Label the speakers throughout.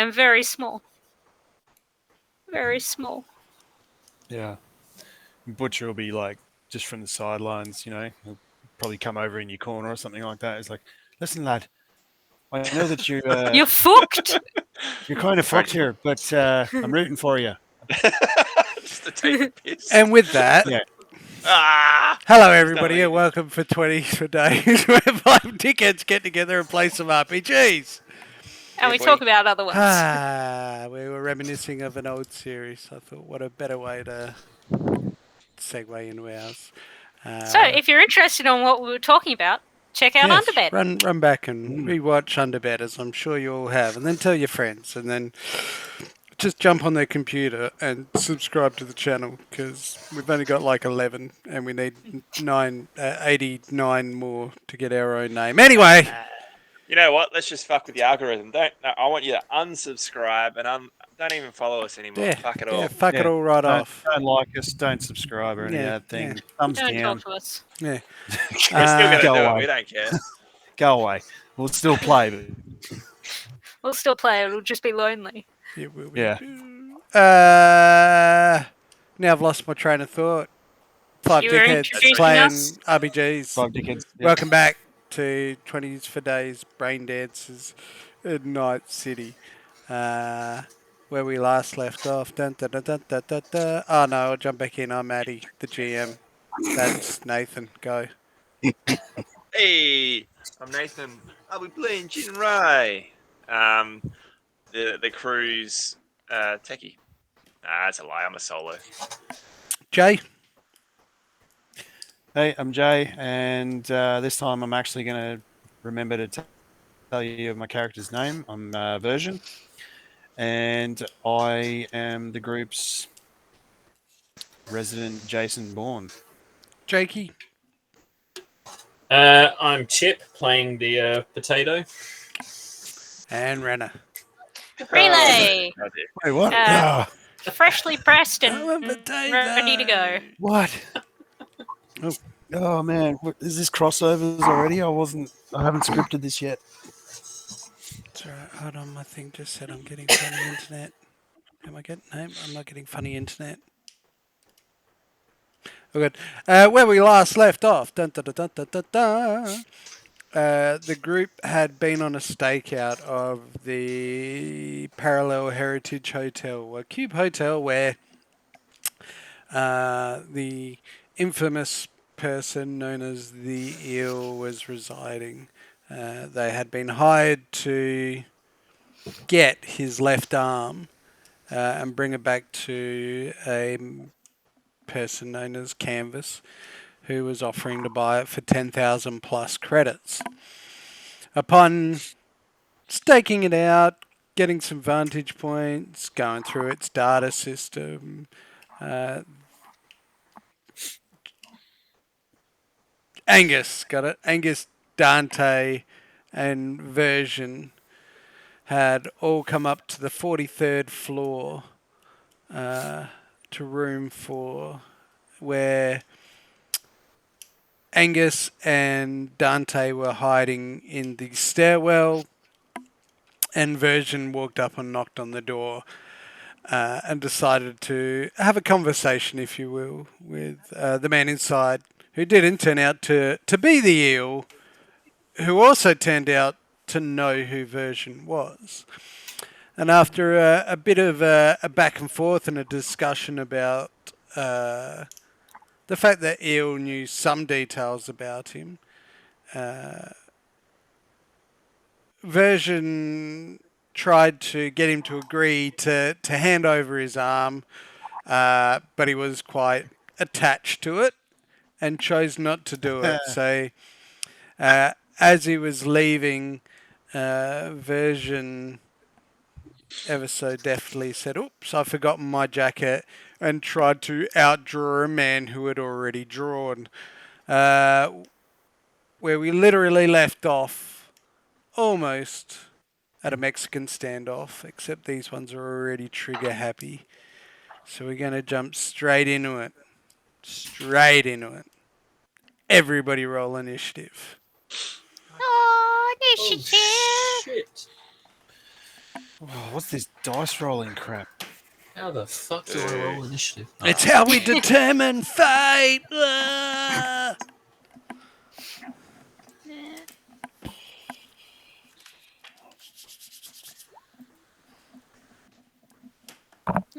Speaker 1: am very small. Very small.
Speaker 2: Yeah. Butcher will be like just from the sidelines, he'll probably come over in your corner or something like that. It's like, listen, lad, I know that
Speaker 1: You're fucked.
Speaker 2: you're kind of fucked here, but I'm rooting for you.
Speaker 3: Just to take the piss.
Speaker 4: And with that, hello everybody, and welcome for 20 for Days, where 5 dickheads get together and play some RPGs.
Speaker 1: And we talk about other ones.
Speaker 4: We were reminiscing of an old series. I thought, what a better way to segue into ours.
Speaker 1: So, if you're interested in what we were talking about, check out Underbed.
Speaker 4: Run back and rewatch Underbed, as I'm sure you all have, and then tell your friends, and then just jump on their computer and subscribe to the channel, because we've only got like 11, and we need 89 more to get our own name. Anyway,
Speaker 3: you know what? Let's just fuck with the algorithm. I want you to unsubscribe and don't even follow us anymore.
Speaker 4: Yeah,
Speaker 3: fuck it all.
Speaker 4: Fuck it all right off.
Speaker 2: Don't like us, don't subscribe or any of that thing. Thumbs
Speaker 1: Don't
Speaker 2: down.
Speaker 1: talk to us.
Speaker 4: Yeah.
Speaker 3: We're still going to do it. We don't care.
Speaker 2: Go away. We'll still play, but
Speaker 1: We'll still play. It'll just be lonely.
Speaker 4: It will be.
Speaker 2: yeah.
Speaker 4: Now I've lost my train of thought. 5
Speaker 1: You were
Speaker 4: dickheads
Speaker 1: introducing
Speaker 4: playing
Speaker 1: us?
Speaker 4: RPGs.
Speaker 2: 5 dickheads. Yeah.
Speaker 4: Welcome back to 20s for Days Braindances in Night City, where we last left off. Dun, dun, dun, dun, dun, dun, dun. Oh no, I'll jump back in. I'm Addy, the GM. That's Nathan. Go.
Speaker 3: Hey, I'm Nathan. I'll be playing Jin and Rai. The crew's techie. Nah, that's a lie. I'm a solo.
Speaker 4: Jay.
Speaker 2: Hey, I'm Jay, and this time I'm actually going to remember to tell you my character's name. I'm Version, and I am the group's resident Jason Bourne.
Speaker 4: Jakey.
Speaker 5: I'm Chip, playing the potato.
Speaker 4: And Renner.
Speaker 1: Relay!
Speaker 2: Wait, what?
Speaker 1: Freshly pressed and
Speaker 4: I'm a potato.
Speaker 1: ready to go.
Speaker 2: What? Oh man, is this crossovers already? I haven't scripted this yet.
Speaker 4: It's alright, hold on, my thing just said I'm getting funny internet. Am I getting home? I'm not getting funny internet. Oh good. Where we last left off, dun, dun, dun, dun, dun, dun, the group had been on a stakeout of the Parallel Heritage Hotel, a cube hotel where the infamous person known as the Eel was residing. They had been hired to get his left arm and bring it back to a person known as Canvas, who was offering to buy it for 10,000 plus credits. Upon staking it out, getting some vantage points, going through its data system, Angus, got it? Angus, Dante, and Version had all come up to the 43rd floor to room 4, where Angus and Dante were hiding in the stairwell, and Version walked up and knocked on the door and decided to have a conversation, if you will, with the man inside, who didn't turn out to be the Eel, who also turned out to know who Version was. And after a bit of a back and forth and a discussion about the fact that Eel knew some details about him, Version tried to get him to agree to hand over his arm, but he was quite attached to it and chose not to do it. So as he was leaving, Version ever so deftly said, "Oops, I've forgotten my jacket," and tried to outdraw a man who had already drawn. Where we literally left off almost at a Mexican standoff, except these ones are already trigger happy. So we're going to jump straight into it. Straight into it. Everybody roll initiative.
Speaker 1: Oh, initiative!
Speaker 5: Shit.
Speaker 2: Oh, what's this dice rolling crap?
Speaker 5: How the fuck do I roll initiative?
Speaker 4: It's how we determine fate. Ah!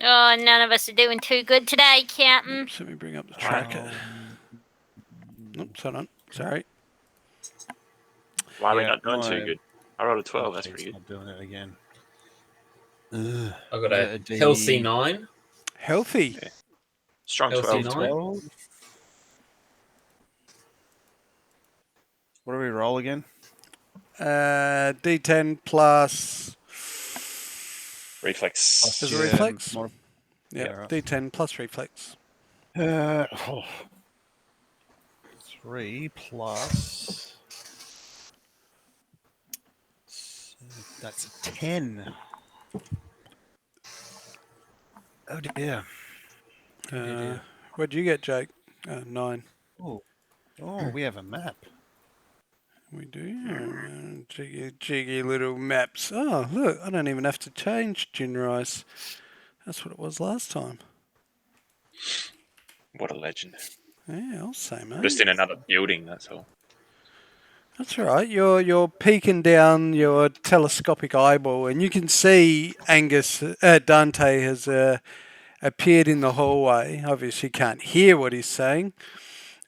Speaker 1: Oh, none of us are doing too good today, Captain.
Speaker 4: Oops, let me bring up the tracker. Oops, hold on. Sorry.
Speaker 3: Why are we
Speaker 2: Yeah,
Speaker 3: not doing too
Speaker 2: my-
Speaker 3: good? I rolled a 12. That's
Speaker 2: It's
Speaker 3: pretty good.
Speaker 2: not doing it again. Ugh.
Speaker 5: I got
Speaker 2: Is
Speaker 5: a
Speaker 2: it
Speaker 5: healthy 9.
Speaker 4: Healthy.
Speaker 3: Strong
Speaker 5: Healthy
Speaker 3: 12.
Speaker 5: 9.
Speaker 2: 12? What do we roll again?
Speaker 4: D10 plus.
Speaker 3: Reflex.
Speaker 4: Is it reflex?
Speaker 2: Mod-
Speaker 4: Yeah,
Speaker 2: right.
Speaker 4: D10 plus reflex.
Speaker 2: 3 plus. That's a 10. Oh dear.
Speaker 4: What'd you get, Jake? 9.
Speaker 2: Oh, we have a map.
Speaker 4: We do. Jiggy little maps. Oh, look, I don't even have to change Jinrise. That's what it was last time.
Speaker 3: What a legend.
Speaker 4: Yeah, I'll say, mate.
Speaker 3: Just in another building, that's all.
Speaker 4: That's all right. You're peeking down your telescopic eyeball, and you can see Dante has appeared in the hallway. Obviously, you can't hear what he's saying,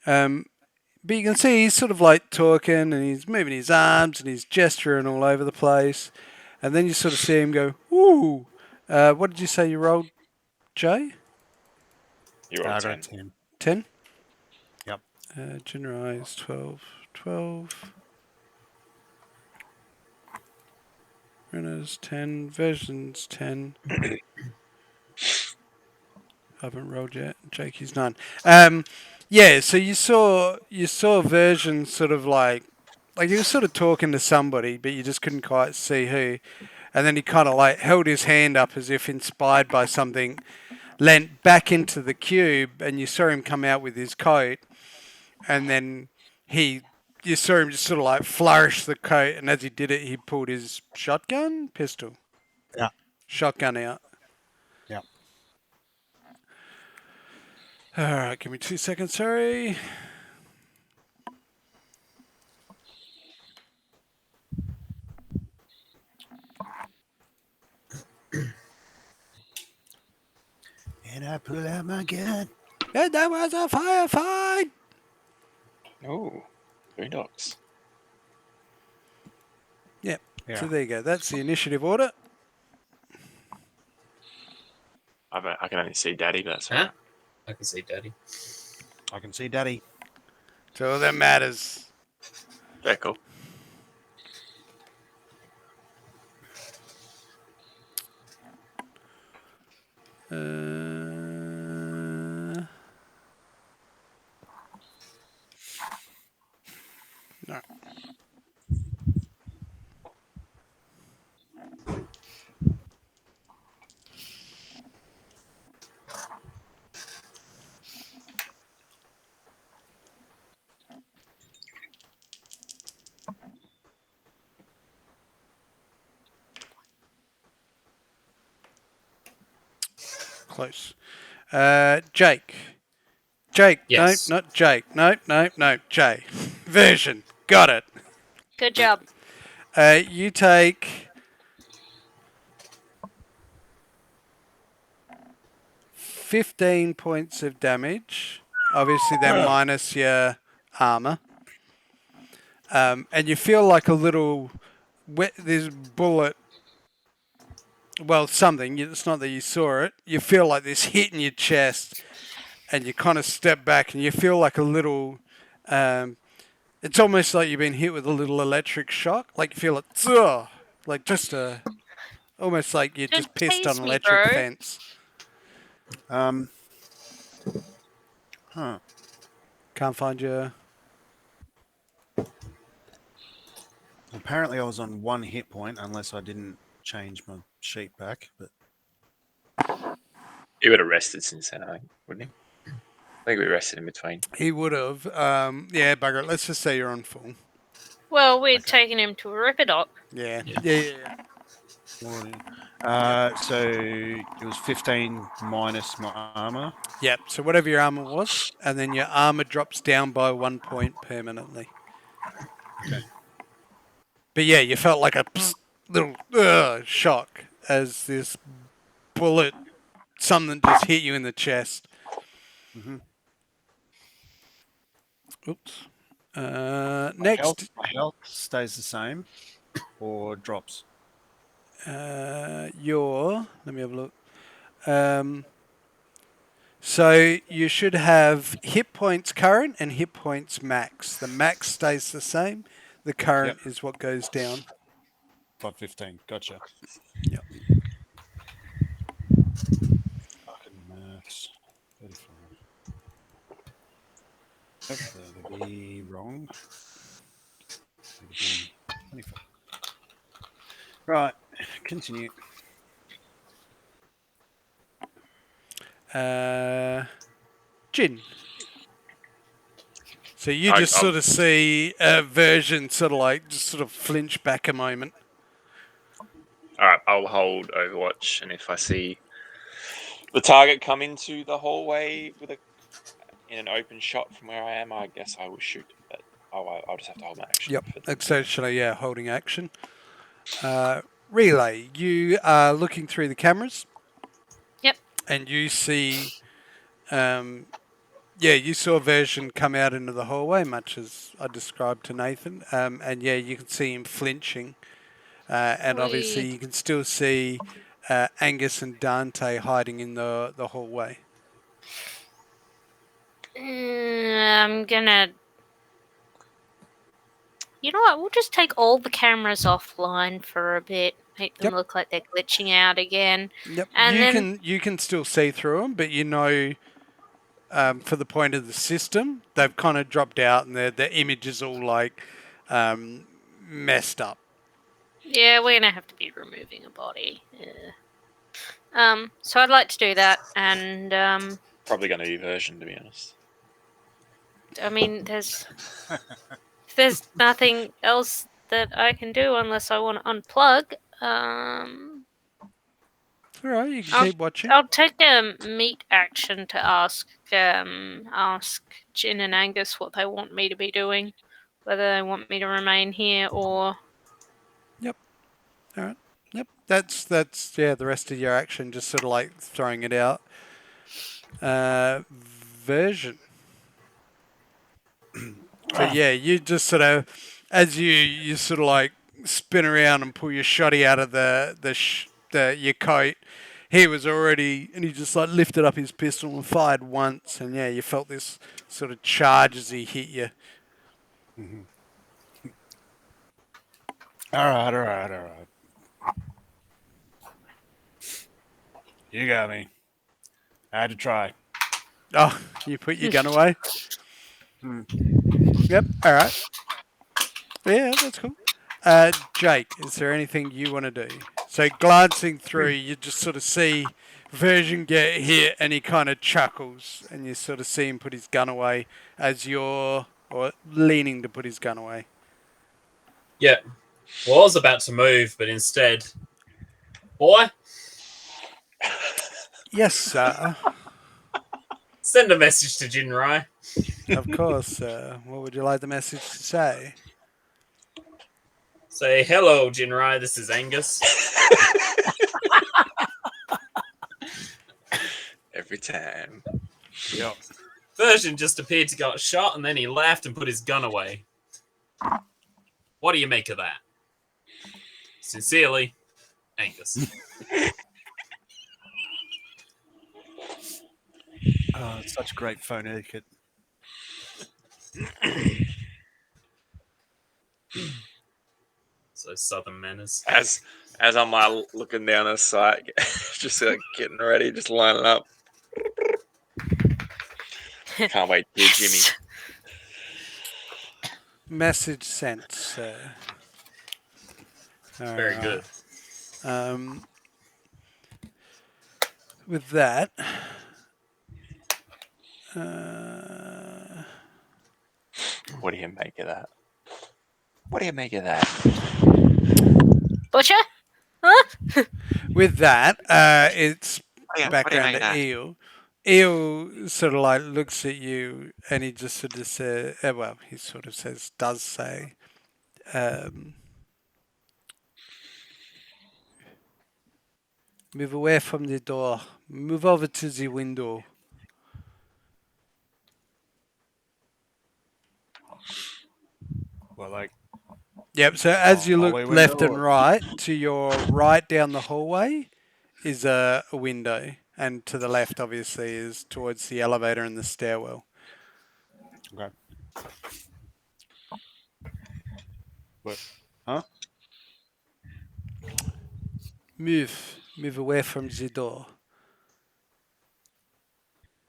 Speaker 4: but you can see he's sort of like talking, and he's moving his arms, and he's gesturing all over the place. And then you sort of see him go, "Ooh!" What did you say you rolled, Jay?
Speaker 3: You
Speaker 2: I
Speaker 3: rolled
Speaker 2: got a
Speaker 3: 10.
Speaker 2: 10.
Speaker 4: 10?
Speaker 2: Yep.
Speaker 4: Generalize 12. 12. Runners 10. Versions 10. I haven't rolled yet. Jakey's 9. Yeah, so you saw version sort of like he was sort of talking to somebody, but you just couldn't quite see who. And then he kind of like held his hand up as if inspired by something, leant back into the cube, and you saw him come out with his coat, and then you saw him just sort of like flourish the coat, and as he did it, he pulled his pistol.
Speaker 2: Yeah.
Speaker 4: Shotgun out.
Speaker 2: Yeah.
Speaker 4: All right, give me 2 seconds, sorry.
Speaker 2: And I pull out my gun.
Speaker 4: And that was a firefight.
Speaker 3: Oh, Boondocks.
Speaker 4: Yep.
Speaker 2: Yeah.
Speaker 4: So there you go. That's the initiative order.
Speaker 3: I can only see Daddy, but that's all
Speaker 5: Huh?
Speaker 3: right.
Speaker 5: I can see Daddy.
Speaker 2: I can see Daddy.
Speaker 4: It's all that matters.
Speaker 3: Very cool.
Speaker 4: No. Close. Jake.
Speaker 5: Yes.
Speaker 4: No, not Jake. No, Jay. Version. Got it.
Speaker 1: Good job.
Speaker 4: You take 15 points of damage. Obviously, then minus your armor. And you feel like a little this bullet. Well, something. It's not that you saw it. You feel like this hit in your chest, and you kind of step back, and you feel like a little. It's almost like you've been hit with a little electric shock. Like you feel it, like just almost like you just pissed on
Speaker 1: tase
Speaker 4: an
Speaker 1: me,
Speaker 4: electric
Speaker 1: bro.
Speaker 4: fence.
Speaker 2: Huh.
Speaker 4: Can't find your.
Speaker 2: Apparently I was on 1 hit point unless I didn't change my sheet back. But
Speaker 3: He would have rested since then, I think, wouldn't he? I think we rested in between.
Speaker 4: He would have. Yeah, bugger it. Let's just say you're on full.
Speaker 1: Well, we're taking him to a Ripperdoc.
Speaker 4: Yeah.
Speaker 5: Yeah.
Speaker 4: Yeah.
Speaker 2: So it was 15 minus my armor.
Speaker 4: Yep. So whatever your armor was, and then your armor drops down by 1 point permanently.
Speaker 2: Okay.
Speaker 4: But yeah, you felt like a little shock as this bullet, something just hit you in the chest.
Speaker 2: Mm-hmm.
Speaker 4: Oops.
Speaker 2: My
Speaker 4: Next,
Speaker 2: health stays the same or drops.
Speaker 4: let me have a look. So you should have hit points current and hit points max. The max stays the same. The current is what goes down.
Speaker 2: 515. Gotcha.
Speaker 4: Yep.
Speaker 2: Fucking maths. 35. Yep, that'll be wrong. It'll be 25. Right, continue.
Speaker 4: Jin. So you
Speaker 3: I-
Speaker 4: just
Speaker 3: I'll-
Speaker 4: sort of see a version sort of like just sort of flinch back a moment.
Speaker 3: All right, I'll hold Overwatch, and if I see the target come into the hallway in an open shot from where I am, I guess I will shoot. But I'll just have to hold my action.
Speaker 4: Yep.
Speaker 3: for the-
Speaker 4: Essentially, yeah, holding action. Relay. You are looking through the cameras.
Speaker 1: Yep.
Speaker 4: And you see, you saw a version come out into the hallway, much as I described to Nathan. And yeah, you can see him flinching. And obviously,
Speaker 1: Wee.
Speaker 4: you can still see Angus and Dante hiding in the hallway.
Speaker 1: I'm gonna. You know what? We'll just take all the cameras offline for a bit. Make them
Speaker 4: Yep.
Speaker 1: look like they're glitching out again.
Speaker 4: Yep.
Speaker 1: And
Speaker 4: You can still see through them, but you know, for the point of the system, they've kind of dropped out, and the image is all like messed up.
Speaker 1: Yeah, we're gonna have to be removing a body. Yeah. So I'd like to do that, and
Speaker 3: Probably going to be version, to be honest.
Speaker 1: I mean, there's nothing else that I can do unless I want to unplug.
Speaker 4: All right, you can
Speaker 1: I'll,
Speaker 4: keep watching.
Speaker 1: I'll take a meet action to ask Jin and Angus what they want me to be doing, whether they want me to remain here or.
Speaker 4: All right. Yep. That's the rest of your action, just sort of like throwing it out. Version. So yeah, you just sort of, as you sort of like spin around and pull your shotty out of your coat. He was already, and he just like lifted up his pistol and fired once, and yeah, you felt this sort of charge as he hit you.
Speaker 2: Mm-hmm. All right. You got me. I had to try.
Speaker 4: Oh, you put your gun away?
Speaker 2: Hmm.
Speaker 4: Yep, all right. Yeah, that's cool. Jake, is there anything you want to do? So glancing through, you just sort of see Version get hit, and he kind of chuckles, and you sort of see him put his gun away as you're or leaning to put his gun away.
Speaker 5: Yeah. Well, I was about to move, but instead, boy,
Speaker 4: Yes, sir.
Speaker 5: send a message to Jinrai.
Speaker 4: Of course. What would you like the message to say?
Speaker 5: Say, hello, Jinrai, this is Angus.
Speaker 3: Every time.
Speaker 2: Yep.
Speaker 5: Version just appeared to get shot, and then he laughed and put his gun away. What do you make of that? Sincerely, Angus.
Speaker 2: Oh, it's such great phone etiquette.
Speaker 5: So southern manners.
Speaker 3: As I'm looking down the sight, just getting ready, just lining up. Can't wait to hear Jimmy.
Speaker 4: Message sent, sir.
Speaker 5: Very good.
Speaker 4: With that,
Speaker 3: What do you make of that? What do you make of that?
Speaker 1: Butcher? Huh?
Speaker 4: With that, it's
Speaker 3: What
Speaker 4: back
Speaker 3: do you
Speaker 4: around
Speaker 3: make
Speaker 4: to
Speaker 3: of that?
Speaker 4: Eel. Eel sort of like looks at you and he just sort of says, well, he sort of says, does say, move away from the door, move over to the window.
Speaker 2: Well, like
Speaker 4: Yep, so as you look
Speaker 2: hallway window.
Speaker 4: left and right, to your right down the hallway is a window, and to the left, obviously, is towards the elevator and the stairwell.
Speaker 2: Okay. What? Huh?
Speaker 4: Move away from the door.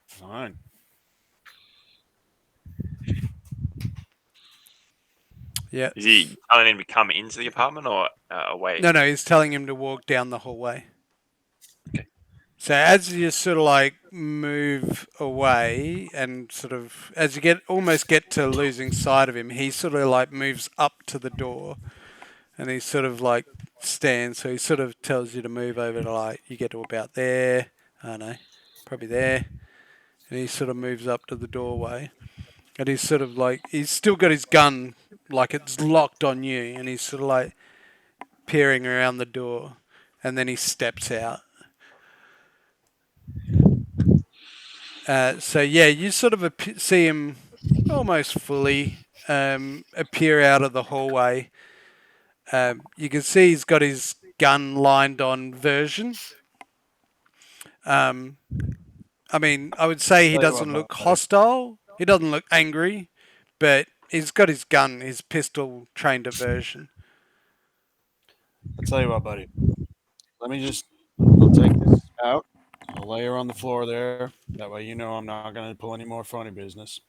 Speaker 2: Fine.
Speaker 4: Yeah.
Speaker 3: Is he telling him to come into the apartment or away?
Speaker 4: No, he's telling him to walk down the hallway.
Speaker 3: Okay.
Speaker 4: So as you sort of like move away and sort of as you almost get to losing sight of him, he sort of like moves up to the door and he sort of like stands. So he sort of tells you to move over to like you get to about there. I don't know, probably there. And he sort of moves up to the doorway. And he's sort of like he's still got his gun like it's locked on you and he's sort of like peering around the door and then he steps out. So yeah, you sort of see him almost fully appear out of the hallway. You can see he's got his gun lined on version. I mean, I would say he
Speaker 2: Tell you what,
Speaker 4: doesn't look
Speaker 2: buddy.
Speaker 4: hostile. He doesn't look angry, but he's got his gun, his pistol trained at version.
Speaker 2: I'll tell you what, buddy. Let me just. I'll take this out. I'll lay her on the floor there. That way, you know I'm not going to pull any more funny business.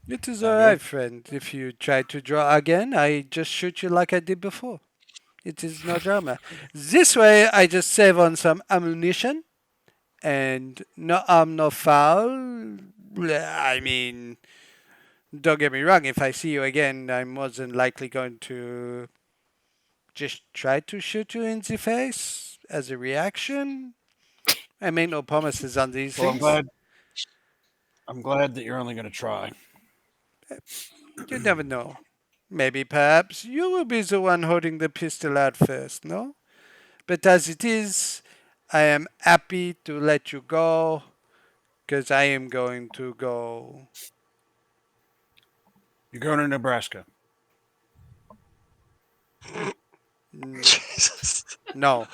Speaker 4: It is
Speaker 2: Sound
Speaker 4: alright,
Speaker 2: good?
Speaker 4: friend. If you try to draw again, I just shoot you like I did before. It is no drama. This way, I just save on some ammunition. And no harm, no foul. I mean, don't get me wrong. If I see you again, I'm more than likely going to just try to shoot you in the face as a reaction. I make no promises on these
Speaker 2: Well, I'm
Speaker 4: things.
Speaker 2: glad. I'm glad that you're only going to try.
Speaker 4: You never know. Maybe, perhaps, you will be the one holding the pistol out first, no? But as it is, I am happy to let you go, because I am going to go.
Speaker 2: You're going to Nebraska.
Speaker 3: Jesus.
Speaker 4: No.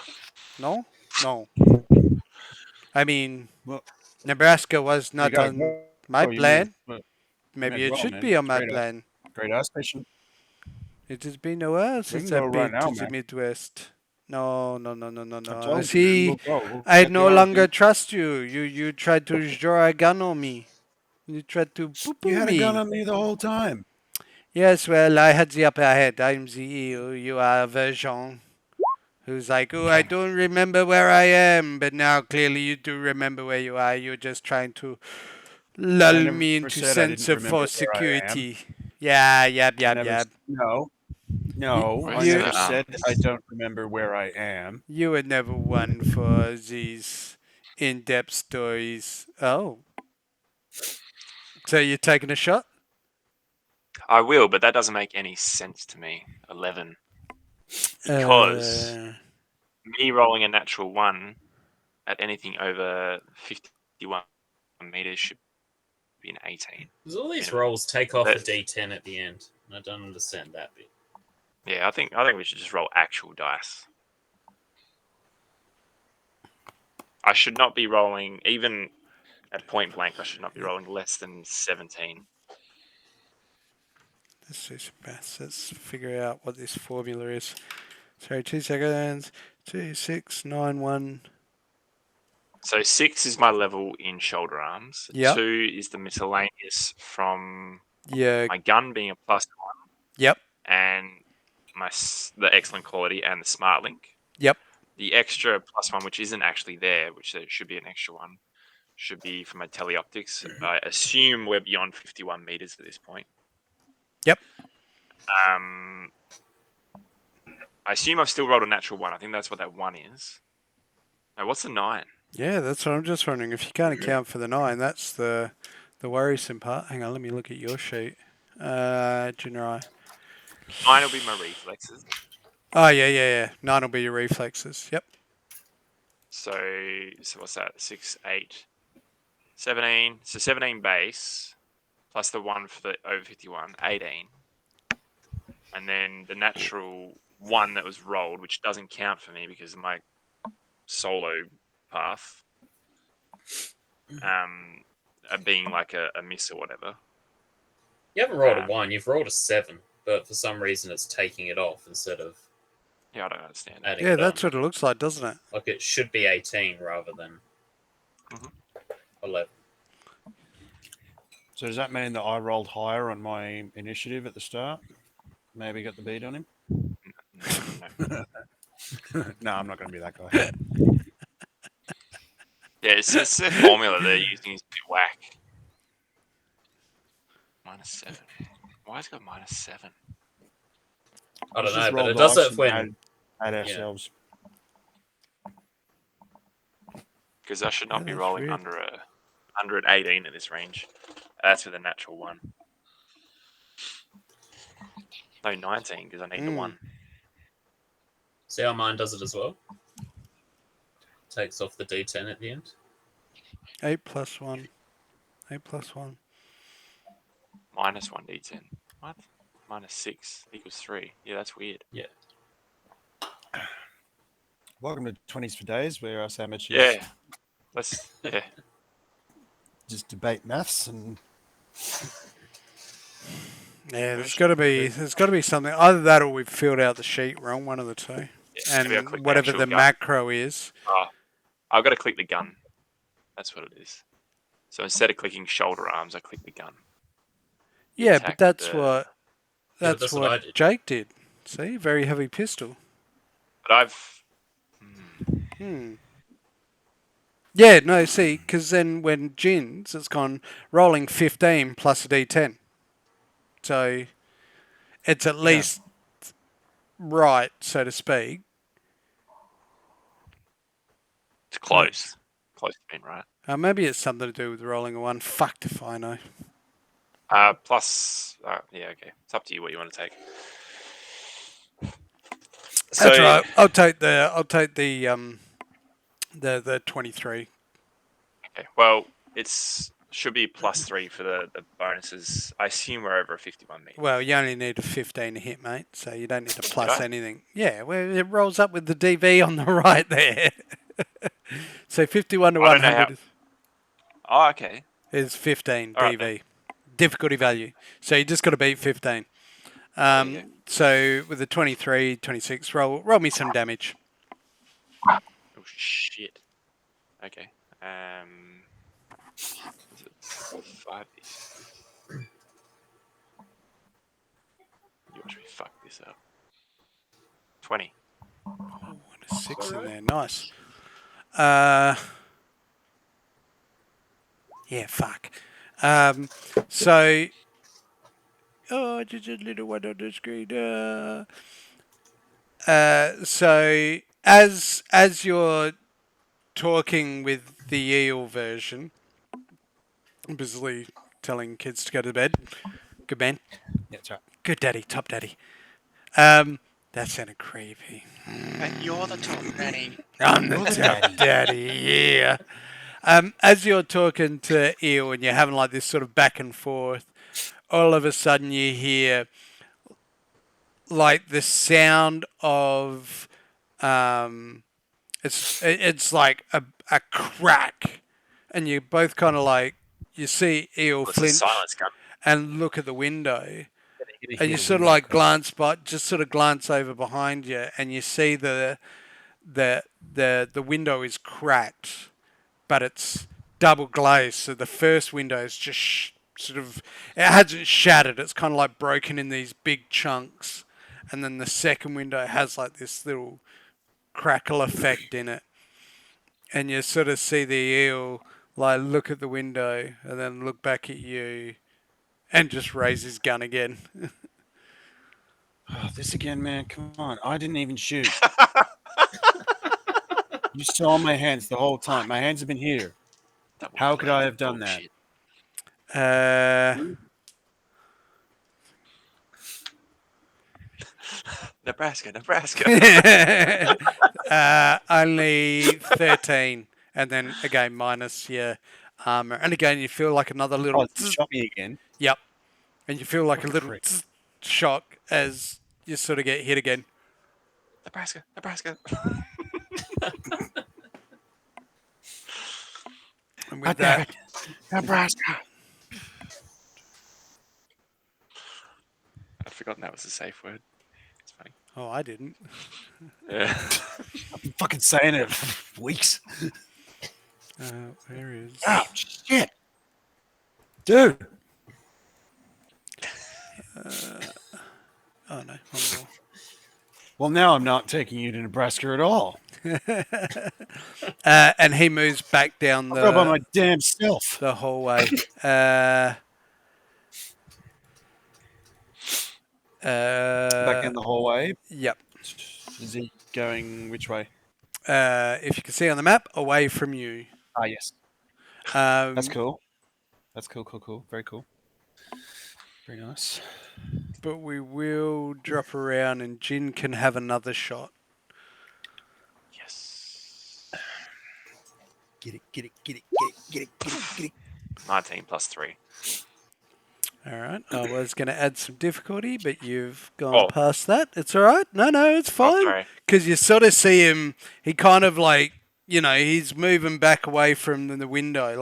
Speaker 4: I mean,
Speaker 2: Well,
Speaker 4: Nebraska was
Speaker 2: you
Speaker 4: not
Speaker 2: got to
Speaker 4: on
Speaker 2: go.
Speaker 4: my
Speaker 2: You may as
Speaker 4: plan.
Speaker 2: well.
Speaker 4: Maybe it should be on my plan.
Speaker 2: Great ass station.
Speaker 4: It has been a while
Speaker 2: We
Speaker 4: since
Speaker 2: can go
Speaker 4: I've
Speaker 2: right
Speaker 4: been
Speaker 2: now,
Speaker 4: to the
Speaker 2: man.
Speaker 4: Midwest. No.
Speaker 2: I
Speaker 4: I
Speaker 2: told you.
Speaker 4: see.
Speaker 2: We'll go. We'll
Speaker 4: I
Speaker 2: get the
Speaker 4: no longer
Speaker 2: RV.
Speaker 4: trust you. You tried to draw a gun on me. You tried to
Speaker 2: You
Speaker 4: poo-poo
Speaker 2: had a gun
Speaker 4: me.
Speaker 2: on me the whole time.
Speaker 4: Yes, well, I had the upper hand. I'm the EU. You are a version who's like, oh, I
Speaker 2: Okay.
Speaker 4: don't remember where I am. But now clearly you do remember where you are. You're just trying to lull
Speaker 2: I
Speaker 4: me
Speaker 2: never
Speaker 4: into
Speaker 2: said I
Speaker 4: sense
Speaker 2: didn't
Speaker 4: of
Speaker 2: remember
Speaker 4: false
Speaker 2: where I am.
Speaker 4: security. Yeah, yab.
Speaker 2: I never.
Speaker 4: You,
Speaker 2: No. I
Speaker 3: Where's
Speaker 4: you,
Speaker 2: never
Speaker 3: the
Speaker 2: said I don't remember where I am.
Speaker 4: you were never one for these in-depth stories. Oh, so you're taking a shot?
Speaker 3: I will, but that doesn't make any sense to me. 11. Because me rolling a natural 1 at anything over 51 meters should be an 18.
Speaker 5: Because all these
Speaker 3: Minimum.
Speaker 5: rolls take off a
Speaker 3: But-
Speaker 5: D10 at the end. And I don't understand that bit.
Speaker 3: Yeah, I think we should just roll actual dice. I should not be rolling, even at point blank, I should not be rolling less than 17.
Speaker 4: Let's do some maths. Let's figure out what this formula is. Sorry, 2 seconds. 2, 6, 9, 1.
Speaker 3: So 6 is my level in shoulder arms.
Speaker 4: Yep.
Speaker 3: 2 is the miscellaneous from
Speaker 4: Yeah.
Speaker 3: my gun being a +1.
Speaker 4: Yep.
Speaker 3: And the excellent quality and the smart link.
Speaker 4: Yep.
Speaker 3: The extra +1, which isn't actually there, which there should be an extra one, should be from my teleoptics. I assume we're beyond 51 meters at this point.
Speaker 4: Yep.
Speaker 3: I assume I've still rolled a natural 1. I think that's what that 1 is. No, what's the 9?
Speaker 4: Yeah, that's what I'm just wondering. If you can't account for the 9, that's the worrisome part. Hang on, let me look at your sheet. Junior.
Speaker 3: 9 will be my reflexes.
Speaker 4: Oh, yeah. 9 will be your reflexes. Yep.
Speaker 3: So what's that? 6, 8, 17. So 17 base plus the 1 for the over 51, 18. And then the natural 1 that was rolled, which doesn't count for me because of my solo path, being like a miss or whatever.
Speaker 5: You haven't rolled a 1, you've rolled a 7, but for some reason it's taking it off instead of
Speaker 3: Yeah, I don't understand.
Speaker 5: adding
Speaker 4: Yeah,
Speaker 5: it
Speaker 4: that's
Speaker 5: on.
Speaker 4: what it looks like, doesn't it?
Speaker 5: Like it should be 18 rather than 11.
Speaker 2: So does that mean that I rolled higher on my initiative at the start? Maybe got the beat on him?
Speaker 3: No.
Speaker 2: No, I'm not going to be that guy.
Speaker 3: Yeah, it's the formula they're using is a bit whack. -7. Why has it got -7?
Speaker 5: I don't
Speaker 2: Let's
Speaker 5: know,
Speaker 2: just
Speaker 5: but
Speaker 2: roll
Speaker 5: it does
Speaker 2: dice
Speaker 5: it
Speaker 2: and
Speaker 5: when
Speaker 2: add ourselves.
Speaker 3: Because I should not be
Speaker 4: that's
Speaker 3: rolling
Speaker 4: weird.
Speaker 3: under an 18 at this range. That's with a natural 1. No, 19 because I need the 1.
Speaker 5: See how mine does it as well? Takes off the D10 at the end.
Speaker 4: 8 plus 1. 8 plus 1.
Speaker 3: -1 D10. What? -6 equals 3. Yeah, that's weird.
Speaker 5: Yeah.
Speaker 2: Welcome to 20s for Days, where us amateurs
Speaker 3: Yeah. Yeah.
Speaker 2: just debate maths and
Speaker 4: Yeah, there's got to be something. Either that or we've filled out the sheet wrong, one of the two.
Speaker 3: Yeah, maybe I'll click
Speaker 4: And
Speaker 3: the
Speaker 4: whatever
Speaker 3: actual
Speaker 4: the
Speaker 3: gun.
Speaker 4: macro is.
Speaker 3: I've got to click the gun. That's what it is. So instead of clicking shoulder arms, I click the gun.
Speaker 4: Yeah, but that's
Speaker 5: Yeah, but that's what I
Speaker 4: what
Speaker 5: did.
Speaker 4: Jake did. See, very heavy pistol.
Speaker 3: But I've.
Speaker 4: Yeah, no, see, because then when Jin's, it's gone rolling 15 plus a d10. So it's at least right, so to speak.
Speaker 3: It's close. Close to being right.
Speaker 4: Maybe it's something to do with rolling a 1. Fucked if I know.
Speaker 3: Plus. Yeah, okay. It's up to you what you want to take.
Speaker 4: That's right. I'll take the 23.
Speaker 3: Okay. Well, should be +3 for the bonuses. I assume we're over a 51 meter.
Speaker 4: Well, you only need a 15 to hit, mate, so you don't need to plus
Speaker 3: Did I?
Speaker 4: anything. Yeah, well, it rolls up with the DV on the right there. So 51 to
Speaker 3: I don't know
Speaker 4: 100
Speaker 3: Oh, okay.
Speaker 4: is 15
Speaker 3: All right,
Speaker 4: DV. Difficulty value. So you just got to beat 15.
Speaker 3: There you go.
Speaker 4: So with the 23, 26, roll me some damage.
Speaker 3: Oh shit. Okay. Is it 5? You watch me fuck this up. 20.
Speaker 4: Oh, and a 6 in there. Nice. Yeah, fuck. So... Oh, just a little one on the screen. So as you're talking with the eel version, busily telling kids to go to bed. Good man.
Speaker 2: yeah, that's right.
Speaker 4: Good daddy. Top daddy. That sounded creepy.
Speaker 3: And you're the top daddy.
Speaker 4: I'm the top daddy. Yeah. As you're talking to eel and you're having like this sort of back and forth, all of a sudden you hear like the sound of it's like a crack, and you both kind of like you see eel
Speaker 3: It's a
Speaker 4: flinch
Speaker 3: silence gun.
Speaker 4: and look at the window, and you sort of like glance over behind you, and you see the window is cracked, but it's double glazed, so the first window is just sort of it hasn't shattered. It's kind of like broken in these big chunks, and then the second window has like this little crackle effect in it, and you sort of see the eel like look at the window and then look back at you, and just raise his gun again.
Speaker 2: Oh, this again, man. Come on. I didn't even shoot. You saw my hands the whole time. My hands have been here. How could I have done that?
Speaker 3: Nebraska.
Speaker 4: Only 13. And then again, minus your armor. And again, you feel like another little.
Speaker 2: Oh, you shot me again.
Speaker 4: Yep. And you feel like
Speaker 2: What
Speaker 4: a little
Speaker 2: prick.
Speaker 4: shock as you sort of get hit again.
Speaker 3: Nebraska.
Speaker 4: And with that,
Speaker 2: Nebraska.
Speaker 3: I'd forgotten that was a safe word. It's funny.
Speaker 4: oh, I didn't.
Speaker 3: Yeah.
Speaker 2: I've been fucking saying it for weeks.
Speaker 4: Where is?
Speaker 2: Oh, shit. Dude.
Speaker 4: Oh no, one more.
Speaker 2: Well, now I'm not taking you to Nebraska at all.
Speaker 4: And he moves back down
Speaker 2: I'll go by my
Speaker 4: the
Speaker 2: damn self.
Speaker 4: hallway.
Speaker 2: Back in the hallway.
Speaker 4: Yep.
Speaker 2: Is he going which way?
Speaker 4: If you can see on the map, away from you.
Speaker 2: Ah, yes.
Speaker 4: Um,
Speaker 2: That's cool. That's cool. Very cool. Very nice.
Speaker 4: But we will drop around, and Jin can have another shot.
Speaker 3: Yes.
Speaker 2: Get it.
Speaker 3: 19 plus 3.
Speaker 4: All right. I was going to add some difficulty, but you've gone
Speaker 3: Oh.
Speaker 4: past that. It's all right. No, it's fine.
Speaker 3: sorry.
Speaker 4: Because you sort of see him. He kind of like, he's moving back away from the window.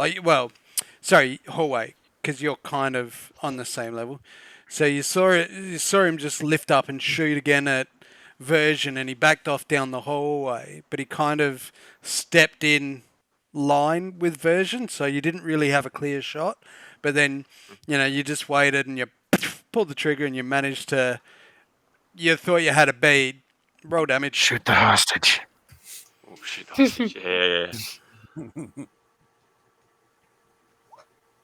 Speaker 4: Hallway. Because you're kind of on the same level. So you saw him just lift up and shoot again at Version, and he backed off down the hallway. But he kind of stepped in line with Version, so you didn't really have a clear shot. But then, you just waited and you pulled the trigger and you managed to. You thought you had a bead. Roll damage.
Speaker 2: Shoot the hostage.
Speaker 3: Oh, shit. Hostage. Yeah.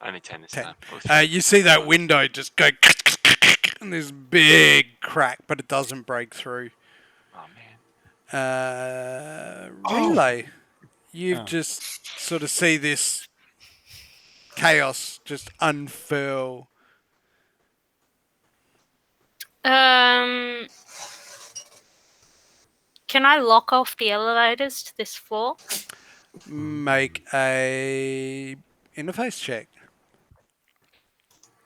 Speaker 3: Only 10 this
Speaker 4: 10.
Speaker 3: time. Oh, 3.
Speaker 4: You see that window just go. And this big crack, but it doesn't break through.
Speaker 3: Oh, man.
Speaker 4: Relay. You've just sort of see this chaos just unfurl.
Speaker 1: Can I lock off the elevators to this floor?
Speaker 4: Make a interface check.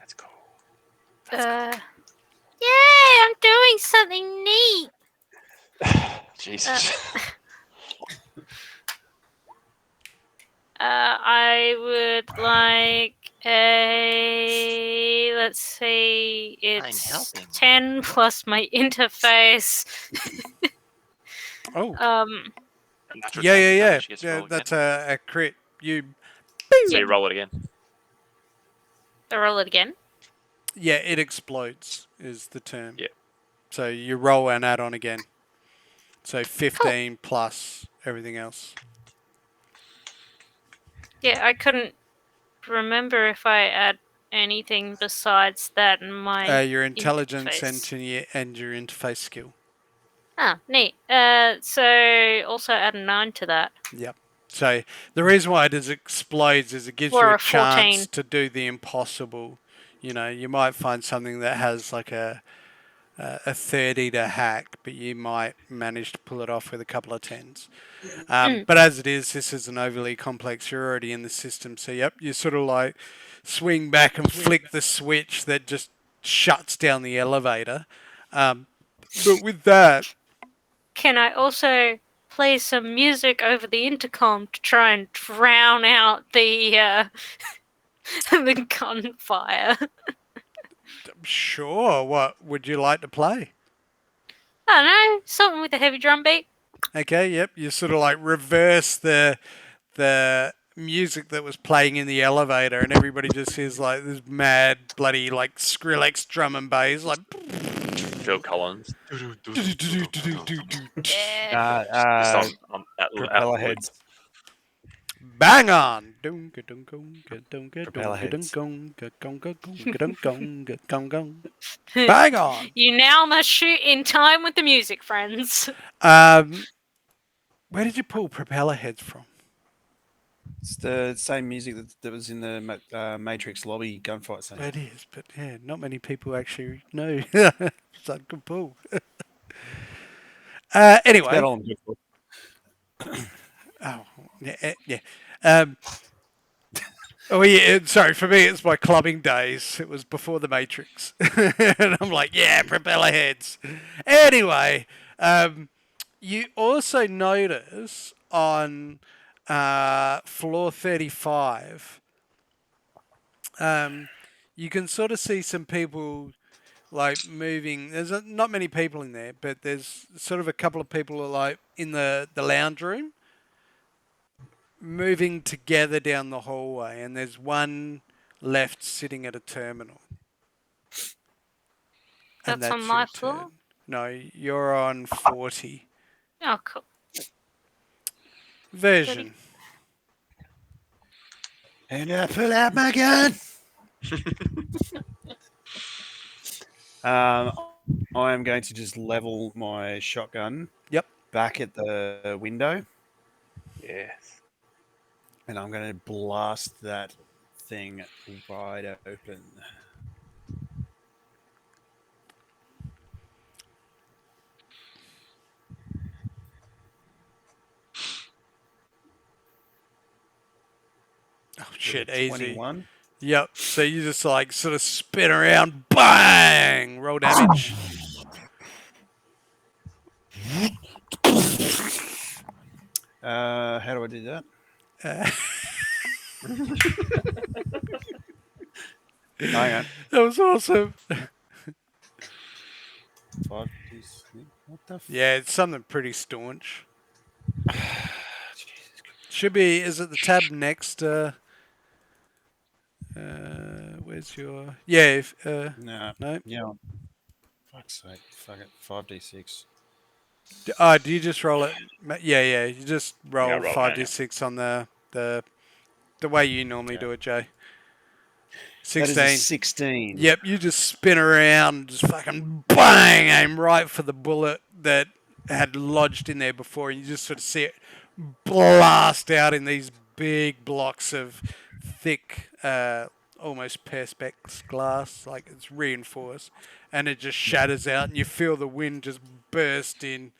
Speaker 3: That's cool.
Speaker 1: Yay! I'm doing something neat.
Speaker 3: Jesus.
Speaker 1: I would like a. Let's see. It's
Speaker 3: helping.
Speaker 1: 10 plus my interface.
Speaker 4: Oh.
Speaker 3: Natural
Speaker 4: Yeah.
Speaker 3: 10 damage, you get to roll
Speaker 4: That's
Speaker 3: again.
Speaker 4: a crit. You.
Speaker 3: So you roll it again.
Speaker 1: I roll it again.
Speaker 4: Yeah, it explodes is the term.
Speaker 3: Yeah.
Speaker 4: So you roll an add-on again. So 15 plus everything else.
Speaker 1: Yeah, I couldn't remember if I add anything besides that in my
Speaker 4: Your intelligence
Speaker 1: interface.
Speaker 4: and your interface skill.
Speaker 1: Ah, neat. So also add a 9 to that.
Speaker 4: Yep. So the reason why it explodes is it gives
Speaker 1: Or
Speaker 4: you
Speaker 1: a
Speaker 4: a chance
Speaker 1: 14.
Speaker 4: to do the impossible. You might find something that has like a 30 to hack, but you might manage to pull it off with a couple of 10s. But as it is, this isn't overly complex. You're already in the system. So, yep, you sort of like swing back and flick the switch that just shuts down the elevator. But with that...
Speaker 1: Can I also play some music over the intercom to try and drown out the the gunfire?
Speaker 4: Sure. What would you like to play?
Speaker 1: I don't know, something with a heavy drum beat.
Speaker 4: Okay, yep. You sort of like reverse the music that was playing in the elevator, and everybody just hears like this mad bloody like Skrillex drum and bass, like
Speaker 3: Phil Collins.
Speaker 1: Yeah.
Speaker 3: Just on that little
Speaker 2: propeller
Speaker 3: outwards.
Speaker 4: Bang on!
Speaker 2: Propeller heads.
Speaker 4: Bang on!
Speaker 1: You now must shoot in time with the music, friends.
Speaker 4: Where did you pull propeller heads from?
Speaker 2: It's the same music that was in the Matrix lobby gunfight scene.
Speaker 4: It is, but yeah, not many people actually know. It's a good pull. Anyway.
Speaker 2: That's all I'm good for.
Speaker 4: Oh, yeah. Oh, yeah. Sorry, for me, it's my clubbing days. It was before the Matrix. And I'm like, yeah, propeller heads. Anyway, you also notice on floor 35, you can sort of see some people like moving. There's not many people in there, but there's sort of a couple of people like in the lounge room moving together down the hallway, and there's one left sitting at a terminal. And
Speaker 1: That's on
Speaker 4: your
Speaker 1: my
Speaker 4: turn.
Speaker 1: floor?
Speaker 4: No, you're on 40.
Speaker 1: Oh, cool.
Speaker 4: Version.
Speaker 2: And I pull out my gun. I am going to just level my shotgun.
Speaker 4: Yep.
Speaker 2: Back at the window,
Speaker 3: Yes.
Speaker 2: and I'm going to blast that thing wide open.
Speaker 4: Oh, shit, easy.
Speaker 2: 21.
Speaker 4: Yep. So you just like sort of spin around, bang, roll damage.
Speaker 2: How do I do that? Hang on.
Speaker 4: That was awesome.
Speaker 2: 5, 6, what the
Speaker 4: Yeah, it's something pretty staunch.
Speaker 2: Jesus Christ.
Speaker 4: Should be, is it the tab next? Where's your... Yeah, if,
Speaker 2: No.
Speaker 4: no?
Speaker 2: Yeah. Fuck's sake. Fuck it. 5d6.
Speaker 4: Do you just roll it? Yeah, you just roll
Speaker 3: Yeah, roll
Speaker 4: 5d6 on the way you normally do it, Jay.
Speaker 2: That
Speaker 4: 16.
Speaker 2: is a 16.
Speaker 4: Yep, you just spin around, just fucking bang, aim right for the bullet that had lodged in there before, and you just sort of see it blast out in these big blocks of thick, almost perspex glass, like it's reinforced, and it just shatters out, and you feel the wind just burst in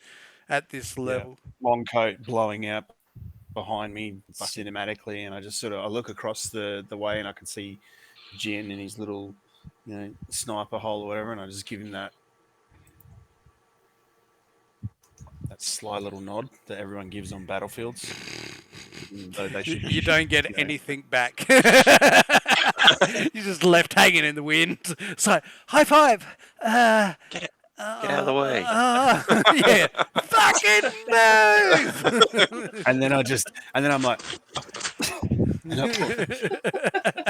Speaker 4: at this level.
Speaker 2: Long coat blowing out behind me cinematically, and I just sort of I look across the way, and I can see Jin in his little, sniper hole or whatever, and I just give him that sly little nod that everyone gives on battlefields. They should
Speaker 4: You don't get anything back. You're just left hanging in the wind. It's like, high five.
Speaker 3: Get out of the way.
Speaker 4: Yeah. Fucking move.
Speaker 2: And then I'm like,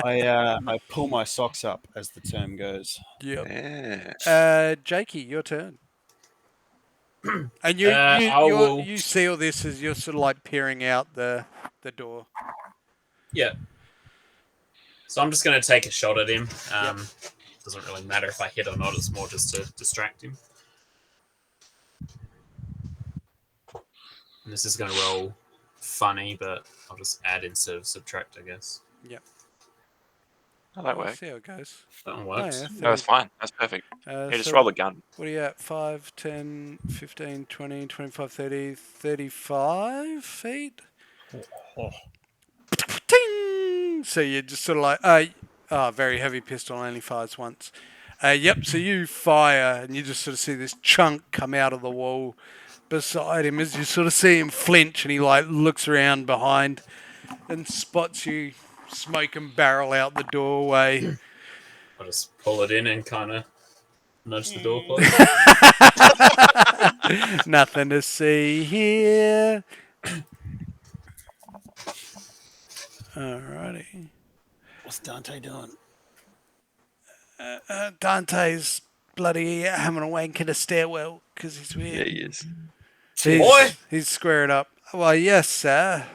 Speaker 2: I pull my socks up, as the term goes.
Speaker 4: Yep.
Speaker 3: Yeah.
Speaker 4: Jakey, your turn. And you see all this as you're sort of like peering out the door.
Speaker 5: Yeah. So I'm just going to take a shot at him. Doesn't really matter if I hit or not. It's more just to distract him. And this is going to roll funny, but I'll just add instead of subtract, I guess.
Speaker 4: Yep.
Speaker 3: Oh, that
Speaker 4: We'll
Speaker 3: works.
Speaker 4: see how it goes.
Speaker 5: That one works.
Speaker 4: yeah,
Speaker 3: No, that's fine. That's perfect. Just
Speaker 4: so
Speaker 3: roll the gun.
Speaker 4: what are you at? 5, 10, 15, 20, 25, 30, 35 feet?
Speaker 2: Oh.
Speaker 4: Ting! So you're just sort of like, very heavy pistol, only fires once. Yep, so you fire and you just sort of see this chunk come out of the wall beside him as you sort of see him flinch, and he like looks around behind and spots you smoke and barrel out the doorway.
Speaker 5: I'll just pull it in and kind of nudge the door closed.
Speaker 4: Nothing to see here. Alrighty.
Speaker 2: What's Dante doing?
Speaker 4: Dante's bloody having a wank in a stairwell because he's weird.
Speaker 3: Yeah, he is.
Speaker 5: Boy!
Speaker 4: He's squaring up. Well, yes, sir.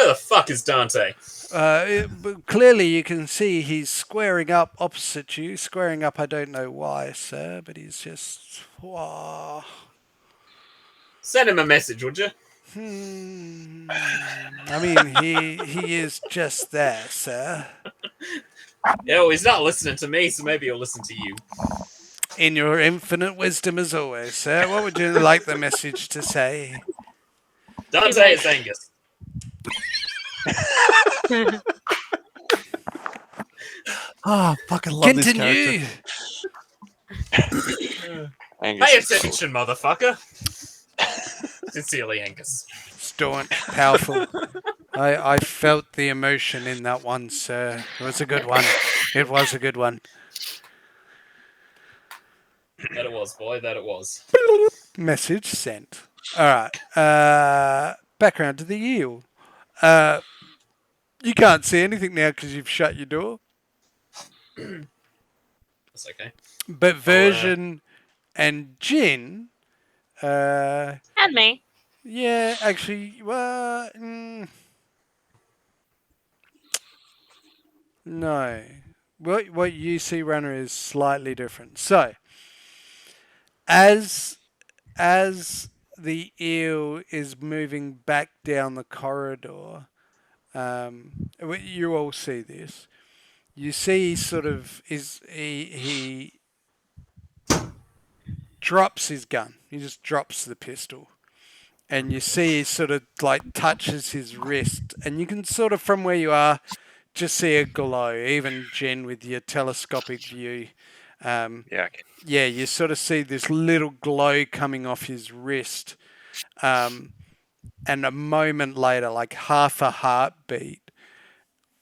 Speaker 5: Where the fuck is Dante?
Speaker 4: But clearly you can see he's squaring up opposite you. Squaring up, I don't know why, sir, but he's just... Whoa.
Speaker 5: Send him a message, would you?
Speaker 4: I mean, he is just there, sir.
Speaker 5: Yeah, well, he's not listening to me, so maybe he'll listen to you.
Speaker 4: In your infinite wisdom as always, sir. What would you like the message to say?
Speaker 5: Dante, it's Angus.
Speaker 2: Oh, fucking love this
Speaker 4: Continue.
Speaker 2: character.
Speaker 3: Angus
Speaker 5: Pay
Speaker 3: is cool.
Speaker 5: attention, motherfucker. Sincerely, Angus.
Speaker 4: Staunch, powerful. I felt the emotion in that one, sir. It was a good one. It was a good one.
Speaker 5: That it was, boy. That it was.
Speaker 4: Message sent. All right. Background to the eel. You can't see anything now because you've shut your door.
Speaker 5: That's okay.
Speaker 4: But Version and Jin,
Speaker 1: And me.
Speaker 4: yeah, actually, well, no. What you see, Runner, is slightly different. So, as the eel is moving back down the corridor, you all see this. You see, he drops his gun. He just drops the pistol. And you see he sort of like touches his wrist. And you can sort of, from where you are, just see a glow. Even Jen with your telescopic view.
Speaker 3: Yeah, okay.
Speaker 4: Yeah, you sort of see this little glow coming off his wrist. And a moment later, like half a heartbeat,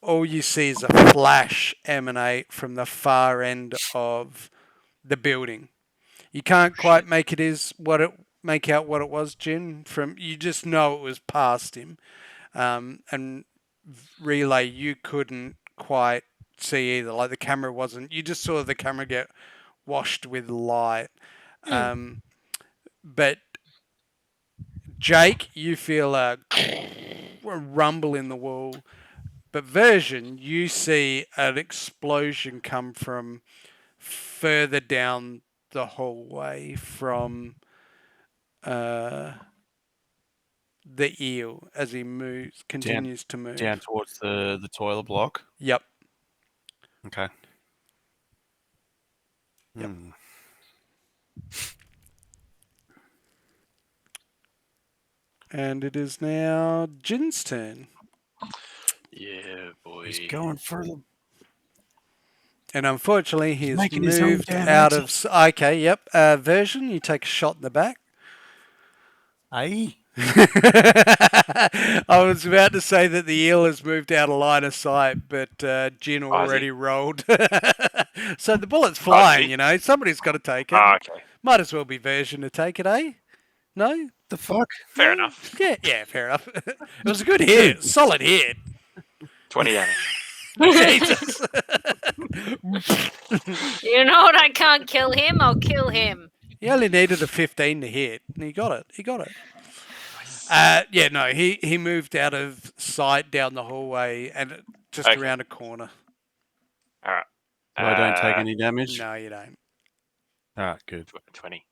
Speaker 4: all you see is a flash emanate from the far end of the building. You can't quite make out what it was, Jin. You just know it was past him, and Relay, you couldn't quite see either. Like the camera wasn't. You just saw the camera get washed with light. But Jake, you feel a rumble in the wall. But Version, you see an explosion come from further down the hallway from the eel as he continues to move.
Speaker 2: Down towards the toilet block.
Speaker 4: Yep.
Speaker 2: Okay.
Speaker 4: Yep. And it is now Jin's turn.
Speaker 3: Yeah, boy.
Speaker 2: He's going for the...
Speaker 4: And unfortunately, he's
Speaker 2: making his own
Speaker 4: moved
Speaker 2: damn
Speaker 4: out
Speaker 2: exit.
Speaker 4: of... Okay, yep. Version, you take a shot in the back.
Speaker 2: Aye.
Speaker 4: I was about to say that the eel has moved out of line of sight, but Jin already rolled. So the bullet's flying, you know. Somebody's got to take it.
Speaker 3: Okay.
Speaker 4: Might as well be Version to take it, eh? No?
Speaker 2: The fuck?
Speaker 3: Fair enough.
Speaker 4: Yeah, fair enough. It was a good hit. Solid hit.
Speaker 3: 20 damage.
Speaker 4: Jesus.
Speaker 1: You know what? I can't kill him. I'll kill him.
Speaker 4: He only needed a 15 to hit, and he got it. Yeah, no, he moved out of sight down the hallway and just around a corner.
Speaker 3: All right.
Speaker 2: So I don't take any damage?
Speaker 4: No, you don't.
Speaker 2: All right, good.
Speaker 3: 20.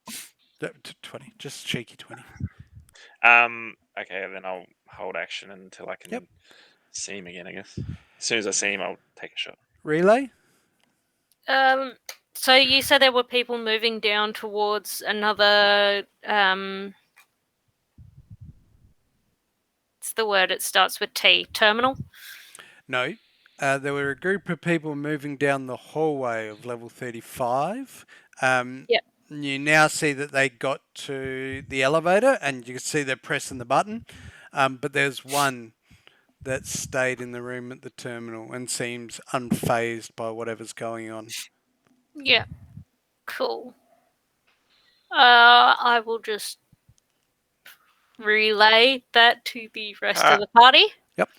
Speaker 4: 20, just cheeky 20.
Speaker 3: Okay, then I'll hold action until I can see him again, I guess. As soon as I see him, I'll take a shot.
Speaker 4: Relay?
Speaker 1: So you said there were people moving down towards another, it's the word, it starts with T, terminal?
Speaker 4: No. There were a group of people moving down the hallway of level 35.
Speaker 1: Yep.
Speaker 4: You now see that they got to the elevator, and you can see they're pressing the button. But there's one that stayed in the room at the terminal and seems unfazed by whatever's going on.
Speaker 1: Yeah. Cool. I will just relay that to the rest of the party.
Speaker 4: Yep.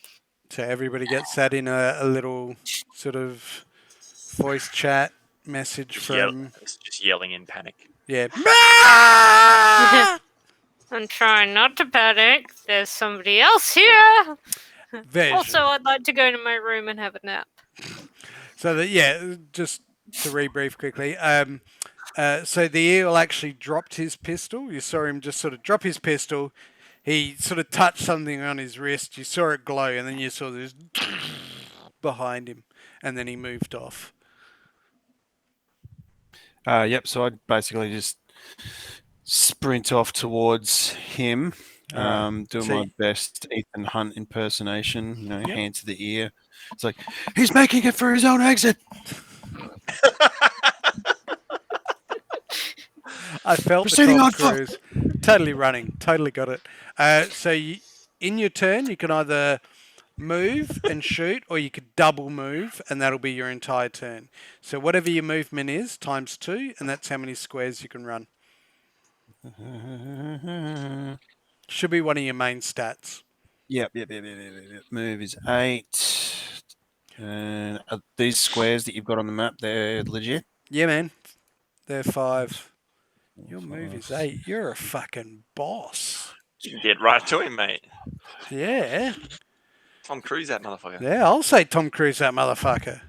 Speaker 4: So everybody gets that in a little sort of voice chat message from...
Speaker 3: Just yelling in panic.
Speaker 4: Yeah.
Speaker 1: I'm trying not to panic. There's somebody else here.
Speaker 4: Version.
Speaker 1: Also, I'd like to go to my room and have a nap.
Speaker 4: So that just to rebrief quickly. So the eel actually dropped his pistol. You saw him just sort of drop his pistol. He sort of touched something on his wrist. You saw it glow, and then you saw this behind him, and then he moved off.
Speaker 2: Yep. So I'd basically just sprint off towards him, doing my best Ethan Hunt impersonation. Hand to the ear. It's like he's making it for his own exit.
Speaker 4: I felt
Speaker 2: Proceeding
Speaker 4: the
Speaker 2: on
Speaker 4: Tom Cruise. Totally running. Totally got it. So in your turn, you can either move and shoot, or you could double move, and that'll be your entire turn. So whatever your movement is, times 2, and that's how many squares you can run. Should be one of your main stats.
Speaker 2: Yep. Move is 8. And are these squares that you've got on the map, they're legit?
Speaker 4: Yeah, man. They're 5. Your move is 8. You're a fucking boss.
Speaker 3: Get right to him, mate.
Speaker 4: Yeah.
Speaker 3: Tom Cruise, that motherfucker.
Speaker 4: Yeah, I'll say Tom Cruise, that motherfucker.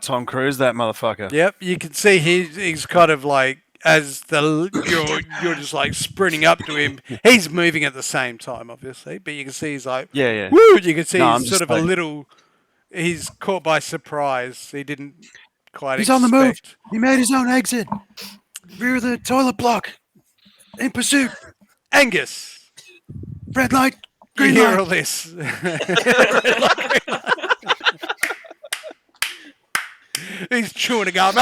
Speaker 2: Tom Cruise, that motherfucker.
Speaker 4: Yep, you can see he's kind of like, as you're just like sprinting up to him. He's moving at the same time, obviously, but you can see he's like,
Speaker 2: Yeah.
Speaker 4: woo! You can see
Speaker 2: No,
Speaker 4: he's sort of a little. He's caught by surprise. He didn't quite.
Speaker 2: He's on the move. He made his own exit. Rear of the toilet block. In pursuit.
Speaker 4: Angus.
Speaker 2: Red light.
Speaker 4: Green
Speaker 2: Green
Speaker 4: light.
Speaker 2: light.
Speaker 4: All this. He's chewing a gum.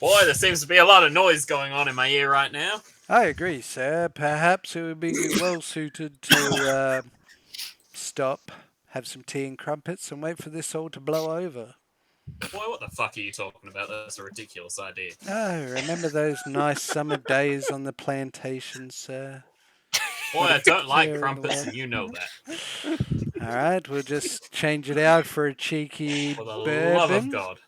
Speaker 5: Boy, there seems to be a lot of noise going on in my ear right now.
Speaker 4: I agree, sir. Perhaps it would be well suited to stop, have some tea and crumpets, and wait for this all to blow over.
Speaker 5: Boy, what the fuck are you talking about? That's a ridiculous idea.
Speaker 4: Oh, remember those nice summer days on the plantation, sir?
Speaker 5: Boy, I don't like
Speaker 4: Terrible.
Speaker 5: crumpets, and you know that.
Speaker 4: All right, we'll just change it out for a cheeky
Speaker 5: For the
Speaker 4: bourbon.
Speaker 5: love of God.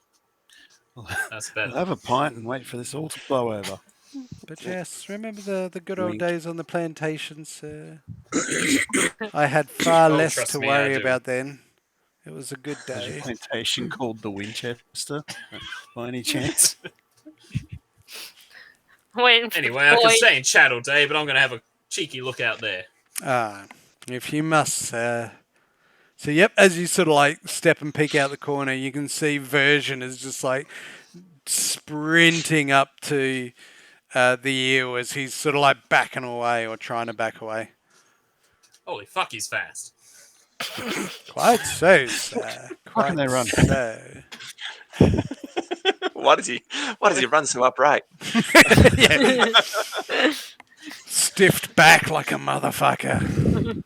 Speaker 5: That's
Speaker 2: I'll
Speaker 5: better.
Speaker 2: have a pint and wait for this all to blow over.
Speaker 4: But yes, remember the good old
Speaker 2: Wink.
Speaker 4: days on the plantation, sir? I had far
Speaker 5: Oh,
Speaker 4: less
Speaker 5: trust
Speaker 4: to
Speaker 5: me, I
Speaker 4: worry
Speaker 5: do.
Speaker 4: about then. It was a good
Speaker 2: Was your
Speaker 4: day.
Speaker 2: plantation called the Winchester, by any chance?
Speaker 1: Waiting for
Speaker 5: Anyway,
Speaker 1: the
Speaker 5: I
Speaker 1: boy.
Speaker 5: could stay in chat all day, but I'm going to have a cheeky look out there.
Speaker 4: If you must, sir. So, yep, as you sort of like step and peek out the corner, you can see Version is just like sprinting up to the eel as he's sort of like backing away or trying to back away.
Speaker 5: Holy fuck, he's fast.
Speaker 4: Quite so, sir.
Speaker 2: How can they run?
Speaker 4: So.
Speaker 3: Why does he run so upright?
Speaker 4: Yeah. Stiffed back like a motherfucker.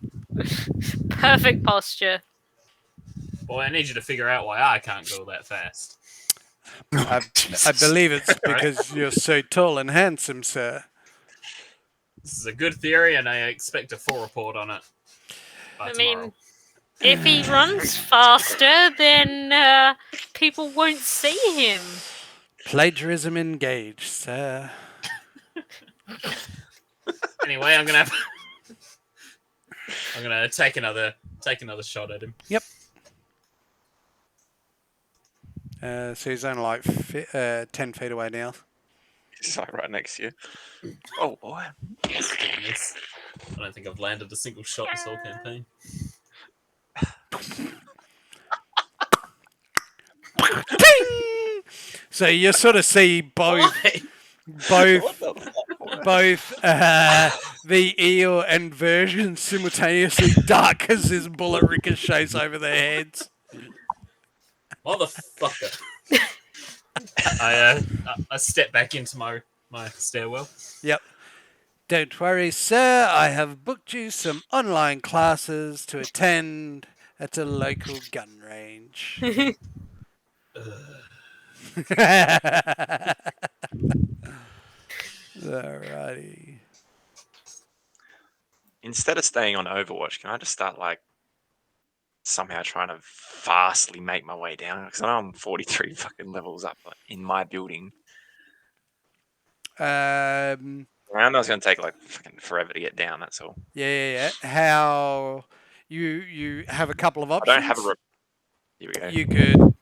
Speaker 1: Perfect posture.
Speaker 5: Boy, I need you to figure out why I can't go that fast.
Speaker 4: I believe it's because you're so tall and handsome, sir.
Speaker 5: This is a good theory, and I expect a full report on it by
Speaker 1: I
Speaker 5: tomorrow.
Speaker 1: mean, if he runs faster, then people won't see him.
Speaker 4: Plagiarism engaged, sir.
Speaker 5: Anyway, I'm gonna take another shot at him.
Speaker 4: Yep. So he's only like 10 feet away now.
Speaker 3: He's like right next to you. Oh boy.
Speaker 5: Miss. I don't think I've landed a single shot this whole campaign.
Speaker 4: Ting! So you sort of see both the eel and Version simultaneously duck as his bullet ricochets over their heads.
Speaker 5: Motherfucker. I step back into my stairwell.
Speaker 4: Yep. Don't worry, sir. I have booked you some online classes to attend at a local gun range. Alrighty.
Speaker 3: Instead of staying on Overwatch, can I just start like somehow trying to fastly make my way down? Because I know I'm 43 fucking levels up in my building. I know it's going to take like fucking forever to get down. That's all.
Speaker 4: Yeah. How you have a couple of
Speaker 3: I don't have a.
Speaker 4: options.
Speaker 3: Here we go.
Speaker 4: You could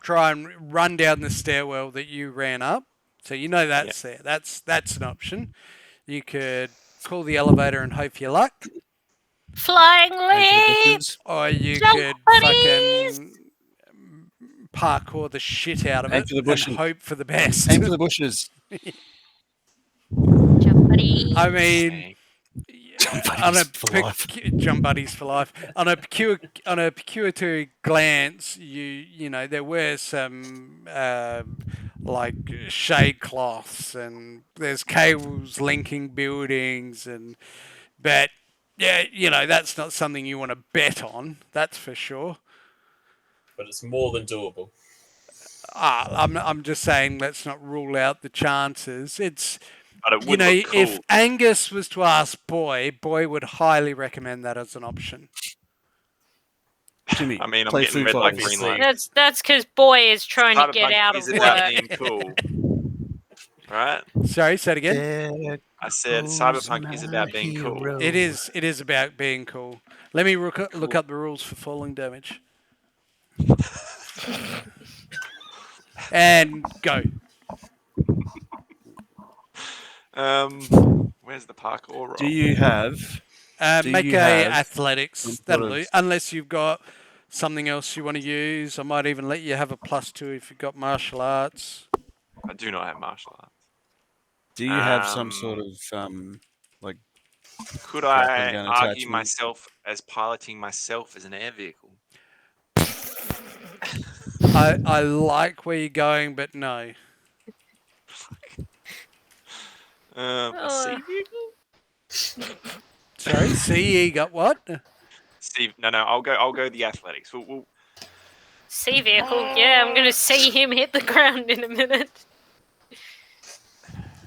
Speaker 4: try and run down the stairwell that you ran up, so you know that's there. That's an option. You could call the elevator and hope for your luck,
Speaker 1: Flying
Speaker 2: Aim for the
Speaker 1: leap!
Speaker 2: bushes.
Speaker 4: or you
Speaker 1: Jump,
Speaker 4: could
Speaker 1: buddies!
Speaker 4: fucking parkour the shit out of
Speaker 2: Aim
Speaker 4: it
Speaker 2: for the
Speaker 4: and
Speaker 2: bushes.
Speaker 4: hope for the best.
Speaker 2: Aim for the bushes.
Speaker 1: Jump, buddies!
Speaker 4: I mean,
Speaker 3: Okay.
Speaker 4: on a
Speaker 2: Buddies for life.
Speaker 4: jump buddies for life. On a pecuniary glance, you know there were some like shade cloths and there's cables linking buildings but yeah, you know that's not something you want to bet on. That's for sure.
Speaker 5: But it's more than doable.
Speaker 4: I'm just saying let's not rule out the chances. It's
Speaker 3: But it
Speaker 4: you
Speaker 3: would
Speaker 4: know,
Speaker 3: look cool.
Speaker 4: if Angus was to ask Boy would highly recommend that as an option.
Speaker 2: Jimmy,
Speaker 3: I mean, I'm
Speaker 2: play
Speaker 3: getting
Speaker 2: Foo
Speaker 3: red light,
Speaker 2: Fighters.
Speaker 3: green light.
Speaker 1: That's because Boy is trying to get
Speaker 3: Cyberpunk
Speaker 1: out of
Speaker 3: is about
Speaker 1: work.
Speaker 3: being cool, right?
Speaker 4: Sorry, say it again.
Speaker 2: There
Speaker 3: I said
Speaker 2: goes
Speaker 3: Cyberpunk is
Speaker 2: my
Speaker 3: about being cool.
Speaker 2: hero.
Speaker 4: It is about being cool. Let me look up the rules for falling damage. And go.
Speaker 3: Where's the parkour roll?
Speaker 2: Do you have? Do
Speaker 4: Make
Speaker 2: you
Speaker 4: a
Speaker 2: have
Speaker 4: athletics.
Speaker 2: some
Speaker 4: That'll
Speaker 2: sort
Speaker 4: do.
Speaker 2: of-
Speaker 4: Unless you've got something else you want to use. I might even let you have a +2 if you've got martial arts.
Speaker 3: I do not have martial arts.
Speaker 2: Do you have some sort of like?
Speaker 3: Could
Speaker 2: Drop
Speaker 3: I
Speaker 2: and gun
Speaker 3: argue
Speaker 2: attachment.
Speaker 3: myself as piloting myself as an air vehicle?
Speaker 4: I like where you're going, but no.
Speaker 3: A sea vehicle?
Speaker 4: Sorry, CE got what?
Speaker 3: Steve, no, I'll go the athletics. We'll
Speaker 1: Sea vehicle, yeah, I'm gonna see him hit the ground in a minute.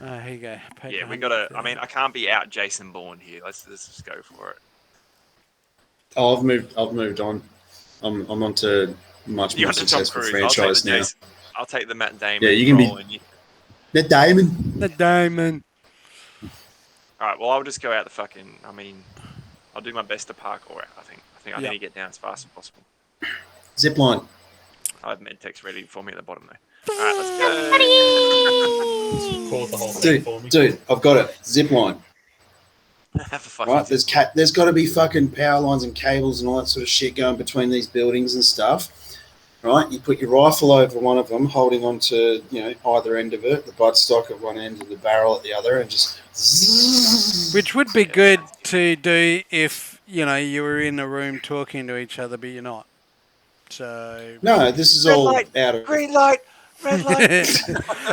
Speaker 4: Here you go. Pay
Speaker 3: yeah, we
Speaker 4: 100
Speaker 3: gotta.
Speaker 4: for
Speaker 3: I mean,
Speaker 4: that.
Speaker 3: I can't be out Jason Bourne here. Let's just go for it.
Speaker 6: Oh, I've moved on. I'm onto much
Speaker 3: You
Speaker 6: more
Speaker 3: want to Tom
Speaker 6: successful
Speaker 3: Cruise?
Speaker 6: franchise now.
Speaker 3: I'll take the Matt Damon.
Speaker 6: Yeah, you can be-
Speaker 3: role and you-
Speaker 6: The Damon.
Speaker 4: The diamond.
Speaker 3: All right. Well, I'll just go out the fucking. I mean, I'll do my best to parkour it. I think I need to get down as fast as possible.
Speaker 6: Zipline.
Speaker 3: I have medtex ready for me at the bottom though. All right, let's go.
Speaker 5: Called the whole thing for me.
Speaker 6: Dude, I've got it. Zipline.
Speaker 3: Have a fucking.
Speaker 6: Right? There's got to be fucking power lines and cables and all that sort of shit going between these buildings and stuff. Right? You put your rifle over one of them, holding onto either end of it, the buttstock at one end and the barrel at the other, and just.
Speaker 4: Which would be good to do if, you were in a room talking to each other, but you're not. So.
Speaker 6: No, this is
Speaker 3: Red
Speaker 6: all
Speaker 3: light,
Speaker 6: out of.
Speaker 3: green light, red light.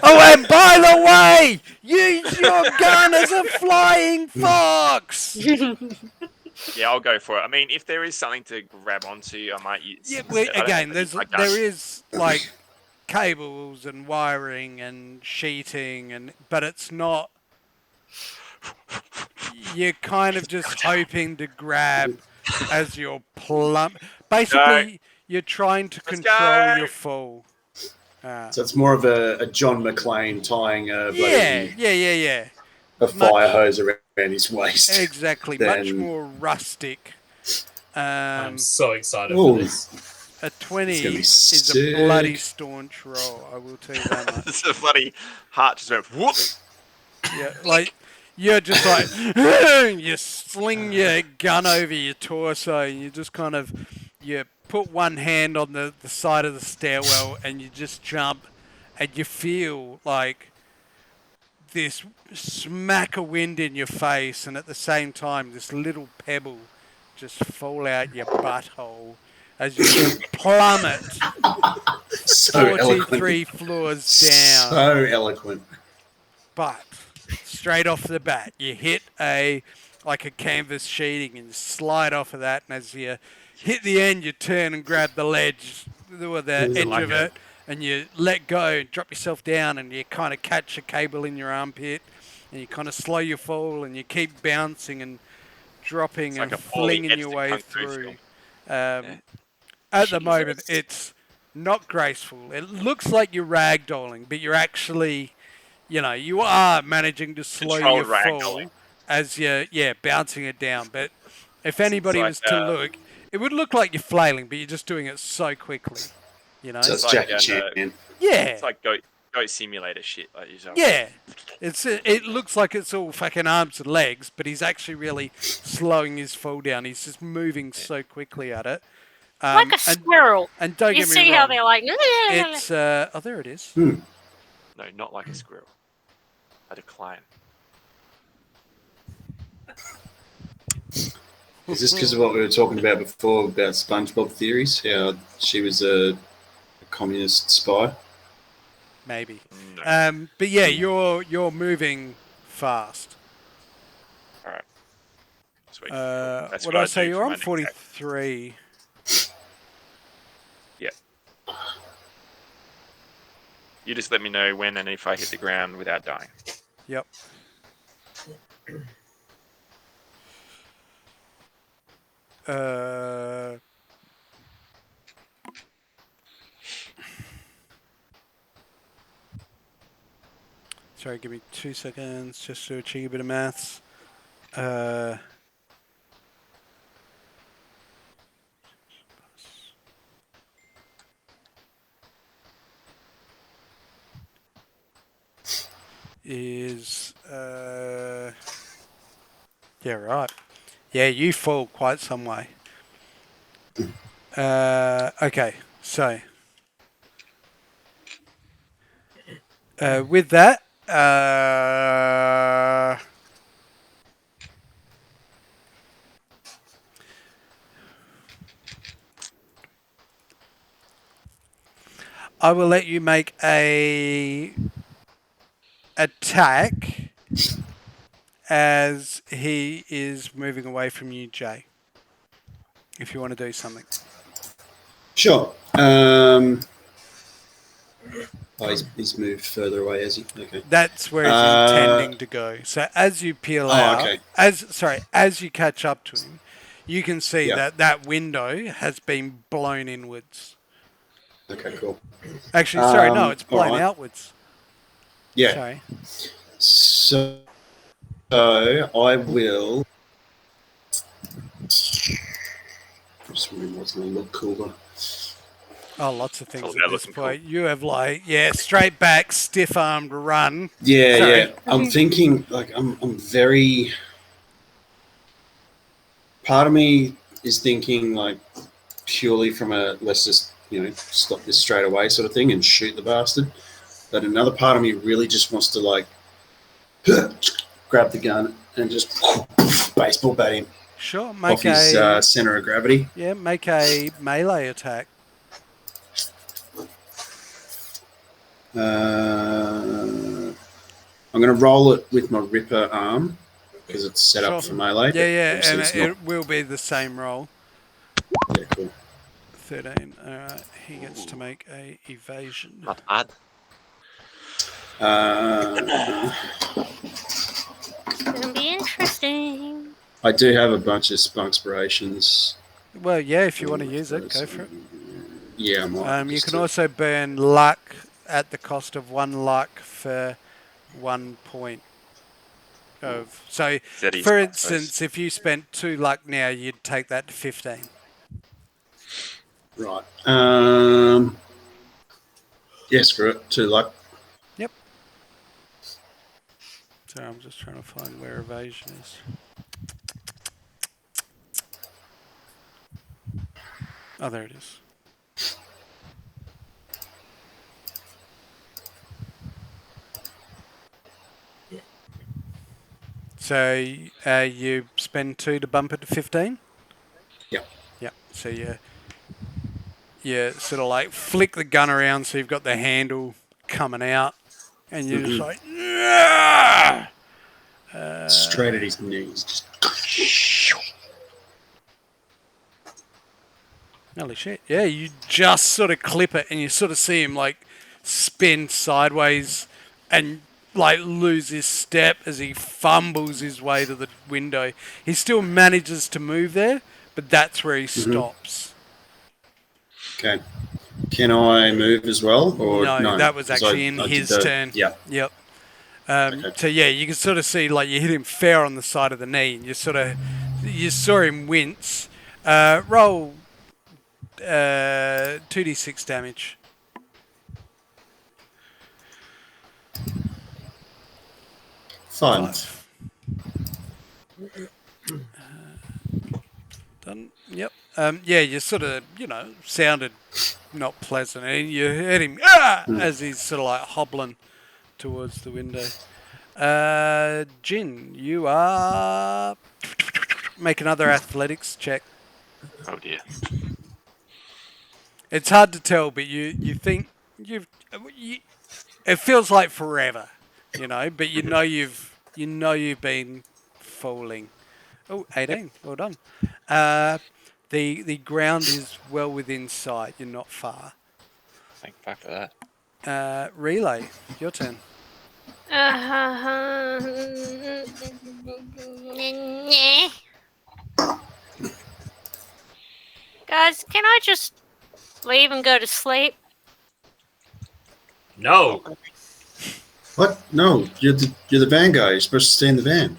Speaker 4: Oh, and by the way, use your gun as a flying fox.
Speaker 3: Yeah, I'll go for it. I mean, if there is something to grab onto, I might use.
Speaker 4: Yeah,
Speaker 3: I don't
Speaker 4: again,
Speaker 3: think I
Speaker 4: there is like cables and wiring and sheeting, but it's not. You're kind of just hoping to grab as you're plumb. Basically, you're trying to control your fall.
Speaker 6: So it's more of a John McClane tying a bloody
Speaker 4: Yeah.
Speaker 6: a fire hose around his waist.
Speaker 4: Exactly,
Speaker 6: Then-
Speaker 4: much more rustic.
Speaker 5: I'm so excited
Speaker 6: Ooh.
Speaker 5: for this.
Speaker 4: A 20
Speaker 6: It's gonna be
Speaker 4: is a
Speaker 6: sick.
Speaker 4: bloody staunch roll, I will tell you that much.
Speaker 3: It's a bloody heart just went whoop.
Speaker 4: Yeah, like, you're just like, you sling your gun over your torso, and you just kind of, you put one hand on the side of the stairwell, and you just jump, and you feel like this smack of wind in your face, and at the same time, this little pebble just fall out your butthole as you plummet
Speaker 6: So
Speaker 4: 43
Speaker 6: eloquent.
Speaker 4: floors down.
Speaker 6: So eloquent.
Speaker 4: But straight off the bat, you hit a canvas sheeting and slide off of that, and as you hit the end, you turn and grab the ledge or the edge
Speaker 3: like
Speaker 4: of it, and you let go and drop yourself down, and you kind of catch a cable in your armpit, and you kind of slow your fall, and you keep bouncing and dropping and
Speaker 3: like a poorly
Speaker 4: flinging your
Speaker 3: edited
Speaker 4: way
Speaker 3: kung fu
Speaker 4: through.
Speaker 3: film.
Speaker 4: At the moment, it's not graceful. It looks like you're ragdolling, but you're actually, you are managing to slow your
Speaker 3: Controlled
Speaker 4: fall
Speaker 3: ragdolling.
Speaker 4: as you're bouncing it down. But if anybody
Speaker 3: like,
Speaker 4: was to look, it would look like you're flailing, but you're just doing it so quickly.
Speaker 6: So it's
Speaker 3: like,
Speaker 6: Jackie Chan.
Speaker 4: Yeah.
Speaker 3: It's like goat simulator shit. Like
Speaker 4: Yeah. It looks like it's all fucking arms and legs, but he's actually really slowing his fall down. He's just moving so quickly at it.
Speaker 1: Like a squirrel.
Speaker 4: And don't
Speaker 1: You
Speaker 4: get me
Speaker 1: see
Speaker 4: wrong.
Speaker 1: how they're like.
Speaker 4: It's there it is.
Speaker 3: No, not like a squirrel. A decline.
Speaker 6: Is this because of what we were talking about before about SpongeBob theories? How she was a communist spy?
Speaker 4: Maybe.
Speaker 3: No.
Speaker 4: But yeah, you're moving fast.
Speaker 3: All right. Sweet.
Speaker 4: What
Speaker 3: That's
Speaker 4: did I
Speaker 3: I
Speaker 4: say?
Speaker 3: do
Speaker 4: You're
Speaker 3: for
Speaker 4: on
Speaker 3: my next
Speaker 4: 43.
Speaker 3: Yeah. You just let me know when and if I hit the ground without dying.
Speaker 4: Yep. Sorry, give me 2 seconds just to achieve a bit of maths. Yeah, right. Yeah, you fall quite some way. Okay, so with that, I will let you make a attack as he is moving away from you, Jay. If you want to do something.
Speaker 6: Sure. He's moved further away, has he? Okay.
Speaker 4: That's where he's intending to go. So as you peel out,
Speaker 6: okay.
Speaker 4: as you catch up to him, you can see
Speaker 6: Yeah.
Speaker 4: that window has been blown inwards.
Speaker 6: Okay, cool.
Speaker 4: Actually, sorry, no, it's blown
Speaker 6: alright.
Speaker 4: outwards.
Speaker 6: Yeah.
Speaker 4: Sorry.
Speaker 6: So I will. Just wondering what's going to look cooler.
Speaker 4: Oh, lots of things
Speaker 3: Oh,
Speaker 4: at
Speaker 3: they're
Speaker 4: this
Speaker 3: looking
Speaker 4: point. You have straight back, stiff armed run.
Speaker 6: Yeah,
Speaker 4: Sorry.
Speaker 6: yeah. I'm thinking I'm very. Part of me is thinking purely from a let's just stop this straight away sort of thing and shoot the bastard. But another part of me really just wants to grab the gun and just baseball bat him
Speaker 4: Sure,
Speaker 6: off his center of gravity.
Speaker 4: Yeah, make a melee attack.
Speaker 6: I'm going to roll it with my Ripper arm because it's set up for melee.
Speaker 4: Yeah,
Speaker 6: but
Speaker 4: and
Speaker 6: obviously
Speaker 4: it will be the same roll.
Speaker 6: Yeah, cool.
Speaker 4: 13. Alright, he gets to make a evasion.
Speaker 3: Not bad.
Speaker 1: It's gonna be interesting.
Speaker 6: I do have a bunch of Spunkspirations.
Speaker 4: Well, yeah, if you want to use it, go for it.
Speaker 6: Yeah, I might.
Speaker 4: You can also burn luck at the cost of 1 luck for 1 point of. So, for instance, if you spent 2 luck now, you'd take that to 15.
Speaker 6: Right. Yeah, screw it. 2 luck.
Speaker 4: Yep. So I'm just trying to find where evasion is. Oh, there it is. So you spend 2 to bump it to 15?
Speaker 6: Yep.
Speaker 4: Yep. So you sort of flick the gun around so you've got the handle coming out and you're just like...
Speaker 6: straight at his knees. Just...
Speaker 4: Holy shit. Yeah, you just sort of clip it and you sort of see him spin sideways and lose his step as he fumbles his way to the window. He still manages to move there, but that's where he stops.
Speaker 6: Okay. Can I move as well? Or
Speaker 4: No, that was actually in his turn.
Speaker 6: Yeah.
Speaker 4: Yep. So yeah, you can sort of see like you hit him fair on the side of the knee, and you saw him wince. Roll 2d6 damage.
Speaker 6: Five.
Speaker 4: Done. Yep. Yeah, you sort of, sounded not pleasant, and you heard him as he's sort of like hobbling towards the window. Jin, you are make another athletics check.
Speaker 3: Oh dear.
Speaker 4: It's hard to tell, but you think you it feels like forever, but you've been falling. Oh, 18. Well done. The ground is well within sight. You're not far.
Speaker 3: Thank fuck for that.
Speaker 4: Relay, your turn.
Speaker 1: Guys, can I just leave and go to sleep?
Speaker 5: No.
Speaker 6: What? No, you're the van guy. You're supposed to stay in the van.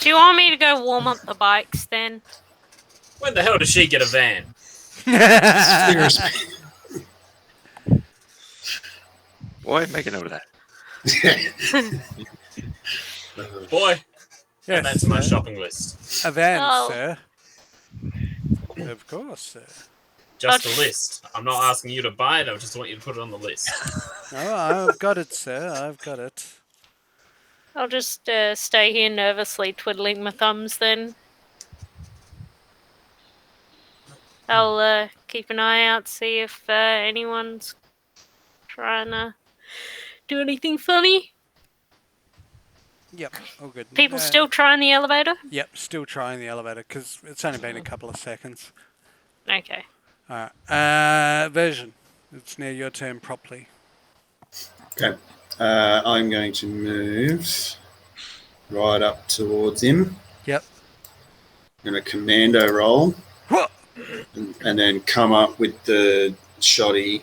Speaker 1: Do you want me to go warm up the bikes then?
Speaker 5: When the hell does she get a van?
Speaker 3: Boy, make a note of that.
Speaker 5: Boy,
Speaker 4: Yes,
Speaker 5: add that to my
Speaker 4: sir.
Speaker 5: shopping list.
Speaker 4: A van,
Speaker 1: Oh.
Speaker 4: sir. Of course, sir.
Speaker 5: Just a list. I'm not asking you to buy it, I just want you to put it on the list.
Speaker 4: Oh, I've got it, sir. I've got it.
Speaker 1: I'll just stay here nervously twiddling my thumbs then. I'll keep an eye out, see if anyone's trying to do anything funny.
Speaker 4: Yep, all good.
Speaker 1: People still trying the elevator?
Speaker 4: Yep, still trying the elevator because it's only been a couple of seconds.
Speaker 1: Okay.
Speaker 4: All right. Version. It's now your turn properly.
Speaker 6: Okay. I'm going to move right up towards him.
Speaker 4: Yep.
Speaker 6: I'm going to commando roll and then come up with the shoddy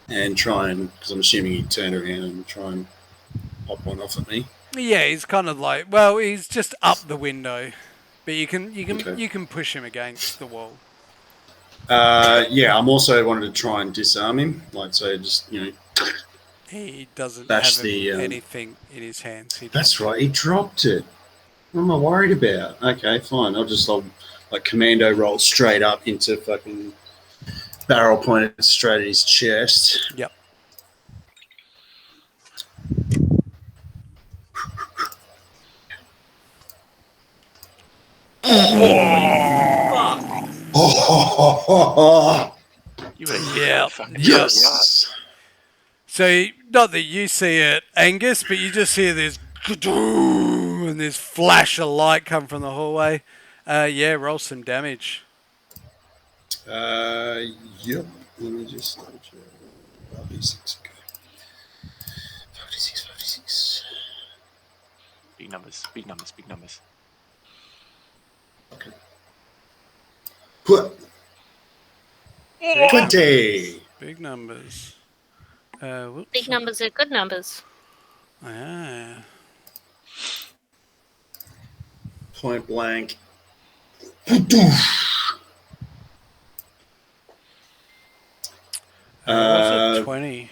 Speaker 6: and try and, because I'm assuming he turned around and try and pop one off at me.
Speaker 4: Yeah, he's kind of like, well, he's just up the window, but you can
Speaker 6: Okay.
Speaker 4: you can push him against the wall.
Speaker 6: Yeah, I'm also wanting to try and disarm him, like so, just
Speaker 4: He doesn't
Speaker 6: That's
Speaker 4: have
Speaker 6: the,
Speaker 4: anything in his hands.
Speaker 6: That's right, he dropped it. What am I worried about? Okay, fine. I'll like commando roll straight up into fucking barrel pointed straight at his chest.
Speaker 4: Yep.
Speaker 5: Fuck.
Speaker 6: Oh,
Speaker 3: You would have
Speaker 4: Yeah.
Speaker 3: fucking
Speaker 6: yes.
Speaker 4: So, not that you see it, Angus, but you just hear this and this flash of light come from the hallway. Yeah, roll some damage.
Speaker 6: Yep. Let me just double check. 56, okay. 56.
Speaker 3: Big numbers, big numbers, big numbers.
Speaker 6: Okay. What? 20.
Speaker 4: Big numbers. Whoops.
Speaker 1: Big numbers are good numbers.
Speaker 4: Ah.
Speaker 6: Point blank.
Speaker 4: What's it, 20?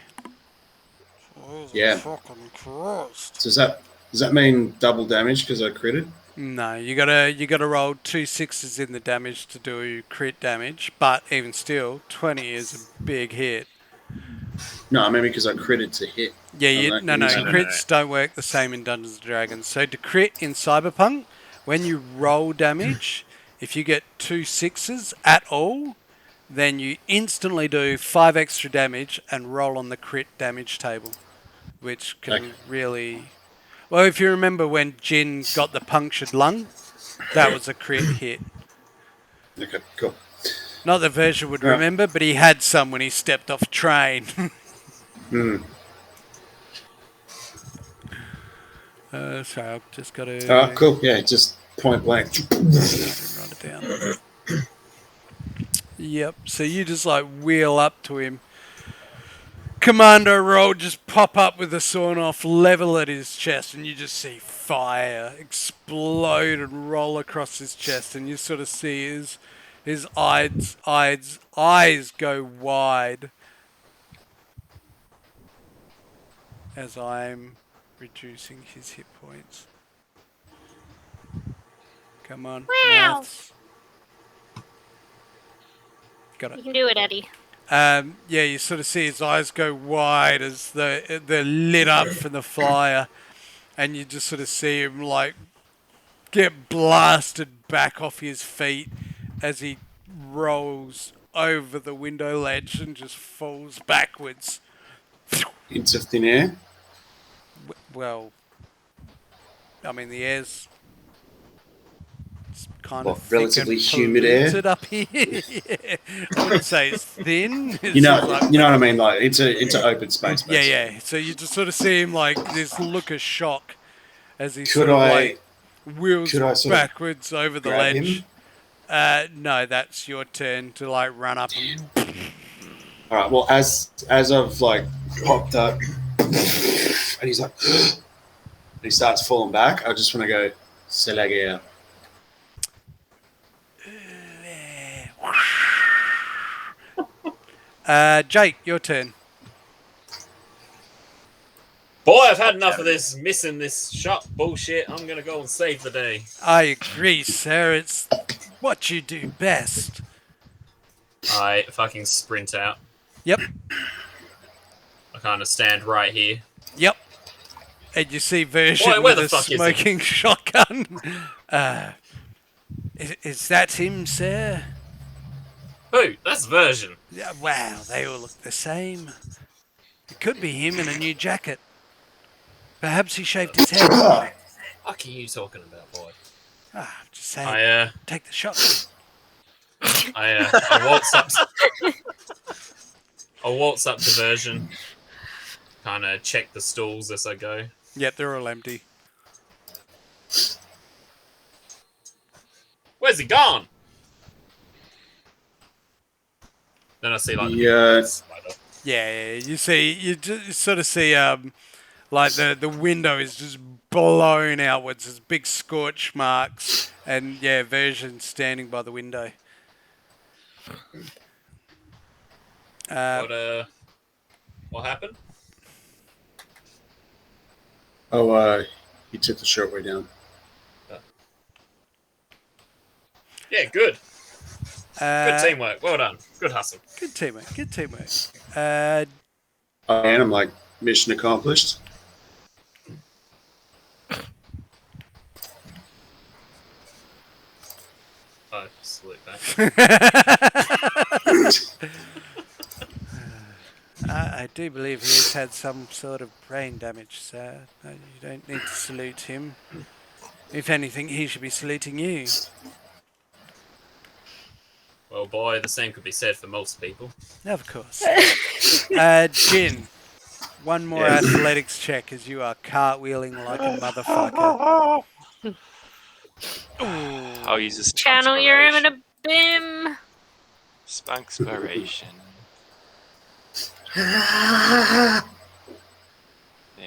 Speaker 4: Oh,
Speaker 6: Yeah.
Speaker 4: Fucking Christ.
Speaker 6: So does that mean double damage because I critted?
Speaker 4: No, you gotta roll 2 6s in the damage to do crit damage, but even still, 20 is a big hit.
Speaker 6: No, I mean because I critted to hit.
Speaker 4: Yeah, no,
Speaker 6: No.
Speaker 4: crits don't work the same in Dungeons and Dragons. So to crit in Cyberpunk, when you roll damage, if you get 2 6s at all, then you instantly do 5 extra damage and roll on the crit damage table, which can really... Well, if you remember when Jin got the punctured lung, that was a crit hit.
Speaker 6: Okay, cool.
Speaker 4: Not that Version would remember, but he had some when he stepped off train. So I've just got to...
Speaker 6: Cool. Yeah, just point blank.
Speaker 4: Write it down. Yep, so you just like wheel up to him. commando roll just pop up with the sawn off level at his chest, and you just see fire explode and roll across his chest, and you sort of see his eyes go wide as I'm reducing his hit points. Come on,
Speaker 1: Wow.
Speaker 4: maths. Got it.
Speaker 1: You can do it, Eddie.
Speaker 4: Yeah, you sort of see his eyes go wide as they're lit up from the fire, and you just sort of see him like get blasted back off his feet as he rolls over the window ledge and just falls backwards.
Speaker 6: Into thin air.
Speaker 4: Well, I mean, the air's kind
Speaker 6: What,
Speaker 4: of thick
Speaker 6: relatively
Speaker 4: and
Speaker 6: humid air?
Speaker 4: polluted up here. Yeah. I wouldn't say it's thin. It's
Speaker 6: You know,
Speaker 4: just like,
Speaker 6: you know what I mean. Like it's an open space.
Speaker 4: yeah,
Speaker 6: Basically.
Speaker 4: yeah. So you just sort of see him like this look of shock as he
Speaker 6: Could
Speaker 4: sort of
Speaker 6: I-
Speaker 4: like wheels
Speaker 6: could I sort of
Speaker 4: backwards over the
Speaker 6: grab
Speaker 4: ledge.
Speaker 6: him?
Speaker 4: No, that's your turn to like run up and
Speaker 6: All right. Well, as I've like popped up, and he's like, and he starts falling back. I just want to go, c'est la guerre.
Speaker 4: Jake, your turn.
Speaker 5: Boy, I've had enough of this missing this shot bullshit. I'm gonna go and save the day.
Speaker 4: I agree, sir. It's what you do best.
Speaker 5: I fucking sprint out.
Speaker 4: Yep,
Speaker 5: I kind of stand right here.
Speaker 4: yep. And you see Version
Speaker 5: Boy, where
Speaker 4: with
Speaker 5: the
Speaker 4: a
Speaker 5: fuck is he?
Speaker 4: smoking shotgun. Is that him, sir?
Speaker 5: Who? That's Version.
Speaker 4: Yeah, wow, they all look the same. It could be him in a new jacket. Perhaps he shaved his head.
Speaker 5: What are you talking about, boy?
Speaker 4: I'm just saying,
Speaker 5: I
Speaker 4: take the shot.
Speaker 5: I waltz up. I waltz up to Version. Kind of check the stools as I go.
Speaker 4: Yep, they're all empty.
Speaker 5: Where's he gone? Then I see like
Speaker 6: Yeah.
Speaker 4: Yeah, you see, you just sort of see, like the window is just blown outwards. There's big scorch marks, and yeah, Version standing by the window.
Speaker 5: What happened?
Speaker 6: Oh, he took the short way down.
Speaker 5: Yeah, good. Good
Speaker 4: Uh,
Speaker 5: teamwork. Well done. Good hustle.
Speaker 4: Good teamwork. Good teamwork.
Speaker 6: And I'm like, mission accomplished.
Speaker 5: Oh, salute back.
Speaker 4: I do believe he has had some sort of brain damage, sir. No, you don't need to salute him. If anything, he should be saluting you.
Speaker 5: Well, boy, the same could be said for most people.
Speaker 4: Of course. Jin, one more athletics check as you are cartwheeling like a motherfucker.
Speaker 3: I'll use this
Speaker 1: Channel your
Speaker 3: inspiration.
Speaker 1: inner bim.
Speaker 3: Spunkspiration.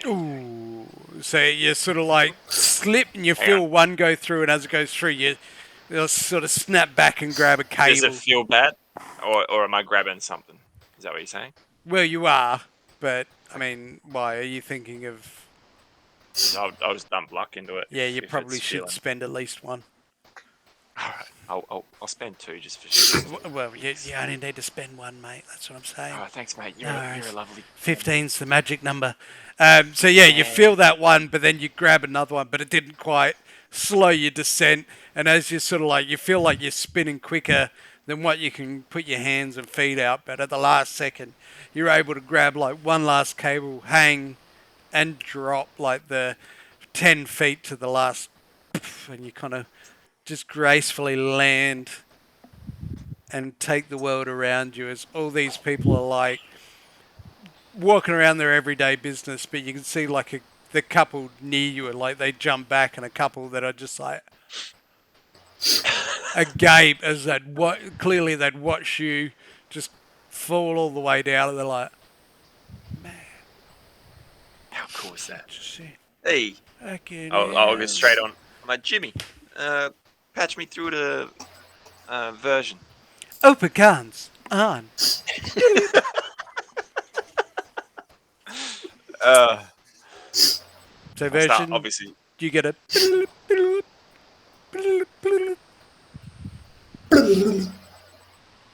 Speaker 4: Ooh. So you sort of like slip and you feel one go through, and as it goes through, you'll sort of snap back and grab a cable.
Speaker 3: Does it feel bad? Or am I grabbing something? Is that what you're saying?
Speaker 4: Well, you are, but I mean, why are you thinking of?
Speaker 3: I'll just dump luck into it.
Speaker 4: Yeah, you
Speaker 3: if
Speaker 4: probably
Speaker 3: it's
Speaker 4: should
Speaker 3: feeling.
Speaker 4: spend at least one.
Speaker 3: Alright, I'll spend 2 just for sure.
Speaker 4: Well, you only need to spend one, mate. That's what I'm saying.
Speaker 3: Alright, thanks, mate.
Speaker 4: No
Speaker 3: You're
Speaker 4: worries.
Speaker 3: a lovely.
Speaker 4: 15's the magic number. So yeah, you feel that one, but then you grab another one, but it didn't quite slow your descent. And as you sort of like, you feel like you're spinning quicker than what you can put your hands and feet out. But at the last second, you're able to grab like one last cable, hang, and drop like the 10 feet to the last, and you kind of just gracefully land and take the world around you as all these people are like walking around their everyday business, but you can see like the couple near you are like they jump back, and a couple that are just like agape as clearly they'd watch you just fall all the way down, and they're like,
Speaker 3: course that.
Speaker 4: Shit.
Speaker 3: Hey,
Speaker 4: Fucking
Speaker 3: I'll go
Speaker 4: hell.
Speaker 3: straight on. I'm like, Jimmy, patch me through to version.
Speaker 4: Open guns on.
Speaker 3: Uh,
Speaker 4: So
Speaker 3: I'll start,
Speaker 4: version,
Speaker 3: obviously.
Speaker 4: you get a.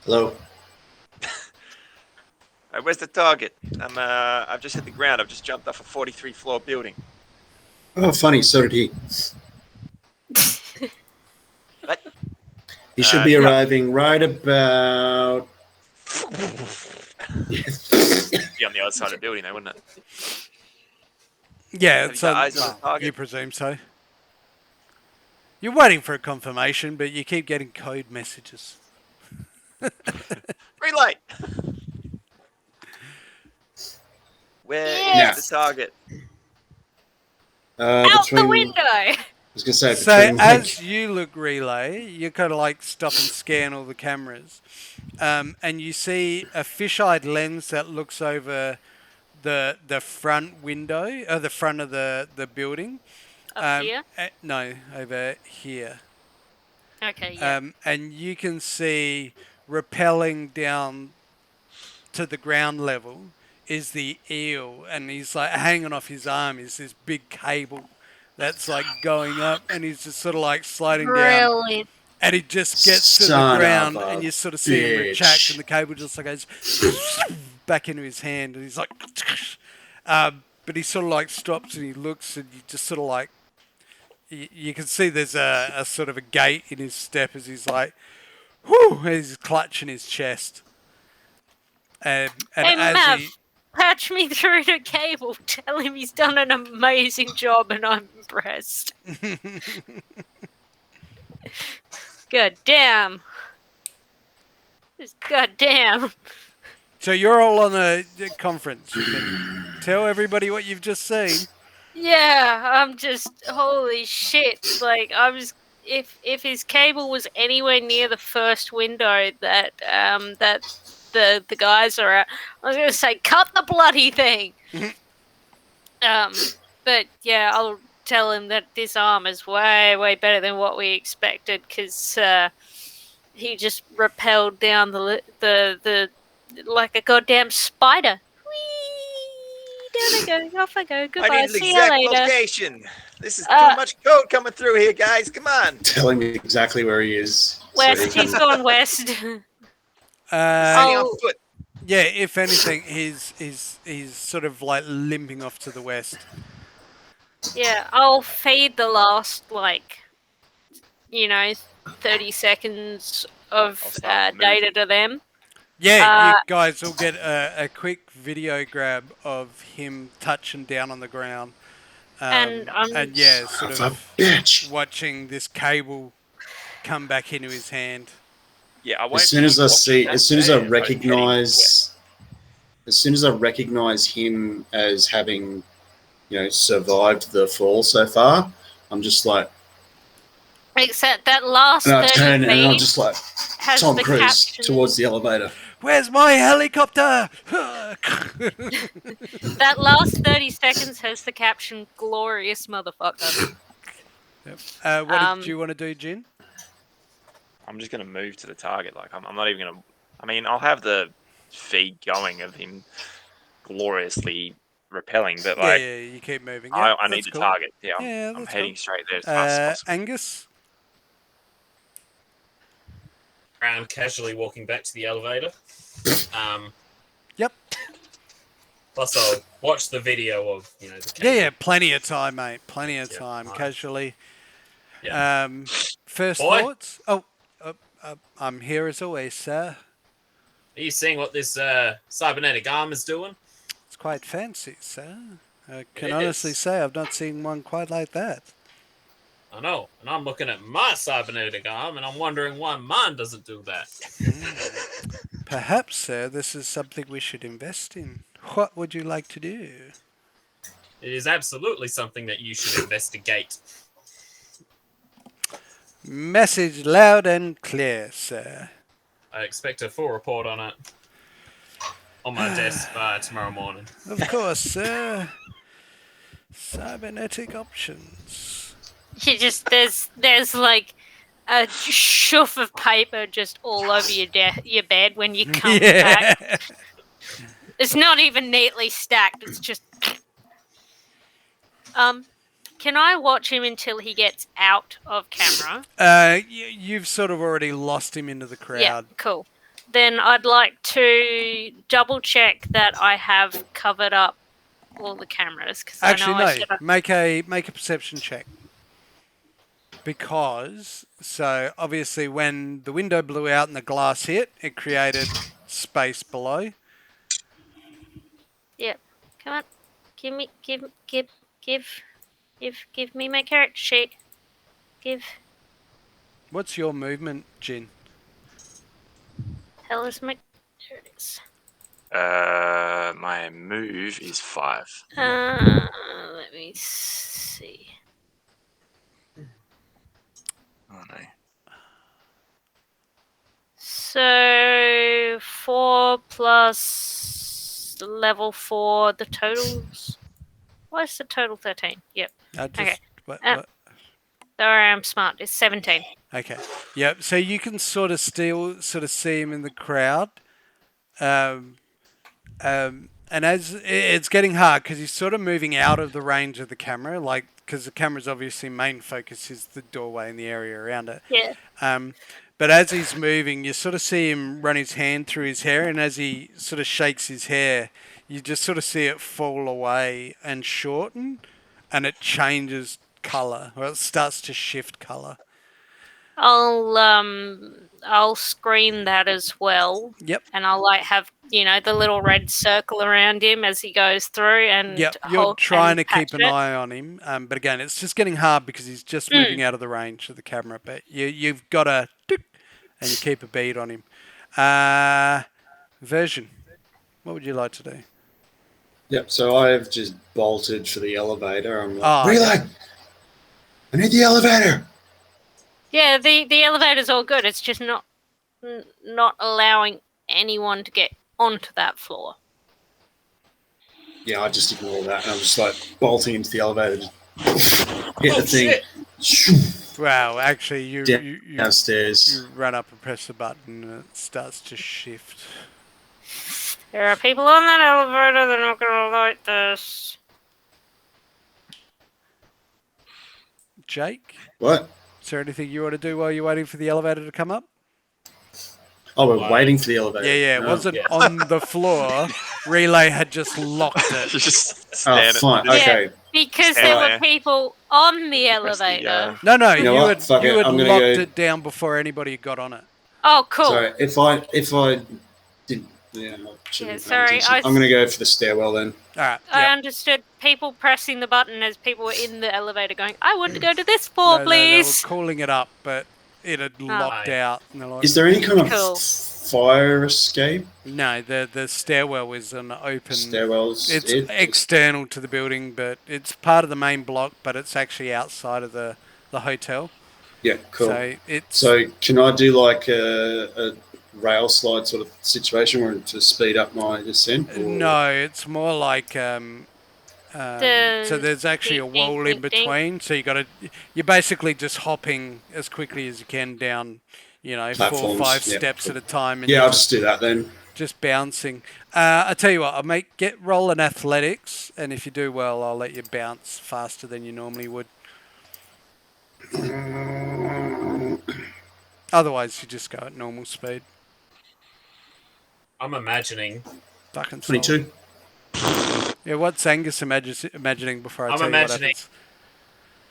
Speaker 6: Hello.
Speaker 3: Where's the target? I've just hit the ground. I've just jumped off a 43-floor building.
Speaker 6: Oh, funny. So did he.
Speaker 3: What?
Speaker 6: He should be
Speaker 3: Yeah.
Speaker 6: arriving right about.
Speaker 3: Be on the other side of the building, though, wouldn't it?
Speaker 4: Yeah,
Speaker 3: Have you
Speaker 4: it's
Speaker 3: got eyes on the
Speaker 4: well,
Speaker 3: target?
Speaker 4: you presume so. You're waiting for a confirmation, but you keep getting code messages.
Speaker 3: Green light. Where is
Speaker 1: Yes!
Speaker 3: the target?
Speaker 1: Out the
Speaker 6: Between.
Speaker 1: window!
Speaker 6: I was gonna say
Speaker 4: So
Speaker 6: between.
Speaker 4: as you look, Relay, you kind of like stop and scan all the cameras, and you see a fisheye lens that looks over the front window, the front of the building.
Speaker 1: Up here?
Speaker 4: No, over here.
Speaker 1: Okay, yeah.
Speaker 4: And you can see rappelling down to the ground level is the eel, and he's like hanging off his arm is this big cable that's like going up, and he's just sort of like sliding down,
Speaker 1: Brilliant.
Speaker 4: and he just gets to the
Speaker 6: Son of
Speaker 4: ground,
Speaker 6: a
Speaker 4: and you sort of see him retract,
Speaker 6: bitch.
Speaker 4: and the cable just like goes back into his hand, and he's like, but he sort of like stops and he looks, and you just sort of like, you can see there's a sort of a gait in his step as he's like, whoo, he's clutching his chest. And
Speaker 1: Hey,
Speaker 4: as
Speaker 1: Mav,
Speaker 4: he,
Speaker 1: patch me through the cable. Tell him he's done an amazing job and I'm impressed. God damn. Just god damn.
Speaker 4: So you're all on a conference. You can tell everybody what you've just seen.
Speaker 1: Yeah, I'm just holy shit. Like I was if his cable was anywhere near the first window that the guys are at, I was gonna say cut the bloody thing. But yeah, I'll tell him that this arm is way better than what we expected because he just rappelled down the like a goddamn spider. Whee! Down I go, off I go. Goodbye.
Speaker 3: I need an
Speaker 1: See you
Speaker 3: exact
Speaker 1: later.
Speaker 3: location. This is too much code coming through here, guys. Come on.
Speaker 6: Telling me exactly where he is.
Speaker 1: West.
Speaker 6: So he
Speaker 1: He's
Speaker 6: can-
Speaker 1: gone west.
Speaker 3: Standing
Speaker 1: Oh.
Speaker 3: on foot.
Speaker 4: Yeah, if anything, he's sort of like limping off to the west.
Speaker 1: Yeah, I'll feed the last 30 seconds of
Speaker 3: I'll start
Speaker 1: data
Speaker 3: moving.
Speaker 1: to them.
Speaker 4: Yeah, you guys will get a quick video grab of him touching down on the ground.
Speaker 1: And
Speaker 4: yeah, sort
Speaker 6: Son of
Speaker 4: of
Speaker 6: a bitch.
Speaker 4: watching this cable come back into his hand.
Speaker 3: Yeah, I won't.
Speaker 6: As soon as I see, as soon as I
Speaker 3: recognize.
Speaker 6: recognize him as having, survived the fall so far, I'm just like,
Speaker 1: except that last
Speaker 6: and I
Speaker 1: 30
Speaker 6: turn and I'm
Speaker 1: feet
Speaker 6: just like
Speaker 1: has
Speaker 6: Tom
Speaker 1: the
Speaker 6: Cruise
Speaker 1: caption.
Speaker 6: towards the elevator.
Speaker 4: Where's my helicopter?
Speaker 1: That last 30 seconds has the caption "Glorious motherfucker."
Speaker 4: What did you want to do, Jin?
Speaker 3: I'm just gonna move to the target. Like I'm not even gonna. I mean, I'll have the feed going of him gloriously repelling, but like
Speaker 4: yeah, you keep moving.
Speaker 3: I
Speaker 4: Yep,
Speaker 3: need
Speaker 4: that's
Speaker 3: the
Speaker 4: cool.
Speaker 3: target. Yeah,
Speaker 4: Yeah,
Speaker 3: I'm
Speaker 4: that's
Speaker 3: heading
Speaker 4: cool.
Speaker 3: straight there as fast as possible.
Speaker 4: Angus?
Speaker 5: I'm casually walking back to the elevator.
Speaker 4: Yep.
Speaker 5: Plus, I'll watch the video of the
Speaker 4: Yeah, plenty of time, mate. Plenty of time.
Speaker 5: Right.
Speaker 4: Casually.
Speaker 5: Yeah.
Speaker 4: First
Speaker 5: Boy.
Speaker 4: thoughts? Oh, I'm here as always, sir.
Speaker 5: Are you seeing what this cybernetic arm is doing?
Speaker 4: It's quite fancy, sir. I can
Speaker 5: It
Speaker 4: honestly
Speaker 5: is.
Speaker 4: say I've not seen one quite like that.
Speaker 5: I know, and I'm looking at my cybernetic arm, and I'm wondering why mine doesn't do that.
Speaker 4: Perhaps, sir, this is something we should invest in. What would you like to do?
Speaker 5: It is absolutely something that you should investigate.
Speaker 4: Message loud and clear, sir.
Speaker 5: I expect a full report on it on my desk by tomorrow morning.
Speaker 4: Of course, sir. Cybernetic options.
Speaker 1: You just there's like a shoof of paper just all over your bed when you come back.
Speaker 4: Yeah.
Speaker 1: It's not even neatly stacked. It's just Can I watch him until he gets out of camera?
Speaker 4: You've sort of already lost him into the crowd.
Speaker 1: Yeah, cool. Then I'd like to double check that I have covered up all the cameras because I know I should.
Speaker 4: Make a perception check. Because obviously when the window blew out and the glass hit, it created space below.
Speaker 1: Yep. Come on. Give me my character sheet. Give.
Speaker 4: What's your movement, Jin?
Speaker 1: Hell is my. There it is.
Speaker 3: My move is 5.
Speaker 1: Let me see.
Speaker 3: Oh no.
Speaker 1: So 4 plus level 4, the totals. Why is the total 13? Yep. Okay.
Speaker 4: What?
Speaker 1: Sorry, I'm smart. It's 17.
Speaker 4: Okay. Yep. So you can sort of see him in the crowd. And as it's getting hard because he's sort of moving out of the range of the camera, like because the camera's obviously main focus is the doorway and the area around it.
Speaker 1: Yeah.
Speaker 4: But as he's moving, you sort of see him run his hand through his hair, and as he sort of shakes his hair, you just sort of see it fall away and shorten, and it changes colour, or it starts to shift colour.
Speaker 1: I'll screen that as well.
Speaker 4: Yep.
Speaker 1: And I'll have the little red circle around him as he goes through. And
Speaker 4: yep. You're trying to keep an eye on him, but again, it's just getting hard because he's just moving out of the range of the camera. But you've got to and you keep a bead on him. Version. What would you like to do?
Speaker 6: Yep. So I've just bolted for the elevator. I'm like, relay. I need the elevator.
Speaker 1: Yeah, the elevator's all good. It's just not allowing anyone to get onto that floor.
Speaker 6: Yeah, I just ignore that, and I'm just like bolting into the elevator, just hit the thing.
Speaker 5: Shit.
Speaker 4: Wow, actually, you
Speaker 6: downstairs.
Speaker 4: You run up and press the button, and it starts to shift.
Speaker 1: There are people on that elevator. They're not going to like this.
Speaker 4: Jake?
Speaker 6: What?
Speaker 4: Is there anything you want to do while you're waiting for the elevator to come up?
Speaker 6: Oh, we're waiting for the elevator.
Speaker 4: Yeah, it wasn't on the floor. Relay had just locked it.
Speaker 3: Just
Speaker 6: fine. Okay.
Speaker 1: Yeah, because there were people on the elevator.
Speaker 4: No,
Speaker 6: you know
Speaker 4: you had locked it down before anybody got on it.
Speaker 1: Oh, cool.
Speaker 6: So if I didn't,
Speaker 1: sorry.
Speaker 6: I'm going to go for the stairwell then.
Speaker 4: All right.
Speaker 1: I understood people pressing the button as people were in the elevator going, I want to go to this floor, please.
Speaker 4: They were calling it up, but it had locked out.
Speaker 6: Like, is there any kind of fire escape?
Speaker 4: No, the stairwell is an open...
Speaker 6: Stairwell's
Speaker 4: It's external to the building, but it's part of the main block, but it's actually outside of the hotel.
Speaker 6: Yeah, cool.
Speaker 4: So
Speaker 6: can I do like a rail slide sort of situation where to speed up my descent? Or?
Speaker 4: No, it's more like so there's actually a wall in between, so you're basically just hopping as quickly as you can down, 4 or 5 steps at a time. And
Speaker 6: I'll just do that then.
Speaker 4: Just bouncing. I tell you what, I'll roll an athletics, and if you do well, I'll let you bounce faster than you normally would. Otherwise, you just go at normal speed.
Speaker 5: I'm imagining.
Speaker 4: Fucking
Speaker 6: 22.
Speaker 4: Yeah, what's Angus imagining before I tell you what happens?
Speaker 5: I'm imagining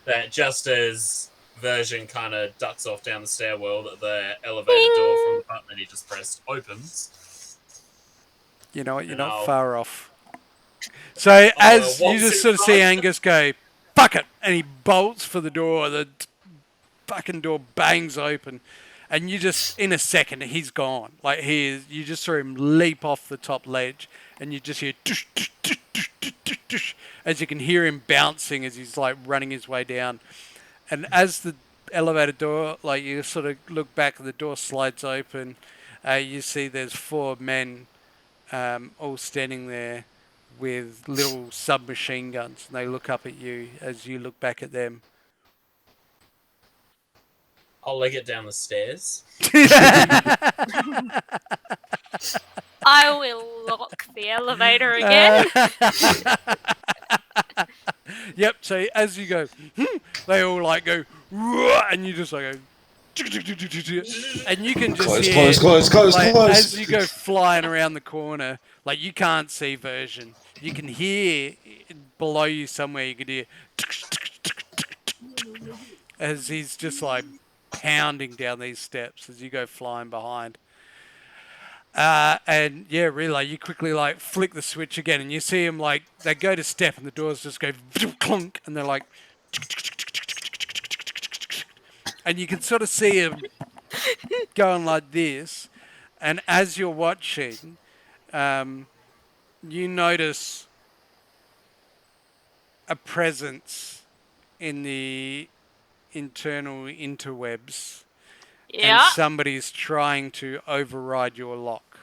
Speaker 5: that just as Version kind of ducks off down the stairwell, that the elevator door from the button that he just pressed opens.
Speaker 4: You know what? You're not far off. So as you just sort of see Angus go, fuck it, and he bolts for the door, the fucking door bangs open. And you just, in a second, he's gone. Like, you just saw him leap off the top ledge, and you just hear tush, tush, tush, tush, tush, tush, tush, as you can hear him bouncing as he's, like, running his way down. And as the elevator door, like, you sort of look back and the door slides open, you see there's 4 men all standing there with little submachine guns, and they look up at you as you look back at them.
Speaker 5: I'll leg it down the stairs.
Speaker 1: I will lock the elevator again.
Speaker 4: Yep. So as you go, they all like go, and you just like go, and you can just hear, like, as you go flying around the corner, like you can't see Version. You can hear below you somewhere. You can hear as he's just like pounding down these steps as you go flying behind. And yeah, really, you quickly like flick the switch again, and you see him like they go to step, and the doors just go clunk, and they're like, and you can sort of see him going like this. And as you're watching, you notice a presence in the internal interwebs, and somebody's trying to override your lock.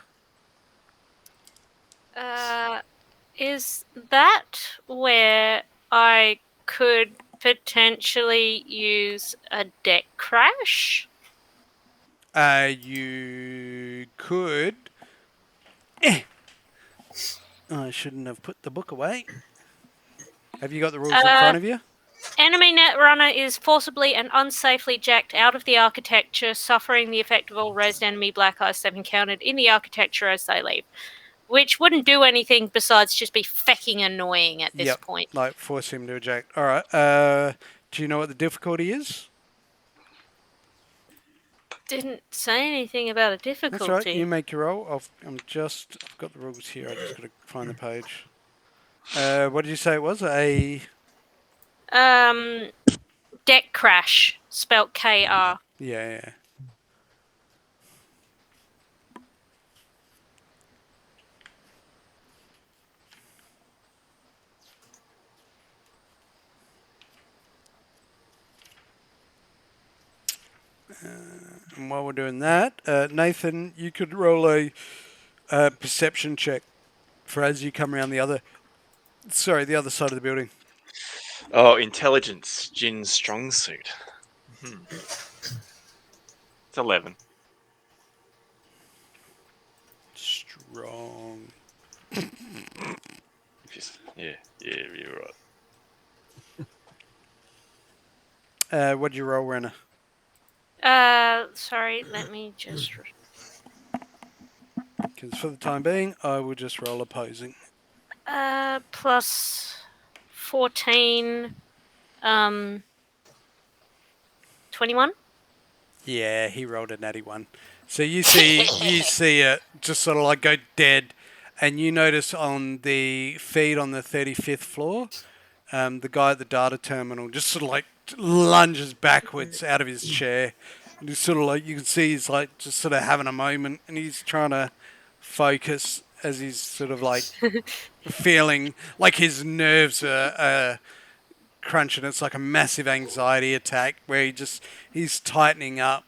Speaker 1: Is that where I could potentially use a deck crash?
Speaker 4: You could. I shouldn't have put the book away. Have you got the rules in front of you?
Speaker 1: Enemy netrunner is forcibly and unsafely jacked out of the architecture, suffering the effect of all raised enemy black ice they've encountered in the architecture as they leave. Which wouldn't do anything besides just be fecking annoying at this point.
Speaker 4: Like force him to eject. All right. Do you know what the difficulty is?
Speaker 1: Didn't say anything about a difficulty.
Speaker 4: That's right. You make your roll. I've got the rules here. I just got to find the page. What did you say it was?
Speaker 1: Deck crash, spelt KR.
Speaker 4: Yeah. And while we're doing that, Nathan, you could roll a perception check for as you come around the other side of the building.
Speaker 3: Oh, intelligence, Jin's strong suit. It's 11.
Speaker 4: Strong.
Speaker 3: Yeah, you're right.
Speaker 4: What'd you roll, Renner?
Speaker 1: Sorry, let me just...
Speaker 4: Because for the time being, I will just roll opposing.
Speaker 1: Plus 14, 21?
Speaker 4: Yeah, he rolled a natty one. So you see it just sort of like go dead, and you notice on the feed on the 35th floor, the guy at the data terminal just sort of like lunges backwards out of his chair, and he's sort of like, you can see he's like just sort of having a moment, and he's trying to focus as he's sort of like feeling like his nerves are crunching. It's like a massive anxiety attack where he's tightening up.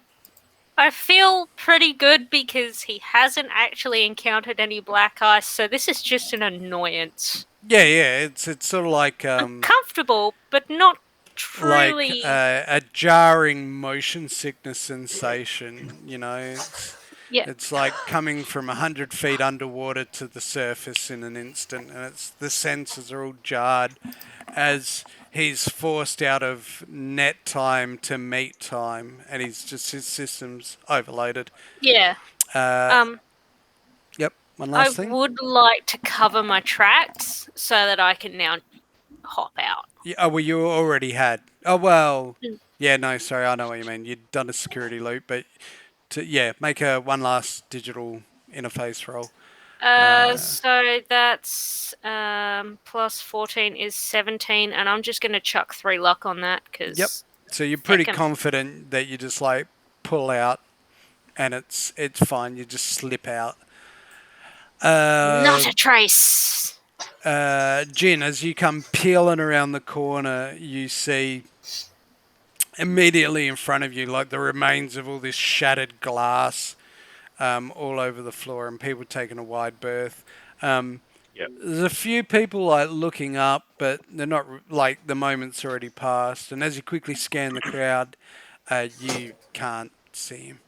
Speaker 1: I feel pretty good because he hasn't actually encountered any black ice, so this is just an annoyance.
Speaker 4: Yeah, it's sort of like
Speaker 1: uncomfortable, but not truly
Speaker 4: like a jarring motion sickness sensation. You know, it's like coming from 100 feet underwater to the surface in an instant, and the senses are all jarred as he's forced out of net time to meet time, and his system's overloaded.
Speaker 1: Yeah.
Speaker 4: Yep. One last thing.
Speaker 1: I would like to cover my tracks so that I can now hop out.
Speaker 4: Yeah. Oh, well, you already had. Oh, well. Yeah. No, sorry. I know what you mean. You'd done a security loop, but make one last digital interface roll.
Speaker 1: So that's plus 14 is 17, and I'm just going to chuck 3 luck on that because.
Speaker 4: Yep. So you're pretty confident that you just like pull out, and it's fine. You just slip out.
Speaker 1: Not a trace.
Speaker 4: Jin, as you come peeling around the corner, you see immediately in front of you like the remains of all this shattered glass. All over the floor, and people taking a wide berth.
Speaker 3: Yep.
Speaker 4: There's a few people like looking up, but they're not like the moment's already passed. And as you quickly scan the crowd, you can't see him.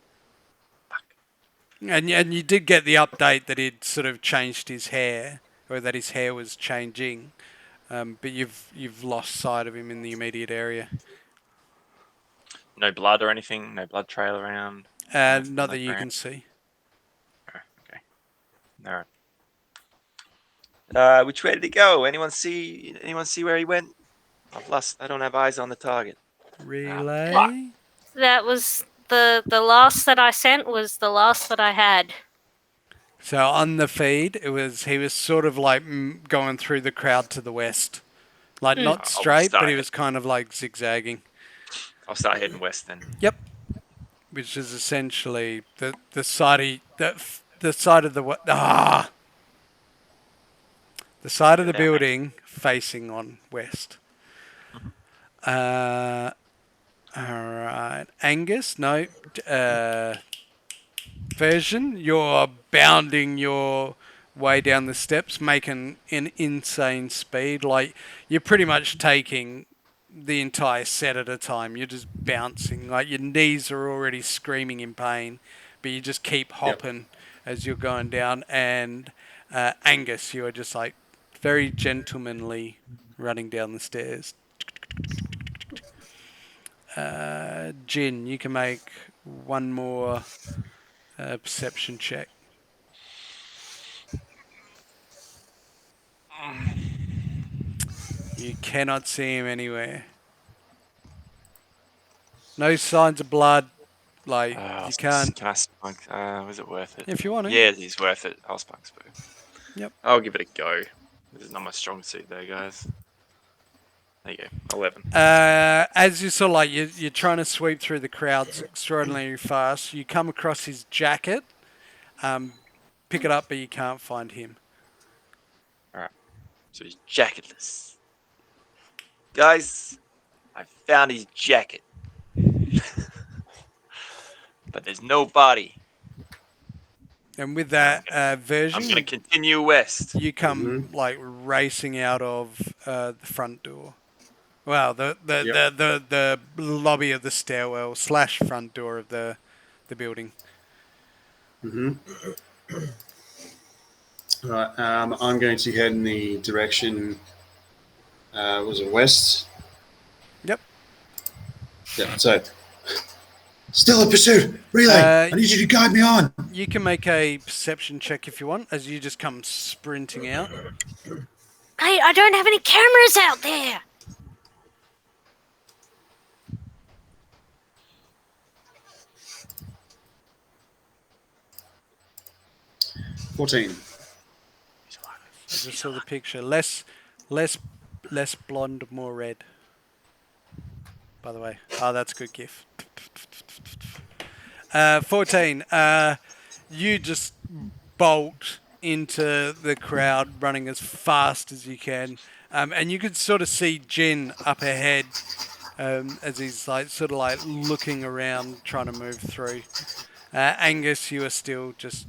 Speaker 4: And you did get the update that he'd sort of changed his hair, or that his hair was changing. But you've lost sight of him in the immediate area.
Speaker 3: No blood or anything. No blood trail around.
Speaker 4: Not that you can see.
Speaker 3: Oh, okay. All right. Which way did he go? Anyone see where he went? I've lost. I don't have eyes on the target.
Speaker 4: Relay.
Speaker 1: That was the last that I sent was the last that I had.
Speaker 4: So on the feed, he was sort of like going through the crowd to the west, like not straight, but he was kind of like zigzagging.
Speaker 3: I'll start heading west then.
Speaker 4: Yep. Which is essentially the side of the side of the the side of the building facing on west. All right, Angus. No. Version, you're bounding your way down the steps, making an insane speed. Like, you're pretty much taking the entire set at a time. You're just bouncing. Like, your knees are already screaming in pain, but you just keep hopping as you're going down. And Angus, you are just like very gentlemanly running down the stairs. Jin, you can make one more perception check. You cannot see him anywhere. No signs of blood. Like, you can't.
Speaker 3: Can I spunk? Was it worth it?
Speaker 4: If you want to.
Speaker 3: Yeah, it's worth it. I'll spunk spoon.
Speaker 4: Yep.
Speaker 3: I'll give it a go. This is not my strong suit there, guys. There you go. 11.
Speaker 4: As you sort of like, you're trying to sweep through the crowds extraordinarily fast. You come across his jacket. Pick it up, but you can't find him.
Speaker 3: Alright. So he's jacketless. Guys, I found his jacket. But there's no body.
Speaker 4: And with that version,
Speaker 3: I'm going to continue west.
Speaker 4: You come like racing out of the front door. Well, the lobby of the stairwell / front door of the building.
Speaker 6: Right, I'm going to head in the direction. Was it west?
Speaker 4: Yep.
Speaker 6: Yeah. So, still in pursuit. Relay. I need you to guide me on.
Speaker 4: You can make a perception check if you want, as you just come sprinting out.
Speaker 1: Hey, I don't have any cameras out there.
Speaker 6: $14.
Speaker 4: I just saw the picture. Less blonde, more red. By the way. Oh, that's a good gif. 14. You just bolt into the crowd, running as fast as you can. And you could sort of see Jin up ahead as he's like sort of like looking around, trying to move through. Angus, you are still just...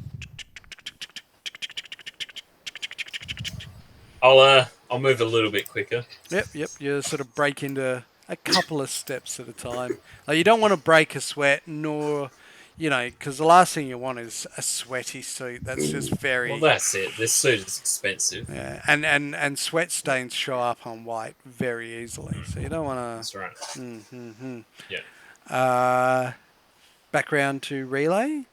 Speaker 5: I'll move a little bit quicker.
Speaker 4: Yep. You sort of break into a couple of steps at a time. Like, you don't want to break a sweat, nor, because the last thing you want is a sweaty suit. That's just very...
Speaker 5: Well, that's it. This suit is expensive.
Speaker 4: Yeah, and sweat stains show up on white very easily, so you don't want to...
Speaker 5: That's right.
Speaker 4: Yeah. Back round to Relay.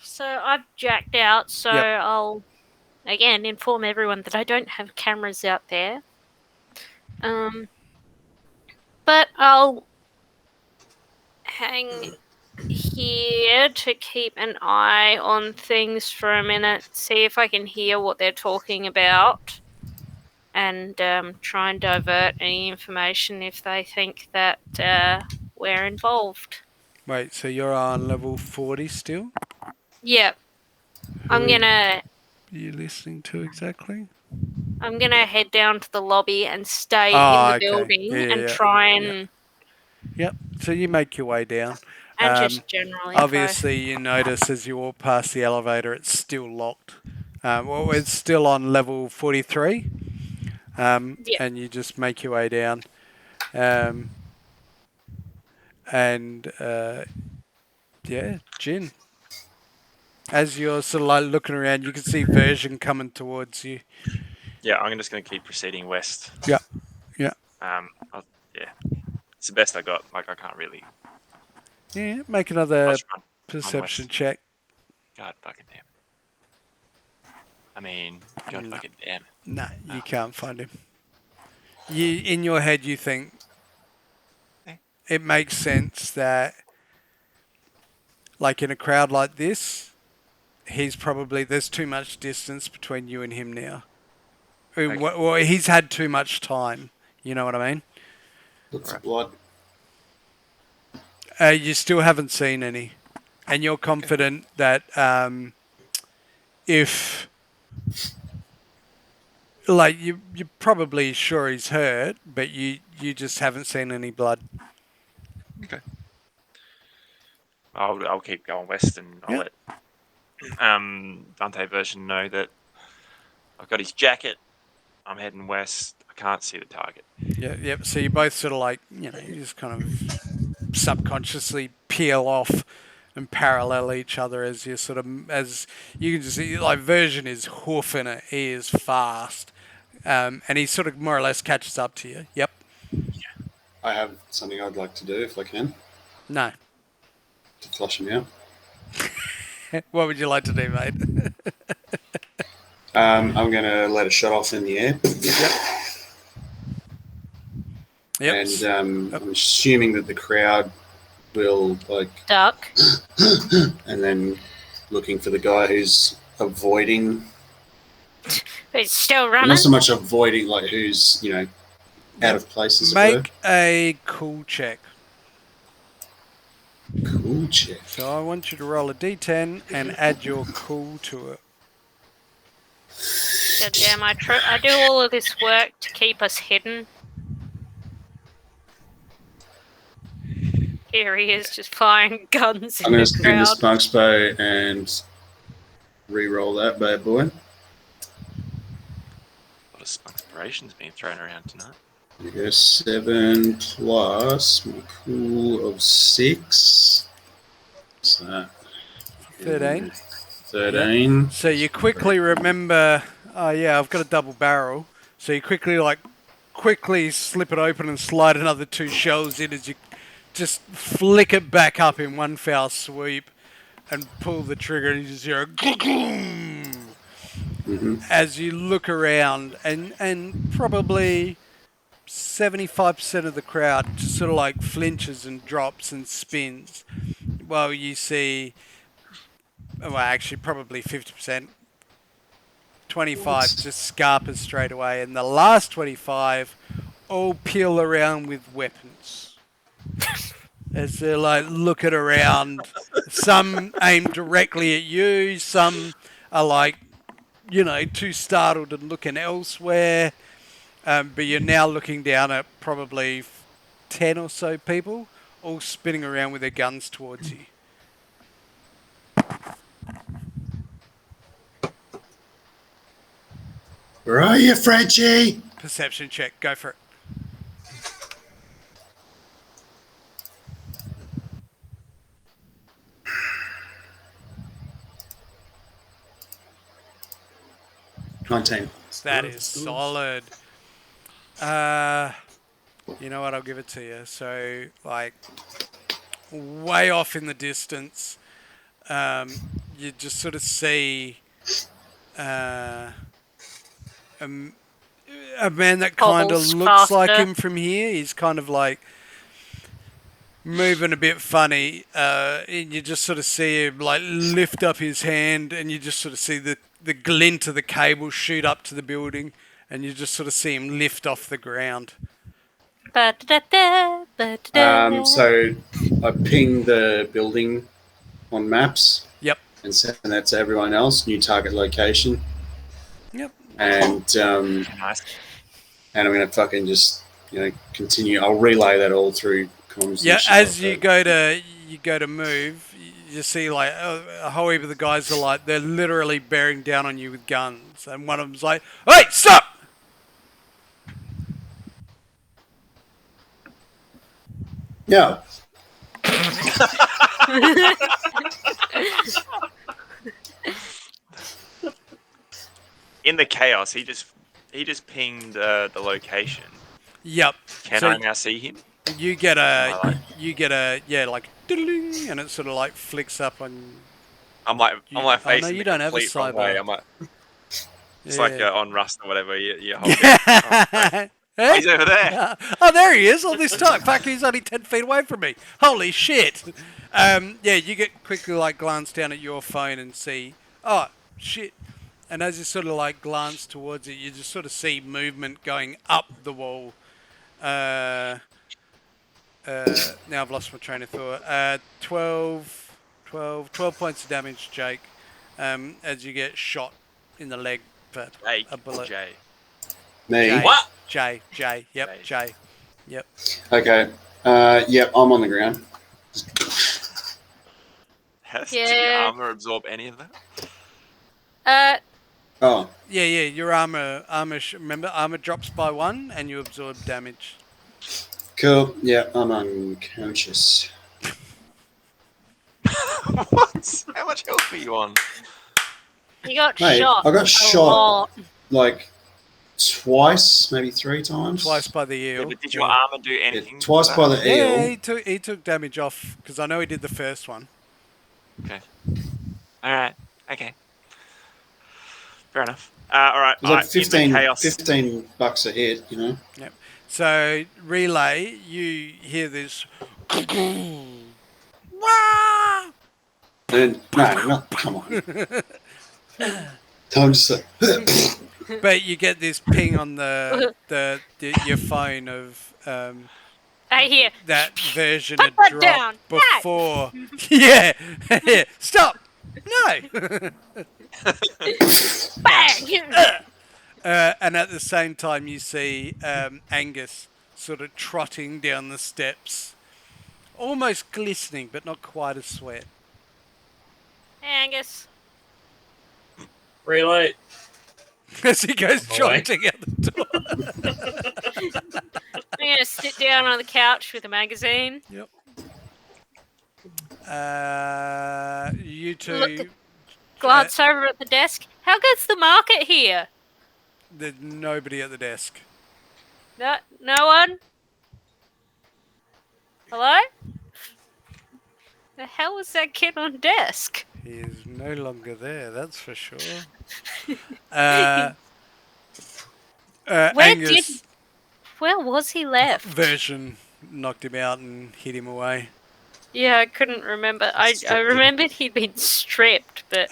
Speaker 1: So I've jacked out, so I'll again inform everyone that I don't have cameras out there. But I'll hang here to keep an eye on things for a minute, see if I can hear what they're talking about, and try and divert any information if they think that we're involved.
Speaker 4: Wait, so you're on level 40 still?
Speaker 1: Yep. I'm gonna...
Speaker 4: Are you listening to exactly?
Speaker 1: I'm gonna head down to the lobby and stay in the building and try and...
Speaker 4: Yep, so you make your way down.
Speaker 1: And just generally.
Speaker 4: Obviously, you notice as you walk past the elevator, it's still locked. Well, it's still on level 43. And you just make your way down. Jin. As you're sort of like looking around, you can see Version coming towards you.
Speaker 3: Yeah, I'm just going to keep proceeding west.
Speaker 4: Yeah.
Speaker 3: It's the best I got. Like, I can't really.
Speaker 4: Yeah, make another perception check.
Speaker 3: God fucking damn it. I mean, God fucking damn it.
Speaker 4: No, you can't find him. In your head, you think it makes sense that, like in a crowd like this, there's too much distance between you and him now. Okay. Well, he's had too much time. You know what I mean?
Speaker 6: Look for blood.
Speaker 4: You still haven't seen any, and you're confident that if, like, you're probably sure he's hurt, but you just haven't seen any blood.
Speaker 3: Okay. I'll keep going west, and I'll let Dante Version know that I've got his jacket. I'm heading west. I can't see the target.
Speaker 4: Yeah. So you both sort of like, you just kind of subconsciously peel off and parallel each other as you as you can just see, like, Version is hoofing it. He is fast. And he sort of more or less catches up to you. Yep.
Speaker 6: Yeah. I have something I'd like to do if I can.
Speaker 4: No.
Speaker 6: To flush him out.
Speaker 4: What would you like to do, mate?
Speaker 6: I'm going to let a shot off in the air.
Speaker 4: Yep.
Speaker 6: And I'm assuming that the crowd will, like,
Speaker 1: duck.
Speaker 6: And then looking for the guy who's avoiding.
Speaker 1: It's still running.
Speaker 6: Not so much avoiding, like, who's, out of place, as it were.
Speaker 4: Make a cool check.
Speaker 6: Cool check.
Speaker 4: So I want you to roll a d10 and add your cool to it.
Speaker 1: God damn, I do all of this work to keep us hidden. Here he is, just firing guns
Speaker 6: I'm
Speaker 1: in
Speaker 6: going
Speaker 1: the
Speaker 6: to spin
Speaker 1: crowd.
Speaker 6: the Spunk's bow and re-roll that bad boy.
Speaker 3: A lot of Spunkspirations being thrown around tonight.
Speaker 6: You go 7 plus my cool of 6. What's that?
Speaker 4: 13.
Speaker 6: 13.
Speaker 4: Yeah. So you quickly remember, I've got a double barrel. So you quickly slip it open and slide another 2 shells in as you just flick it back up in one foul sweep and pull the trigger, and you just hear a as you look around, and probably 75% of the crowd just sort of like flinches and drops and spins, while you see, well, actually probably 50%, 25 just scarpers straight away, and the last 25 all peel around with weapons. As they're like looking around, some aim directly at you, some are like, too startled and looking elsewhere. But you're now looking down at probably 10 or so people, all spinning around with their guns towards you.
Speaker 6: Where are you, Frenchie?
Speaker 4: Perception check, go for it. That is solid. You know what? I'll give it to you. So, like, way off in the distance, you just sort of see a man that kind of looks like him from here. He's kind of like moving a bit funny, and you just sort of see him like lift up his hand, and you just sort of see the glint of the cable shoot up to the building, and you just sort of see him lift off the ground.
Speaker 6: So I ping the building on maps.
Speaker 4: Yep.
Speaker 6: And send that to everyone else. New target location.
Speaker 4: Yep.
Speaker 6: And
Speaker 3: Nice.
Speaker 6: and I'm gonna fucking just continue. I'll relay that all through comms.
Speaker 4: Yeah. As you go to you go to move, you see like a whole heap of the guys are like they're literally bearing down on you with guns, and one of them's like, "Hey, stop!"
Speaker 6: Yeah.
Speaker 3: In the chaos, he just pinged the location.
Speaker 4: Yep.
Speaker 3: Can
Speaker 4: So
Speaker 3: I now see him?
Speaker 4: you get
Speaker 3: Am I
Speaker 4: like diddling, and it sort of like flicks up on.
Speaker 3: I'm like facing
Speaker 4: no, you
Speaker 3: the
Speaker 4: don't have a
Speaker 3: complete wrong way.
Speaker 4: cyber.
Speaker 3: I'm like, it's
Speaker 4: Yeah.
Speaker 3: like on Rust or whatever. You hold it. Oh, he's over there.
Speaker 4: Oh, there he is! All this time, fuck, he's only 10 feet away from me. Holy shit! Yeah, you get quickly like glance down at your phone and see, oh shit! And as you sort of like glance towards it, you just sort of see movement going up the wall. Now I've lost my train of thought. 12 points of damage, Jake, as you get shot in the leg for a bullet.
Speaker 3: Jay.
Speaker 6: Me.
Speaker 4: Jay.
Speaker 5: What?
Speaker 4: Jay. Yep, Jay. Yep.
Speaker 6: Okay. Yep, I'm on the ground.
Speaker 3: Did your armor absorb any of that?
Speaker 6: Oh,
Speaker 4: Yeah. Your armor. Remember, armor drops by 1, and you absorb damage.
Speaker 6: cool. Yeah, I'm unconscious.
Speaker 3: What? How much health are you on?
Speaker 1: You got
Speaker 6: Mate,
Speaker 1: shot.
Speaker 6: I got
Speaker 1: a
Speaker 6: shot
Speaker 1: lot.
Speaker 6: like twice, maybe 3 times.
Speaker 4: Twice by the
Speaker 3: Yeah,
Speaker 4: eel.
Speaker 3: but did your armor do anything?
Speaker 6: Yeah, twice
Speaker 3: to
Speaker 6: by
Speaker 3: that?
Speaker 6: the eel.
Speaker 4: Yeah, he took damage off because I know he did the first one.
Speaker 3: Okay. All right. Okay. Fair enough. All right.
Speaker 6: It was like
Speaker 3: in the chaos.
Speaker 6: $15 a hit, you know.
Speaker 4: Yep. So relay, you hear this. Wah!
Speaker 6: And no, come on. I'm just like,
Speaker 4: But you get this ping on your phone of
Speaker 1: I hear.
Speaker 4: that version
Speaker 1: Put
Speaker 4: had
Speaker 1: that
Speaker 4: dropped
Speaker 1: down.
Speaker 4: before. Yeah. Stop. No.
Speaker 1: Bang!
Speaker 4: And at the same time, you see Angus sort of trotting down the steps, almost glistening, but not quite as sweat.
Speaker 1: Angus.
Speaker 5: Relay.
Speaker 4: As he goes
Speaker 5: Away.
Speaker 4: trotting out the door.
Speaker 1: I'm gonna sit down on the couch with a magazine.
Speaker 4: Yep. You two.
Speaker 1: Look, glance over at the desk. How good's the market here?
Speaker 4: There's nobody at the desk.
Speaker 1: No one? Hello? The hell was that kid on desk?
Speaker 4: He is no longer there, that's for sure.
Speaker 1: Where
Speaker 4: Angus
Speaker 1: Where was he left?
Speaker 4: version knocked him out and hit him away.
Speaker 1: Yeah, I couldn't remember. I remembered he'd been stripped, but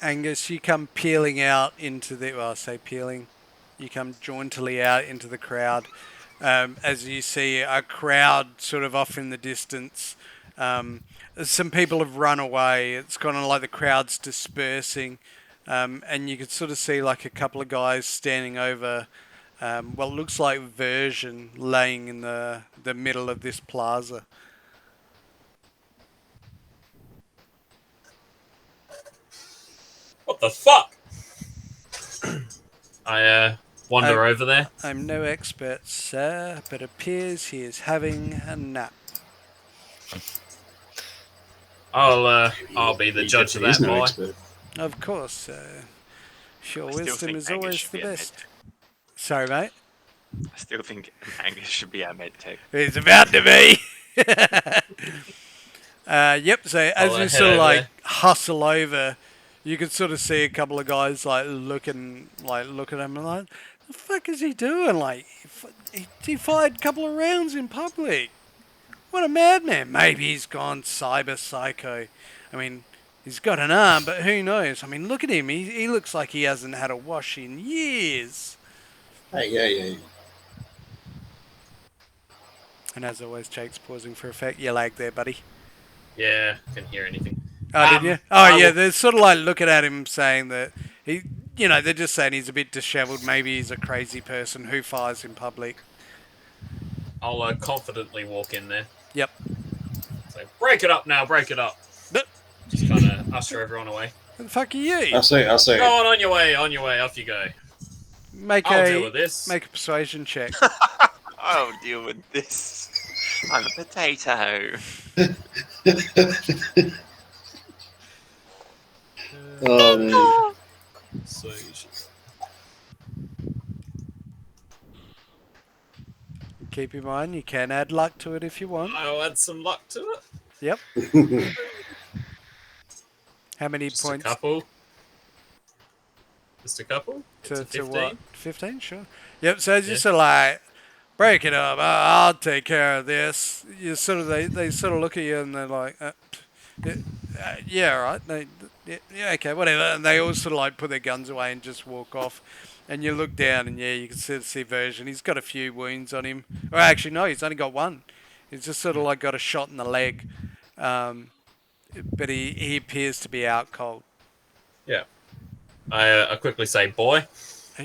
Speaker 4: Angus, you come peeling out into the... Well, I say peeling. You come jauntily out into the crowd as you see a crowd sort of off in the distance. Some people have run away. It's kind of like the crowd's dispersing. And you could sort of see like a couple of guys standing over what looks like version laying in the middle of this plaza.
Speaker 5: What the fuck? I wander over there.
Speaker 4: I'm no expert, sir, but appears he is having a nap.
Speaker 5: I'll be the judge of that,
Speaker 6: no
Speaker 5: boy.
Speaker 6: expert.
Speaker 4: Of course, your
Speaker 3: I still
Speaker 4: wisdom
Speaker 3: think
Speaker 4: is
Speaker 3: Angus
Speaker 4: always
Speaker 3: should
Speaker 4: the
Speaker 3: be a
Speaker 4: best.
Speaker 3: med
Speaker 4: Sorry, mate.
Speaker 3: tech. I still think Angus should be our med tech.
Speaker 4: He's about to be. Yep. So as
Speaker 5: I'll
Speaker 4: you
Speaker 5: head
Speaker 4: sort of
Speaker 5: over
Speaker 4: like
Speaker 5: there.
Speaker 4: hustle over, you can sort of see a couple of guys like look at him and like, the fuck is he doing? Like, he fired a couple of rounds in public. What a madman! Maybe he's gone cyber psycho. I mean, he's got an arm, but who knows? I mean, look at him. He looks like he hasn't had a wash in years.
Speaker 6: Hey, yeah.
Speaker 4: And as always, Jake's pausing for effect. You lag there, buddy.
Speaker 5: Yeah, couldn't hear anything.
Speaker 4: Oh, did you? Oh,
Speaker 5: I
Speaker 4: yeah.
Speaker 5: will-
Speaker 4: They're sort of like looking at him saying that he, they're just saying he's a bit dishevelled. Maybe he's a crazy person who fires in public.
Speaker 5: I'll confidently walk in there.
Speaker 4: Yep.
Speaker 5: So break it up now, break it up. Just kind of usher everyone away.
Speaker 4: Who the fuck are you?
Speaker 6: I'll see.
Speaker 5: Go on your way, off you go. I'll deal with this.
Speaker 4: Make a persuasion check.
Speaker 3: I'll deal with this. I'm a potato.
Speaker 6: Oh man.
Speaker 5: Persuasion.
Speaker 4: Keep in mind, you can add luck to it if you want.
Speaker 5: I'll add some luck to it.
Speaker 4: Yep. How many
Speaker 5: Just
Speaker 4: points?
Speaker 5: a couple. Just a couple.
Speaker 4: To
Speaker 5: 15.
Speaker 4: what? 15, sure. Yep. So it's just like, break it up. I'll take care of this. You sort of they sort of look at you and they're like, yeah, all right. Yeah, okay, whatever. And they all sort of like put their guns away and just walk off. And you look down and you can see Version. He's got a few wounds on him. Or actually, no, he's only got one. He's just sort of like got a shot in the leg. But he appears to be out cold.
Speaker 5: Yeah. I quickly say, boy.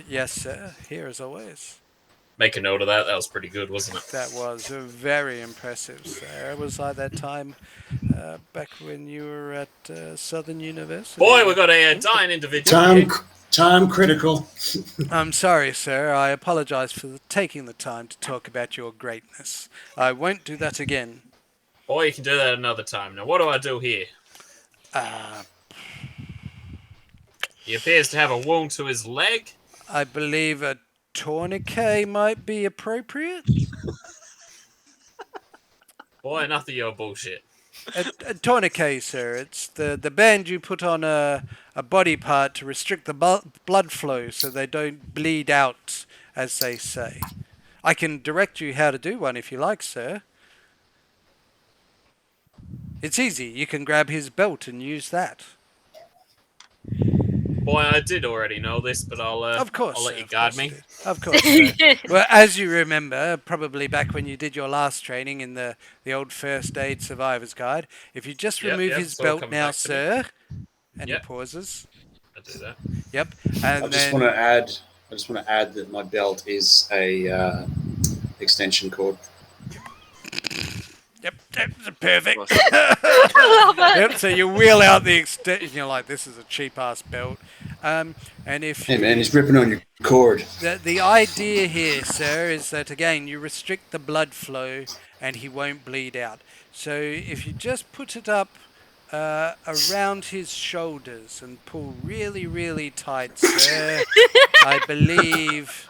Speaker 4: Yes, sir. Here as always.
Speaker 5: Make a note of that. That was pretty good, wasn't it?
Speaker 4: That was very impressive, sir. It was like that time back when you were at Southern University.
Speaker 5: Boy, we got a dying individual.
Speaker 6: Time critical.
Speaker 4: I'm sorry, sir. I apologize for taking the time to talk about your greatness. I won't do that again.
Speaker 5: Boy, you can do that another time. Now, what do I do here? He appears to have a wound to his leg.
Speaker 4: I believe a tourniquet might be appropriate.
Speaker 5: Boy, enough of your bullshit.
Speaker 4: A tourniquet, sir. It's the band you put on a body part to restrict the blood flow so they don't bleed out, as they say. I can direct you how to do one if you like, sir. It's easy. You can grab his belt and use that.
Speaker 5: Boy, I did already know this, but I'll let you guide me.
Speaker 4: Of course. Sir. Well, as you remember, probably back when you did your last training in the old First Aid Survivor's Guide, if you just remove his belt now, sir, and he pauses.
Speaker 5: I do that.
Speaker 4: Yep.
Speaker 6: And I just want to add that my belt is a extension cord.
Speaker 4: Yep, that's perfect.
Speaker 1: I love it.
Speaker 4: Yep, so you wheel out the extension. You're like, this is a cheap ass belt. And if
Speaker 6: hey man, he's ripping on your cord.
Speaker 4: The idea here, sir, is that again you restrict the blood flow and he won't bleed out. So if you just put it up around his shoulders and pull really, really tight, sir, I believe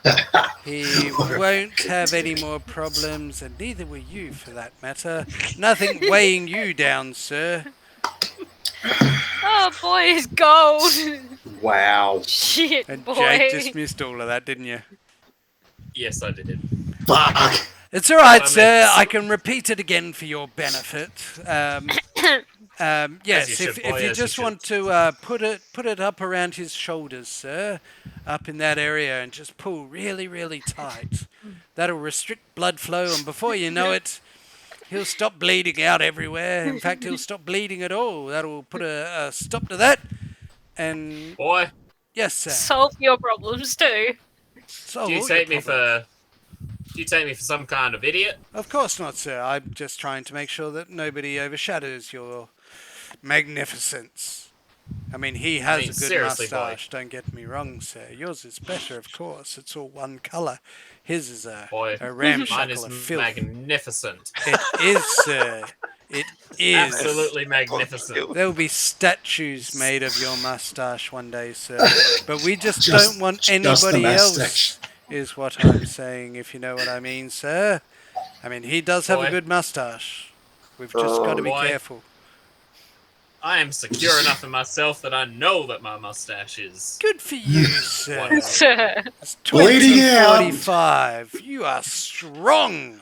Speaker 4: he won't have any more problems, and neither will you, for that matter. Nothing weighing you down, sir.
Speaker 1: Oh boy, it's gold.
Speaker 6: Wow.
Speaker 1: Shit,
Speaker 4: And
Speaker 1: boy.
Speaker 4: Jake just missed all of that, didn't you?
Speaker 5: Yes, I did.
Speaker 6: Fuck.
Speaker 4: It's all right, sir. I can repeat it again for your benefit. Yes, if you just want to put it up around his shoulders, sir, up in that area, and just pull really, really tight. That'll restrict blood flow, and before you know it, he'll stop bleeding out everywhere. In fact, he'll stop bleeding at all. That'll put a stop to that. And
Speaker 5: boy,
Speaker 4: yes, sir.
Speaker 1: Solve your problems too.
Speaker 5: Do you take me for some kind of idiot?
Speaker 4: Of course not, sir. I'm just trying to make sure that nobody overshadows your magnificence. I mean, he has a good moustache, don't get me wrong, sir. Yours is better, of course. It's all one colour. His is a ramshackle of filth.
Speaker 5: Mine is magnificent.
Speaker 4: It is, sir. It is.
Speaker 5: Absolutely magnificent.
Speaker 4: There will be statues made of your moustache one day, sir. But we just don't want anybody else, is what I'm saying, if you know what I mean, sir. I mean, he does have a good moustache. We've just got to be careful.
Speaker 5: I am secure enough in myself that I know that my mustache is...
Speaker 4: Good for you, sir. It's
Speaker 6: Bleeding out.
Speaker 4: 45. You are strong.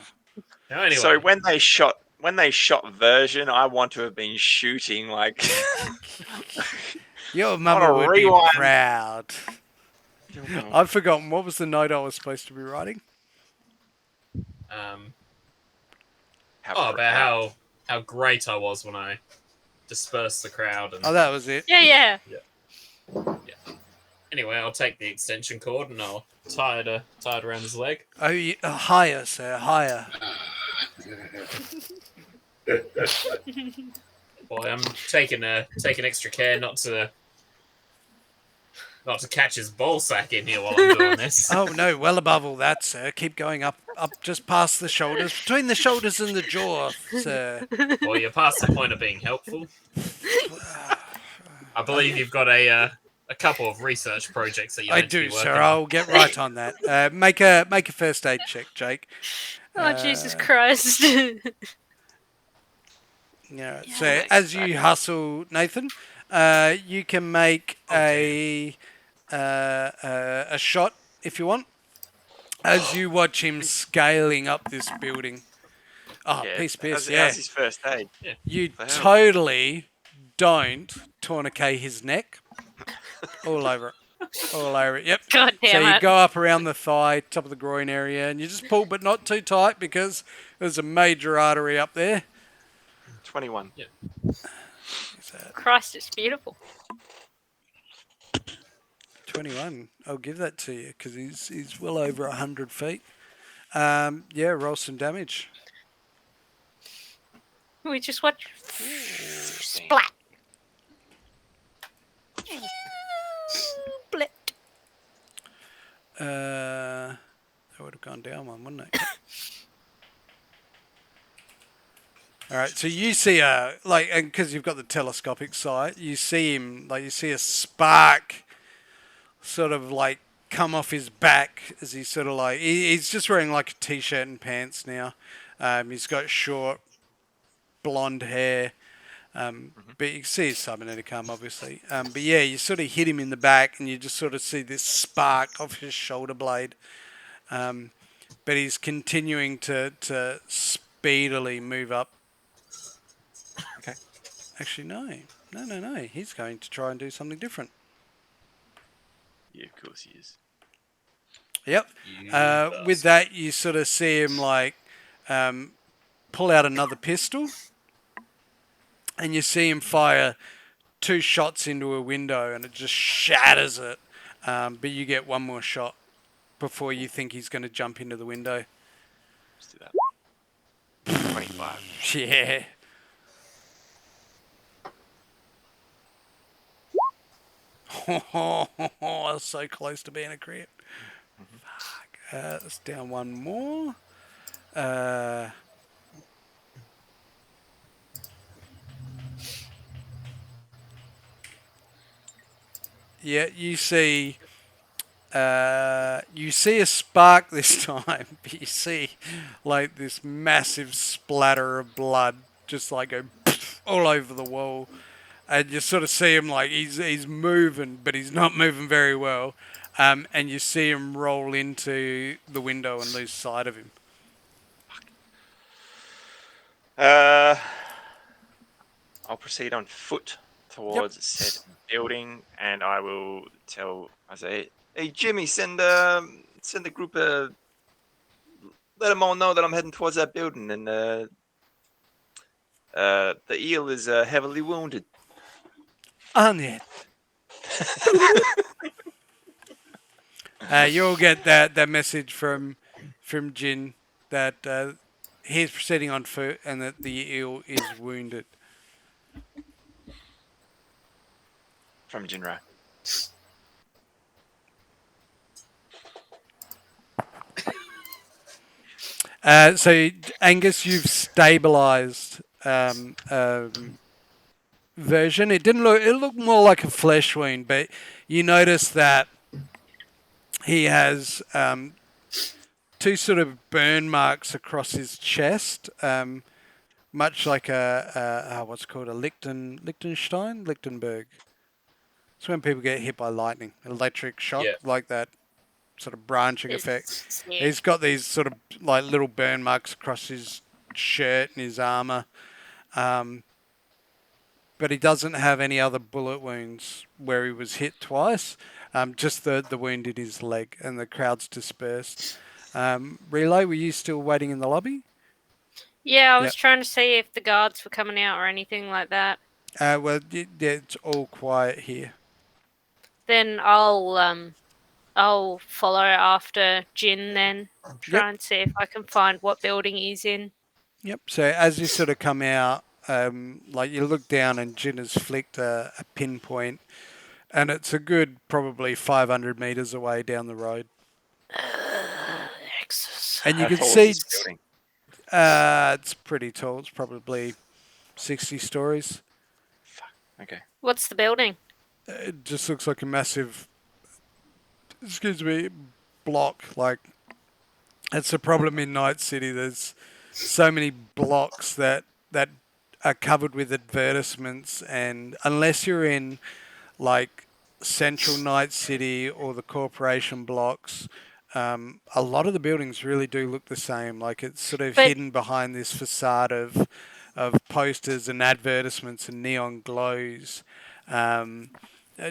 Speaker 5: Now, anyway.
Speaker 3: So when they shot Version, I want to have been shooting like...
Speaker 4: Your mama would be proud. I've forgotten. What was the note I was supposed to be writing?
Speaker 5: About how great I was when I dispersed the crowd. And...
Speaker 4: Oh, that was it.
Speaker 1: Yeah.
Speaker 5: Anyway, I'll take the extension cord and I'll tie it around his leg.
Speaker 4: Oh, higher, sir, higher.
Speaker 5: Boy, I'm taking extra care not to catch his ball sack in here while I'm doing this.
Speaker 4: Oh no, well above all that, sir. Keep going up just past the shoulders, between the shoulders and the jaw, sir.
Speaker 5: Well, you're past the point of being helpful. I believe you've got a couple of research projects that you're
Speaker 4: I
Speaker 5: meant to
Speaker 4: do,
Speaker 5: be working
Speaker 4: sir.
Speaker 5: on.
Speaker 4: I'll get right on that. Make a first aid check, Jake.
Speaker 1: Oh, Jesus Christ.
Speaker 4: Yeah. So as you hustle, Nathan, you can make a shot if you want. As you watch him scaling up this building. Oh,
Speaker 3: Yeah.
Speaker 4: piss,
Speaker 3: How's
Speaker 4: yeah.
Speaker 3: his first aid?
Speaker 4: You
Speaker 3: The hell?
Speaker 4: totally don't tourniquet his neck. All over it. All over it. Yep.
Speaker 1: God
Speaker 4: So
Speaker 1: damn
Speaker 4: you
Speaker 1: it.
Speaker 4: go up around the thigh, top of the groin area, and you just pull, but not too tight because there's a major artery up there.
Speaker 3: 21.
Speaker 5: Yeah.
Speaker 1: Christ, it's beautiful.
Speaker 4: 21. I'll give that to you because he's well over 100 feet. Yeah, roll some damage.
Speaker 1: We just watch
Speaker 3: 16.
Speaker 1: splat. Split.
Speaker 4: That would have gone down one, wouldn't it? All right, so you see and because you've got the telescopic sight, you see him, you see a spark sort of come off his back as he's sort of he's just wearing a t-shirt and pants now. He's got short blonde hair, but you can see his cybernetic arm obviously. But yeah, you sort of hit him in the back and you just sort of see this spark off his shoulder blade. But he's continuing to speedily move up.
Speaker 3: Okay.
Speaker 4: Actually, no. He's going to try and do something different.
Speaker 3: Yeah, of course he is.
Speaker 4: Yep. With that, you sort of see him pull out another pistol, and you see him fire 2 shots into a window, and it just shatters it. But you get one more shot before you think he's going to jump into the window.
Speaker 3: Let's do that. 25.
Speaker 4: Yeah. Oh, so close to being a crit. Fuck. That's down one more. Yeah, you see a spark this time, but you see this massive splatter of blood just go all over the wall. And you sort of see him he's moving, but he's not moving very well. And you see him roll into the window and lose sight of him.
Speaker 3: I'll proceed on foot towards said building, and I will say, "Hey Jimmy, send the group let them all know that I'm heading towards that building, and the eel is heavily wounded."
Speaker 4: On it. You'll get that message from Jin that he's proceeding on foot and that the eel is wounded.
Speaker 3: From Jinra.
Speaker 4: So Angus, you've stabilized version. It looked more like a flesh wound, but you notice that he has 2 sort of burn marks across his chest, much like what's called a Lichtenberg. It's when people get hit by lightning, electric shock, like that sort of branching effect. He's got these sort of little burn marks across his shirt and his armor. But he doesn't have any other bullet wounds where he was hit twice. Just the wound in his leg, and the crowd's dispersed. Relay, were you still waiting in the lobby?
Speaker 1: Yeah, I was trying to see if the guards were coming out or anything like that.
Speaker 4: Well, it's all quiet here.
Speaker 1: Then I'll follow after Jin then. Try and see if I can find what building he's in.
Speaker 4: Yep. So as you sort of come out, like you look down and Jin has flicked a pinpoint, and it's a good probably 500 meters away down the road.
Speaker 1: Exercise.
Speaker 4: And you
Speaker 3: How
Speaker 4: can
Speaker 3: tall
Speaker 4: see
Speaker 3: is this building?
Speaker 4: it's pretty tall. It's probably 60 stories.
Speaker 3: Okay.
Speaker 1: What's the building?
Speaker 4: It just looks like a massive, block. Like, that's the problem in Nightcity. There's so many blocks that are covered with advertisements, and unless you're in like central Nightcity or the corporation blocks, a lot of the buildings really do look the same. Like, it's sort of
Speaker 1: But-
Speaker 4: hidden behind this facade of posters and advertisements and neon glows.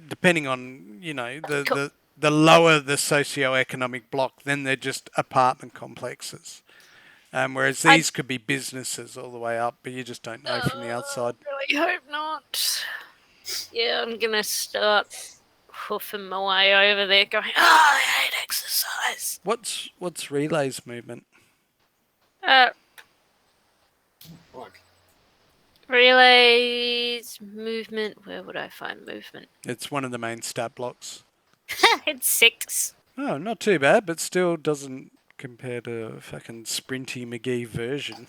Speaker 4: Depending on the lower the socio-economic block, then they're just apartment complexes. Whereas these could be businesses all the way up, but you just don't know from the outside.
Speaker 1: Really hope not. Yeah, I'm gonna start hoofing my way over there, going, I hate exercise.
Speaker 4: What's Relay's movement?
Speaker 6: Fuck.
Speaker 1: Relays, movement. Where would I find movement?
Speaker 4: It's one of the main stat blocks.
Speaker 1: It's 6.
Speaker 4: Oh, not too bad, but still doesn't compare to fucking Sprinty McGee version.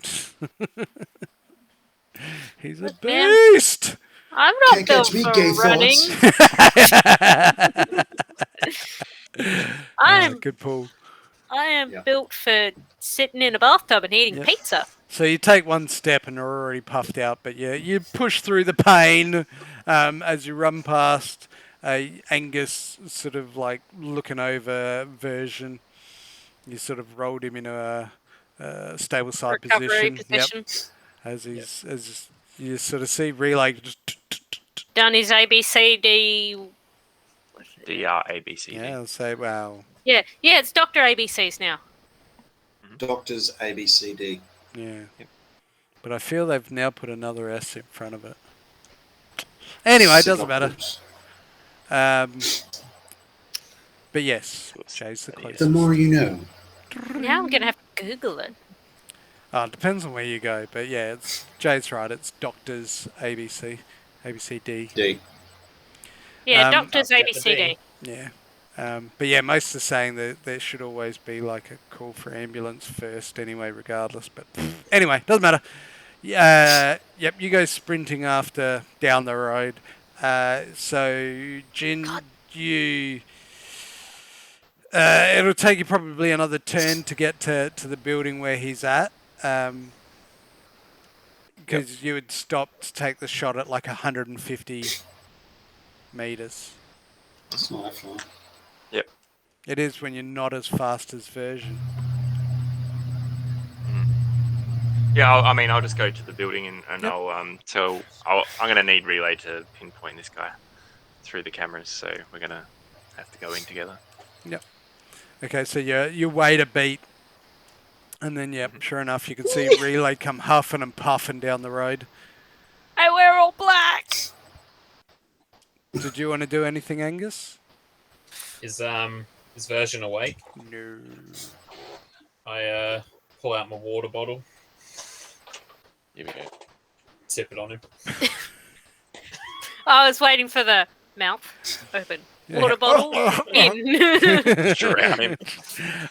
Speaker 4: He's a
Speaker 1: Man.
Speaker 4: beast!
Speaker 1: I'm not
Speaker 6: Can't
Speaker 1: built
Speaker 6: catch me,
Speaker 1: for
Speaker 6: gay
Speaker 1: running. I'm
Speaker 4: Good pull.
Speaker 1: I am
Speaker 6: Yeah.
Speaker 1: built for sitting in a bathtub and eating
Speaker 4: Yep.
Speaker 1: pizza.
Speaker 4: So you take one step and you're already puffed out, but yeah, you push through the pain as you run past Angus, sort of like looking over version. You sort of rolled him in a stable side
Speaker 1: Recovery
Speaker 4: position.
Speaker 1: position.
Speaker 4: Yep. As you sort of see Relay just
Speaker 1: Done his ABCD.
Speaker 3: DR ABCD.
Speaker 4: yeah, I'll say wow.
Speaker 1: Yeah, it's Dr. ABCs now.
Speaker 6: Doctors ABCD.
Speaker 4: Yeah.
Speaker 3: Yep.
Speaker 4: But I feel they've now put another S in front of it. Anyway, it doesn't matter.
Speaker 6: Synopsis.
Speaker 4: But yes, Jay's the
Speaker 6: The
Speaker 4: closest.
Speaker 6: more you know.
Speaker 1: Now I'm going to have to Google it.
Speaker 4: It depends on where you go, but yeah, Jay's right. It's Doctors ABC, ABCD.
Speaker 6: D.
Speaker 1: Yeah,
Speaker 5: Get
Speaker 1: Doctor's
Speaker 5: the
Speaker 1: ABCD.
Speaker 5: D.
Speaker 4: Yeah. But yeah, most are saying that there should always be like a call for ambulance first anyway, regardless. But anyway, doesn't matter. Yep, you go sprinting after down the road. So, Jin, you... it'll take you probably another turn to get to the building where he's at. Because you would stop to take the shot at like 150 meters.
Speaker 6: That's not that far.
Speaker 3: Yep.
Speaker 4: It is when you're not as fast as version.
Speaker 3: Yeah, I'll just go to the building and
Speaker 4: Yep.
Speaker 3: I'm going to need Relay to pinpoint this guy through the cameras, so we're going to have to go in together.
Speaker 4: Okay, so you wait a beat, and then sure enough, you can see Relay come huffing and puffing down the road.
Speaker 1: I wear all black.
Speaker 4: Did you want to do anything, Angus?
Speaker 5: Is version awake?
Speaker 4: No.
Speaker 5: I pull out my water bottle,
Speaker 3: Here we go.
Speaker 5: tip it on him.
Speaker 1: I was waiting for the mouth open. Water bottle in.
Speaker 3: Drown him.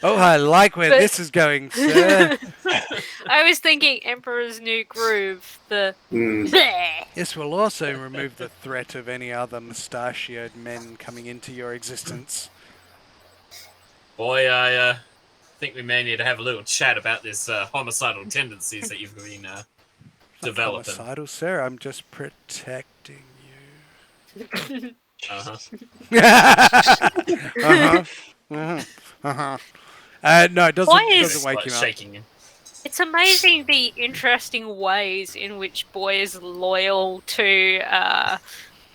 Speaker 4: Oh, I like where
Speaker 1: But-
Speaker 4: this is going, sir.
Speaker 1: I was thinking Emperor's New Groove. The bleh.
Speaker 4: This will also remove the threat of any other mustachioed men coming into your existence.
Speaker 5: Boy, I think we may need to have a little chat about this homicidal tendencies that you've been developing.
Speaker 4: Homicidal, sir. I'm just protecting you.
Speaker 5: Uh-huh.
Speaker 4: No, it doesn't,
Speaker 1: Why is-
Speaker 4: doesn't wake
Speaker 5: Like
Speaker 4: him up.
Speaker 5: shaking him.
Speaker 1: It's amazing the interesting ways in which Boy is loyal to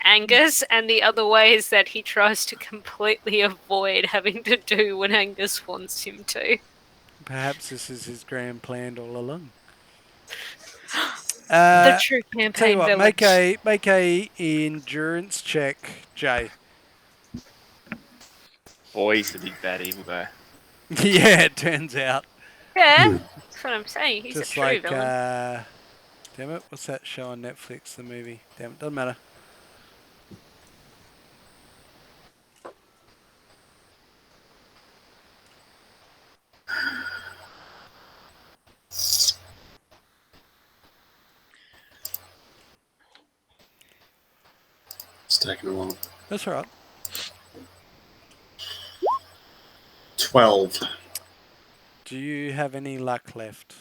Speaker 1: Angus, and the other ways that he tries to completely avoid having to do when Angus wants him to.
Speaker 4: Perhaps this is his grand plan all along.
Speaker 1: The true
Speaker 4: Tell you
Speaker 1: campaign
Speaker 4: what,
Speaker 1: village.
Speaker 4: make a endurance check, Jay.
Speaker 3: Boy, he's the big bad evil guy.
Speaker 4: Yeah, it turns out.
Speaker 1: Yeah, that's what I'm saying. He's
Speaker 4: Just
Speaker 1: a true
Speaker 4: like,
Speaker 1: villain.
Speaker 4: damn it, what's that show on Netflix? The movie. Damn it, doesn't matter.
Speaker 6: It's taken a while.
Speaker 4: That's all right.
Speaker 6: 12.
Speaker 4: Do you have any luck left?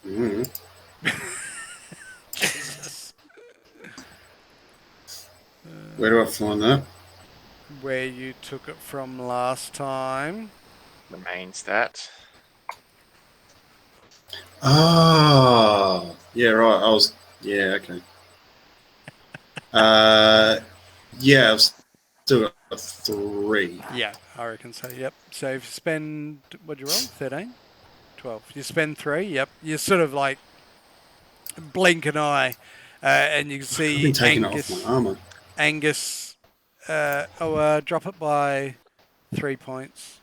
Speaker 6: Mm.
Speaker 4: Jesus.
Speaker 6: Where do I find that?
Speaker 4: Where you took it from last time.
Speaker 3: The main stat.
Speaker 6: Oh, yeah, right. I was, yeah, okay. Yeah, I've still got 3.
Speaker 4: Yeah, I reckon so. Yep. So if you spend, what'd you roll? 13? 12. You spend 3. Yep. You sort of like blink an eye, and you can
Speaker 6: I've
Speaker 4: see
Speaker 6: been taking it off my armor.
Speaker 4: Angus. Drop it by 3 points.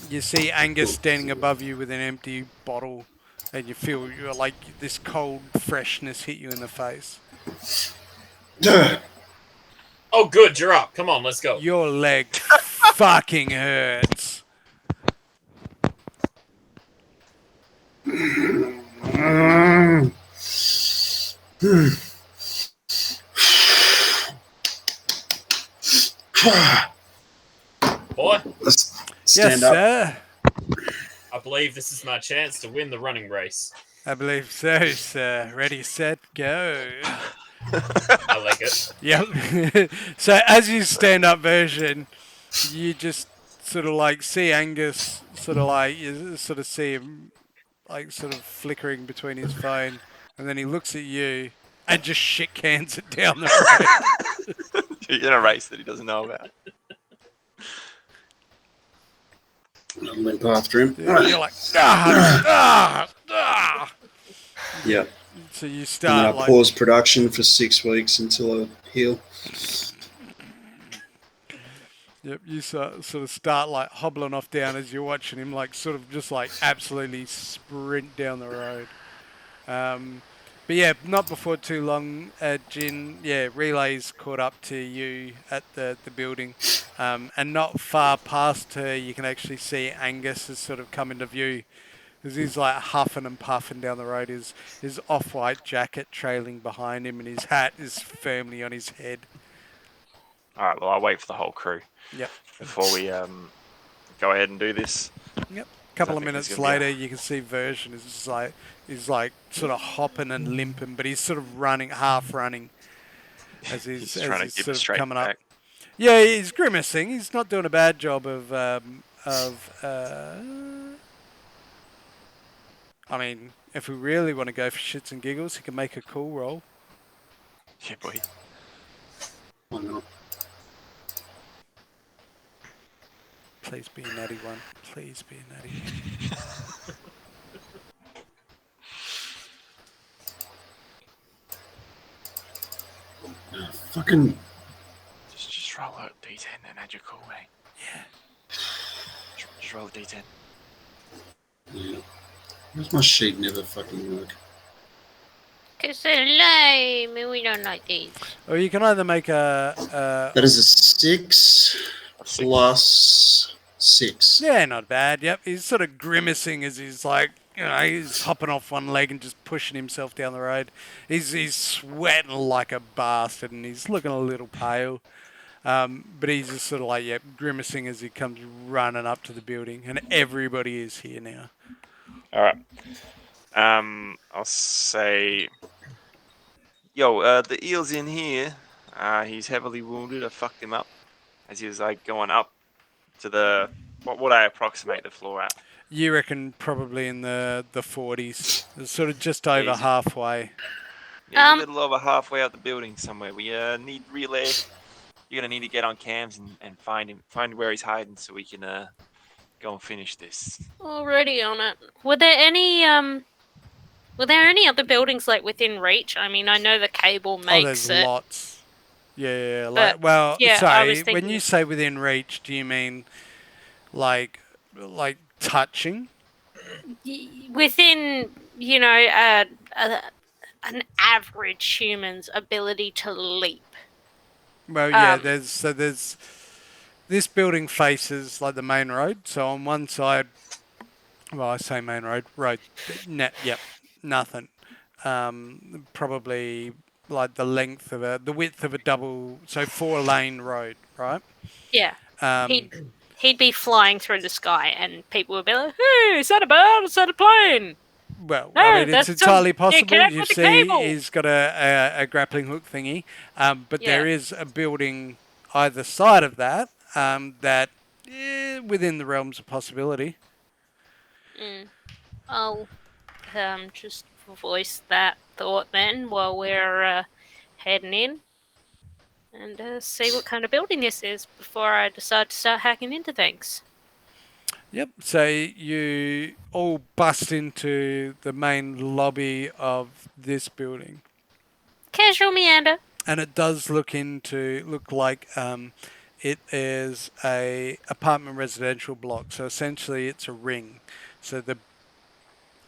Speaker 4: You see Angus standing above you with an empty bottle, and you feel you're like this cold freshness hit you in the face.
Speaker 5: Oh, good, you're up. Come on, let's go.
Speaker 4: Your leg fucking hurts.
Speaker 5: Boy,
Speaker 6: Let's
Speaker 4: Yes,
Speaker 6: stand up.
Speaker 4: sir.
Speaker 5: I believe this is my chance to win the running race.
Speaker 4: I believe so, sir. Ready, set, go.
Speaker 5: I like it.
Speaker 4: Yep. So as you stand up version, you just sort of like see Angus sort of like, you sort of see him like sort of flickering between his phone, and then he looks at you and just shit cans it down the road.
Speaker 3: You're in a race that he doesn't know about.
Speaker 6: I limp after him.
Speaker 4: You're like, ah.
Speaker 6: Yeah.
Speaker 4: So you
Speaker 6: And then
Speaker 4: start
Speaker 6: I
Speaker 4: like,
Speaker 6: pause production for 6 weeks until I heal.
Speaker 4: yep, you sort of start like hobbling off down as you're watching him like sort of just like absolutely sprint down the road. But yeah, not before too long, Jin, yeah, Relay's caught up to you at the building. And not far past her, you can actually see Angus has sort of come into view. As he's like huffing and puffing down the road, his off-white jacket trailing behind him and his hat is firmly on his head.
Speaker 3: All right, well, I'll wait for the whole crew.
Speaker 4: Yep.
Speaker 3: Before we go ahead and do this.
Speaker 4: Yep. A couple
Speaker 3: I
Speaker 4: of
Speaker 3: think it's
Speaker 4: minutes
Speaker 3: gonna be
Speaker 4: later, you can see Version is like sort of hopping and limping, but he's sort of running, half running, as
Speaker 3: He's
Speaker 4: as
Speaker 3: trying to
Speaker 4: he's
Speaker 3: keep
Speaker 4: sort
Speaker 3: it
Speaker 4: of
Speaker 3: straight
Speaker 4: coming
Speaker 3: back.
Speaker 4: up. Yeah, he's grimacing. He's not doing a bad job of. I mean, if we really want to go for shits and giggles, he can make a cool roll.
Speaker 3: Yeah, boy.
Speaker 6: Why not?
Speaker 4: Please be a natty one. Please be a natty one.
Speaker 6: Fucking.
Speaker 3: Just roll a d10 and add your cool, mate.
Speaker 4: Yeah.
Speaker 3: Just roll a d10.
Speaker 6: Yeah. Where's my sheet never fucking work?
Speaker 1: Because they're lame and we don't like these.
Speaker 4: Or you can either make a.
Speaker 6: That is a 6 plus 6.
Speaker 4: Yeah, not bad. Yep, he's sort of grimacing as he's like, you know, he's hopping off one leg and just pushing himself down the road. He's sweating like a bastard and he's looking a little pale. But he's just sort of like, yep, grimacing as he comes running up to the building, and everybody is here now.
Speaker 3: All right. I'll say, yo, the eel's in here. He's heavily wounded. I fucked him up as he was like going up to the. What would I approximate the floor at?
Speaker 4: You reckon probably in the 40s, sort of just over
Speaker 3: Easy.
Speaker 4: halfway.
Speaker 3: Yeah, he's a little over halfway up the building somewhere. We need relay. You're gonna need to get on cams and find him, find where he's hiding, so we can go and finish this.
Speaker 1: Already on it. Were there any other buildings like within reach? I mean, I know the cable makes
Speaker 4: there's
Speaker 1: it.
Speaker 4: lots. Yeah,
Speaker 1: But,
Speaker 4: well,
Speaker 1: yeah, I
Speaker 4: sorry,
Speaker 1: was
Speaker 4: when
Speaker 1: thinking-
Speaker 4: you say within reach, do you mean like touching.
Speaker 1: Within, an average human's ability to leap.
Speaker 4: Well, yeah. There's this building faces like the main road. So on one side, well, I say main road, yep, nothing. Probably like the width of a double, so 4-lane road, right?
Speaker 1: Yeah.
Speaker 4: Um,
Speaker 1: He'd be flying through the sky, and people would be like, "Hey, is that a bird? Is that a plane?"
Speaker 4: Well,
Speaker 1: No,
Speaker 4: I mean, it's
Speaker 1: that's
Speaker 4: entirely
Speaker 1: yeah,
Speaker 4: possible.
Speaker 1: connect
Speaker 4: You
Speaker 1: with the
Speaker 4: see,
Speaker 1: cable.
Speaker 4: he's got a grappling hook thingy, but
Speaker 1: Yeah.
Speaker 4: there is a building either side of that that within the realms of possibility.
Speaker 1: I'll just voice that thought then while we're heading in, and see what kind of building this is before I decide to start hacking into things.
Speaker 4: Yep. So you all bust into the main lobby of this building,
Speaker 1: Casual meander.
Speaker 4: and it does look like it is a apartment residential block. So essentially, it's a ring. So the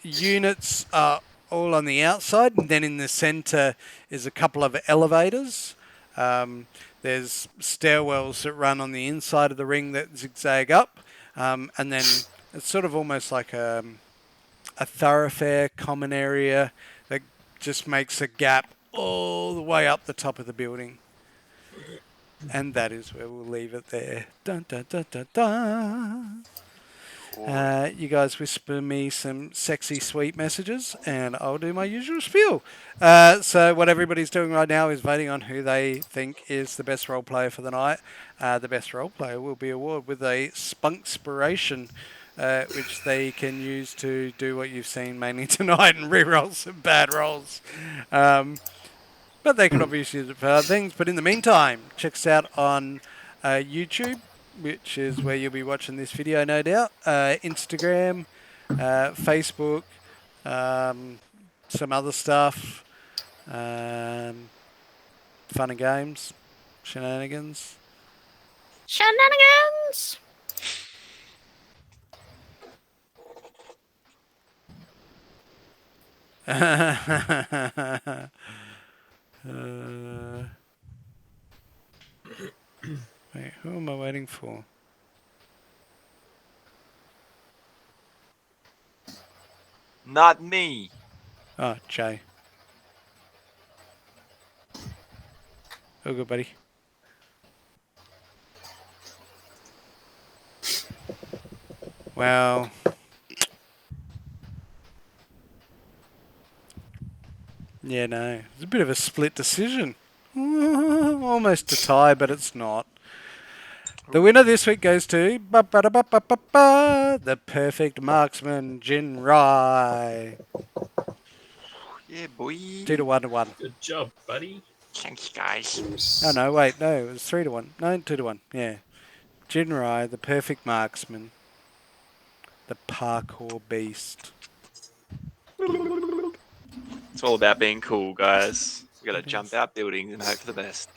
Speaker 4: units are all on the outside, and then in the center is a couple of elevators. There's stairwells that run on the inside of the ring that zigzag up, and then it's sort of almost like a thoroughfare common area that just makes a gap all the way up the top of the building. And that is where we'll leave it there. Dun, dun, dun, dun, dun. You guys whisper me some sexy, sweet messages, and I'll do my usual spiel. So what everybody's doing right now is voting on who they think is the best role player for the night. The best role player will be awarded with a Spunkspiration, which they can use to do what you've seen mainly tonight and re-roll some bad rolls. But they can obviously use it for other things. But in the meantime, check us out on YouTube, which is where you'll be watching this video, no doubt. Instagram, Facebook, some other stuff, fun and games, shenanigans.
Speaker 1: Shenanigans!
Speaker 4: Wait, who am I waiting for?
Speaker 3: Not me.
Speaker 4: Oh, Jay. Oh, good, buddy. Well, yeah, no. It's a bit of a split decision. Almost a tie, but it's not. The winner this week goes to the perfect marksman, Jin Rai.
Speaker 3: Yeah, boy.
Speaker 4: 2-1 to 1.
Speaker 5: Good job, buddy.
Speaker 3: Thanks, guys.
Speaker 4: Oh no, wait, no, it was 3-1. No, 2-1. Yeah, Jin Rai, the perfect marksman, the parkour beast.
Speaker 3: It's all about being cool, guys. We gotta jump out buildings and hope for the best.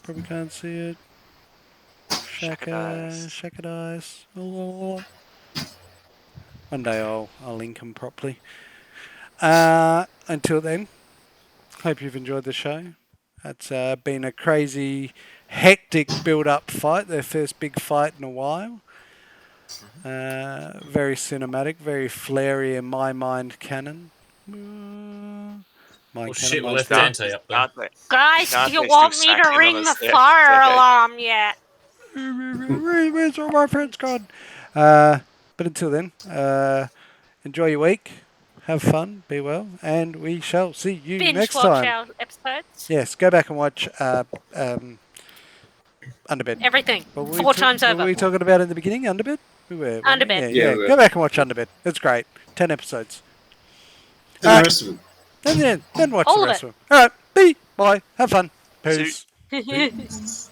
Speaker 4: Probably can't see it. Shaka dice. One day I'll link them properly. Until then, hope you've enjoyed the show. It's been a crazy, hectic build-up fight. Their first big fight in a while. Very cinematic, very flary in my mind canon.
Speaker 5: Shit, we left Dante up there.
Speaker 1: Guys, do you want me to ring the fire alarm yet?
Speaker 4: Where's all my friends gone? But until then, enjoy your week. Have fun, be well, and we shall see you next time.
Speaker 1: Binge watch our episodes.
Speaker 4: Yes, go back and watch Underbed.
Speaker 1: Everything. 4 times over.
Speaker 4: What were we talking about in the beginning? Underbed?
Speaker 1: Underbed.
Speaker 4: Yeah. Go back and watch Underbed. It's great. 10 episodes.
Speaker 6: And the rest of them.
Speaker 4: And then watch
Speaker 1: All
Speaker 4: the
Speaker 1: of
Speaker 4: rest
Speaker 1: it.
Speaker 4: of them. All right. Bye. Have fun. Peace.
Speaker 1: Peace.